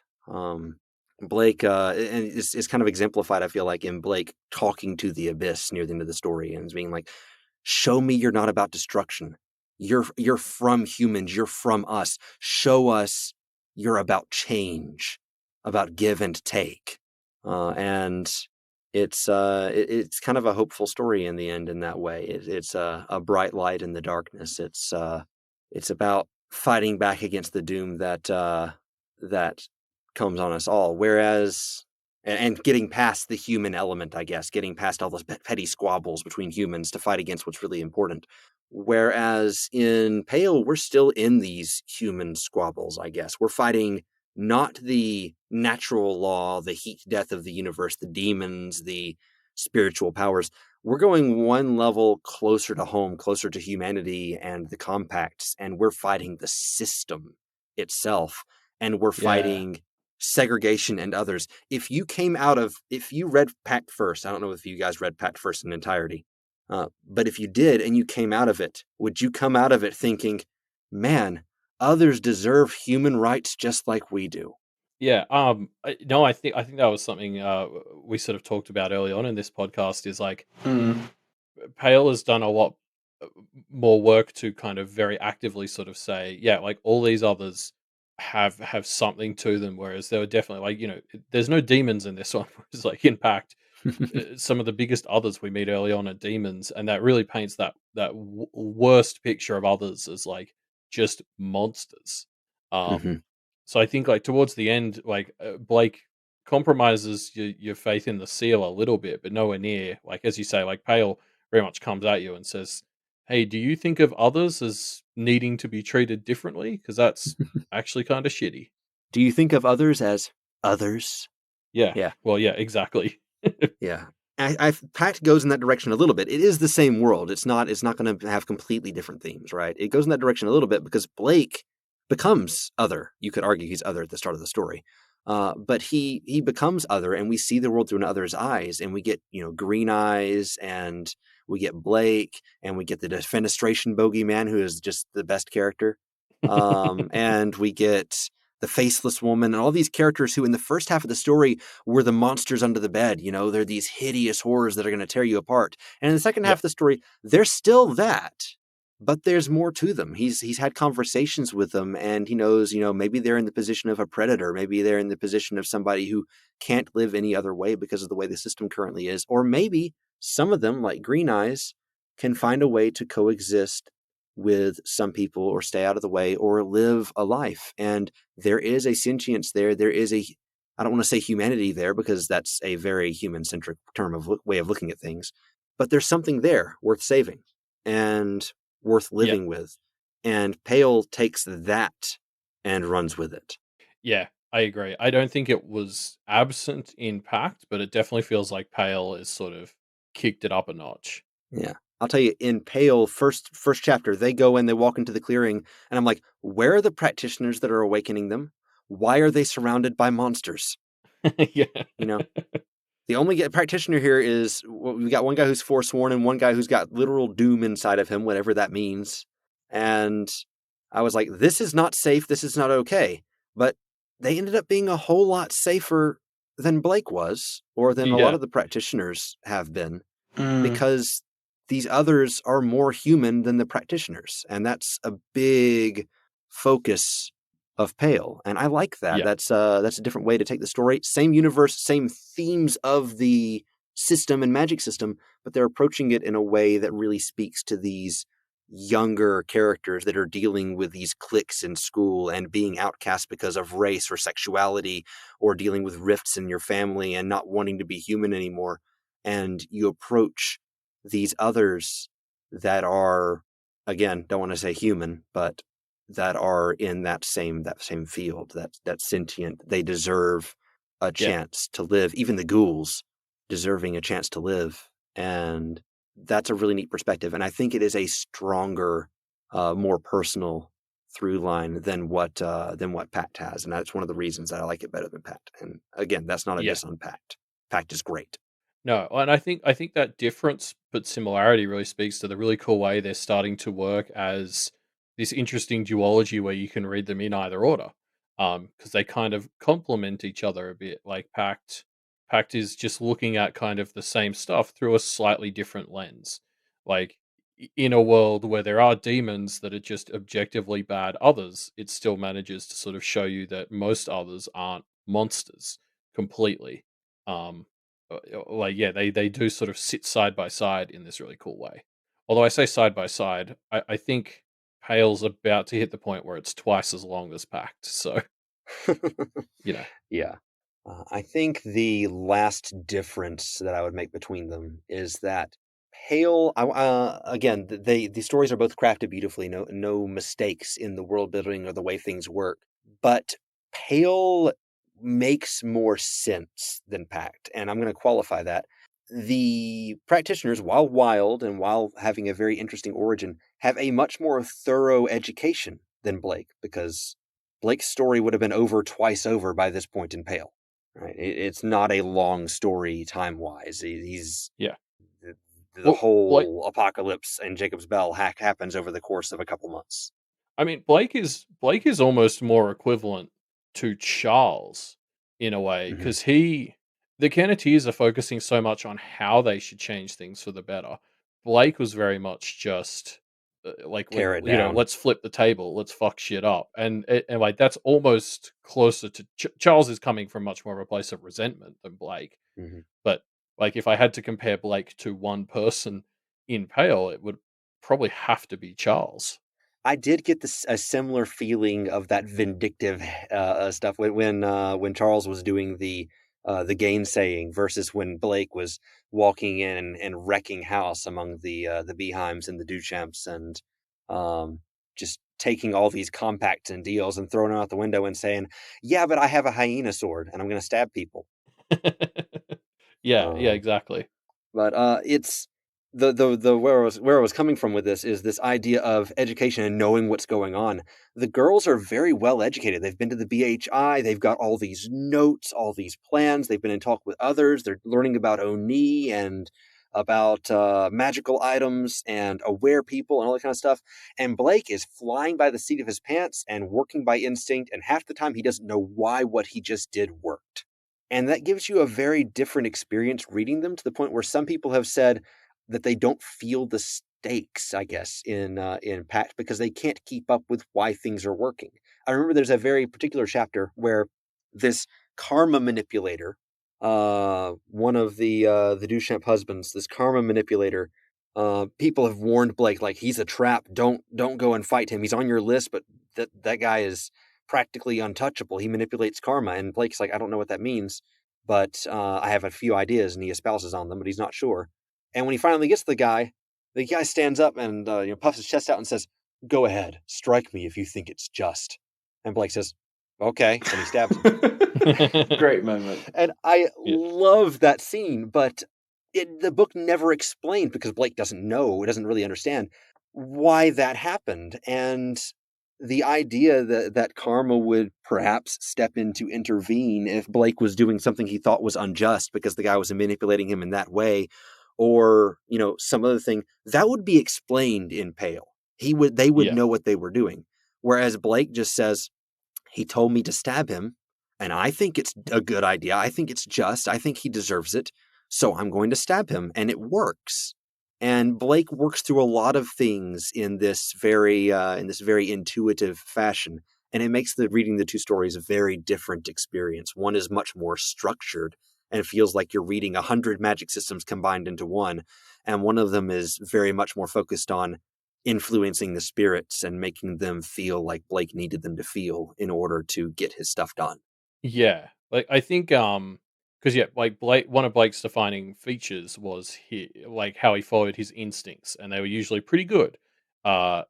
Blake and is kind of exemplified, I feel like, in Blake talking to the abyss near the end of the story and being like, show me you're not about destruction. You're from humans. You're from us. Show us you're about change, about give and take. And it's kind of a hopeful story in the end in that way. It's a bright light in the darkness. It's about fighting back against the doom that comes on us all. Whereas and getting past the human element, I guess, getting past all those petty squabbles between humans to fight against what's really important. Whereas in Pale, we're still in these human squabbles, I guess. We're fighting not the natural law, the heat death of the universe, the demons, the spiritual powers. We're going one level closer to home, closer to humanity and the compacts, and we're fighting the system itself. And we're fighting segregation and others. If you read Pact first, I don't know if you guys read Pact first in entirety, but if you did and you came out of it, would you come out of it thinking, man, others deserve human rights just like we do? Yeah. No, I think that was something we sort of talked about early on in this podcast. Is like Pale has done a lot more work to kind of very actively sort of say, yeah, like all these others have something to them, whereas there were definitely like there's no demons in this one. It's like in Pact, some of the biggest others we meet early on are demons, and that really paints that worst picture of others as like just monsters. Mm-hmm. So I think like towards the end, like Blake compromises your faith in the seal a little bit, but nowhere near. Like as you say, like Pale very much comes at you and says, "Hey, do you think of others as needing to be treated differently? Because that's actually kind of shitty." Do you think of others as others? Yeah. Yeah. Well, yeah, exactly. Yeah. Pact goes in that direction a little bit. It is the same world. It's not going to have completely different themes, right? It goes in that direction a little bit because Blake becomes other. You could argue he's other at the start of the story. But he becomes other, and we see the world through an other's eyes, and we get, Green Eyes, and we get Blake, and we get the defenestration bogeyman, who is just the best character. And we get the Faceless Woman, and all these characters who in the first half of the story were the monsters under the bed. They're these hideous horrors that are going to tear you apart. And in the second half of the story, they're still that, but there's more to them. He's had conversations with them, and he knows, maybe they're in the position of a predator. Maybe they're in the position of somebody who can't live any other way because of the way the system currently is. Or maybe some of them, like Green Eyes, can find a way to coexist with some people or stay out of the way or live a life. And there is a sentience there. There is I don't want to say humanity there because that's a very human-centric way of looking at things, but there's something there worth saving and worth living with. And Pale takes that and runs with it. Yeah, I agree. I don't think it was absent in Pact, but it definitely feels like Pale is sort of kicked it up a notch. Yeah. I'll tell you, in Pale, first chapter, they go in, they walk into the clearing, and I'm like, where are the practitioners that are awakening them? Why are they surrounded by monsters? Yeah. You know, the only practitioner here is, we got one guy who's forsworn and one guy who's got literal doom inside of him, whatever that means. And I was like, this is not safe. This is not okay. But they ended up being a whole lot safer than Blake was, or than a lot Yeah. of the practitioners have been, Mm. because these others are more human than the practitioners. And that's a big focus of Pale. And I like that. Yeah. That's a different way to take the story. Same universe, same themes of the system and magic system, but they're approaching it in a way that really speaks to these younger characters that are dealing with these cliques in school and being outcast because of race or sexuality, or dealing with rifts in your family and not wanting to be human anymore. And you approach these others that are, again, don't want to say human, but that are in that same field, that sentient. They deserve a chance to live. Even the ghouls deserving a chance to live. And that's a really neat perspective. And I think it is a stronger, more personal through line than what Pact has. And that's one of the reasons that I like it better than Pact. And again, that's not a diss on Pact. Pact is great. No, and I think that difference but similarity really speaks to the really cool way they're starting to work as this interesting duology where you can read them in either order. Because they kind of complement each other a bit. Like Pact is just looking at kind of the same stuff through a slightly different lens. Like in a world where there are demons that are just objectively bad others, it still manages to sort of show you that most others aren't monsters completely. Um, like they do sort of sit side by side in this really cool way. Although I say side by side, I think Pale's about to hit the point where it's twice as long as Pact. So Yeah. I think the last difference that I would make between them is that Pale, again, the stories are both crafted beautifully, no mistakes in the world building or the way things work. But Pale makes more sense than Pact, and I'm going to qualify that. The practitioners, while wild and while having a very interesting origin, have a much more thorough education than Blake, because Blake's story would have been over twice over by this point in Pale. Right? It's not a long story time-wise. He's yeah. The whole Blake, apocalypse and Jacob's Bell happens over the course of a couple months. I mean, Blake is almost more equivalent to Charles in a way because the Kenneteers are focusing so much on how they should change things for the better. Blake was very much just Tear it down. let's flip the table, let's fuck shit up, and like that's almost closer to Charles is coming from much more of a place of resentment than Blake. But like if I had to compare Blake to one person in Pale, it would probably have to be Charles. I did get a similar feeling of that vindictive stuff when Charles was doing the gainsaying versus when Blake was walking in and wrecking house among the Beheims and the Duchamps, and just taking all these compacts and deals and throwing them out the window and saying, "Yeah, but I have a hyena sword and I'm going to stab people." Yeah, exactly. But it's the where I was coming from with this is this idea of education and knowing what's going on. The girls are very well educated. They've been to the BHI. They've got all these notes, all these plans. They've been in talk with others. They're learning about Oni and about magical items and aware people and all that kind of stuff. And Blake is flying by the seat of his pants and working by instinct. And half the time he doesn't know why what he just did worked. And that gives you a very different experience reading them, to the point where some people have said that they don't feel the stakes, I guess, in Pact, because they can't keep up with why things are working. I remember there's a very particular chapter where this karma manipulator, one of the Duchamp husbands, this karma manipulator, people have warned Blake, like, he's a trap. Don't go and fight him. He's on your list, but that guy is practically untouchable. He manipulates karma. And Blake's like, I don't know what that means, but I have a few ideas, and he espouses on them, but he's not sure. And when he finally gets the guy stands up and puffs his chest out and says, "Go ahead, strike me if you think it's just." And Blake says, okay, and he stabs him. Great moment. And I Yeah. love that scene, but the book never explained, because Blake doesn't know, it doesn't really understand why that happened. And the idea that Karma would perhaps step in to intervene if Blake was doing something he thought was unjust because the guy was manipulating him in that way, or, some other thing, that would be explained in Pale. They would Yeah. know what they were doing. Whereas Blake just says, he told me to stab him, and I think it's a good idea. I think it's just. I think he deserves it. So I'm going to stab him, and it works. And Blake works through a lot of things in this very intuitive fashion, and it makes reading the two stories a very different experience. One is much more structured, and it feels like you're reading 100 magic systems combined into one, and one of them is very much more focused on influencing the spirits and making them feel like Blake needed them to feel in order to get his stuff done. Yeah, like I think, because like Blake, one of Blake's defining features was like how he followed his instincts, and they were usually pretty good. Uh,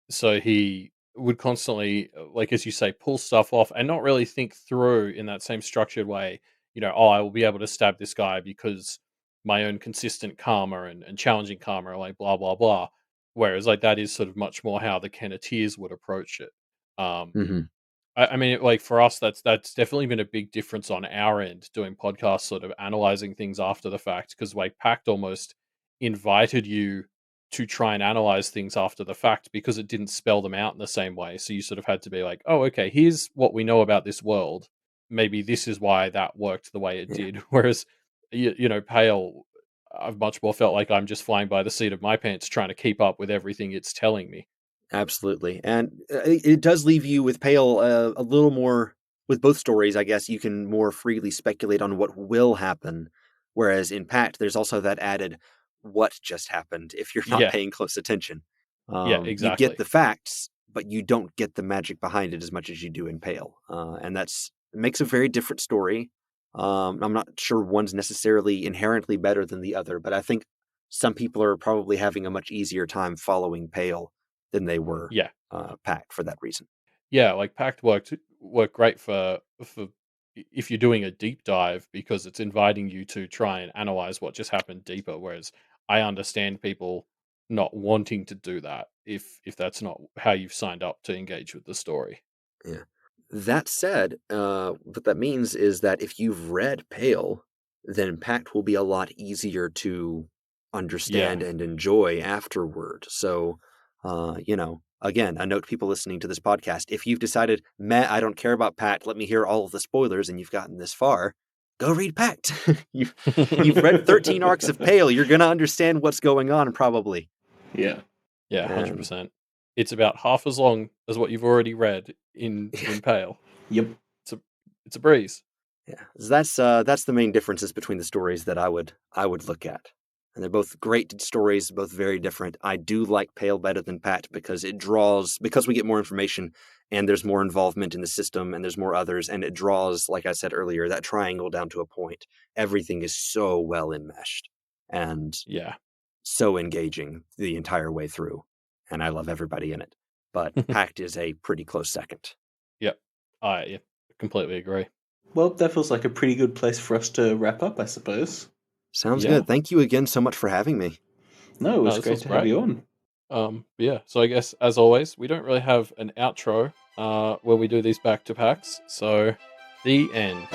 so he would constantly, like as you say, pull stuff off and not really think through in that same structured way. I will be able to stab this guy because my own consistent karma and challenging karma, like blah blah blah. Whereas like that is sort of much more how the Kenneteers would approach it. Um, Mm-hmm. I mean, like for us, that's definitely been a big difference on our end doing podcasts, sort of analyzing things after the fact, because like Pact almost invited you to try and analyze things after the fact because it didn't spell them out in the same way. So you sort of had to be like, oh, okay, here's what we know about this world. Maybe this is why that worked the way it Yeah. did. Whereas, Pale, I've much more felt like I'm just flying by the seat of my pants trying to keep up with everything it's telling me. Absolutely. And it does leave you with Pale a little more, with both stories, I guess you can more freely speculate on what will happen. Whereas in Pact, there's also that added what just happened if you're not Yeah. paying close attention. Yeah, You exactly. get the facts, but you don't get the magic behind it as much as you do in Pale. And it makes a very different story. I'm not sure one's necessarily inherently better than the other, but I think some people are probably having a much easier time following Pale than they were Yeah. Pact for that reason. Yeah, like Pact worked great for if you're doing a deep dive, because it's inviting you to try and analyze what just happened deeper. Whereas I understand people not wanting to do that if that's not how you've signed up to engage with the story. Yeah. That said, what that means is that if you've read Pale, then Pact will be a lot easier to understand and enjoy afterward. So, again, a note to people listening to this podcast: if you've decided, I don't care about Pact, let me hear all of the spoilers, and you've gotten this far, go read Pact. you've read 13 arcs of Pale. You're going to understand what's going on, probably. Yeah. Yeah, 100%. It's about half as long as what you've already read in Pale. Yep. It's a breeze. Yeah, that's the main differences between the stories that I would look at, and they're both great stories, both very different. I do like Pale better than Pact because because we get more information and there's more involvement in the system and there's more others, and it draws, like I said earlier, that triangle down to a point. Everything is so well enmeshed and so engaging the entire way through, and I love everybody in it. But Pact is a pretty close second. Yep, I completely agree. Well, that feels like a pretty good place for us to wrap up, I suppose. Sounds good. Thank you again so much for having me. No, it was great to have you on. So I guess, as always, we don't really have an outro when we do these back-to-packs, so the end.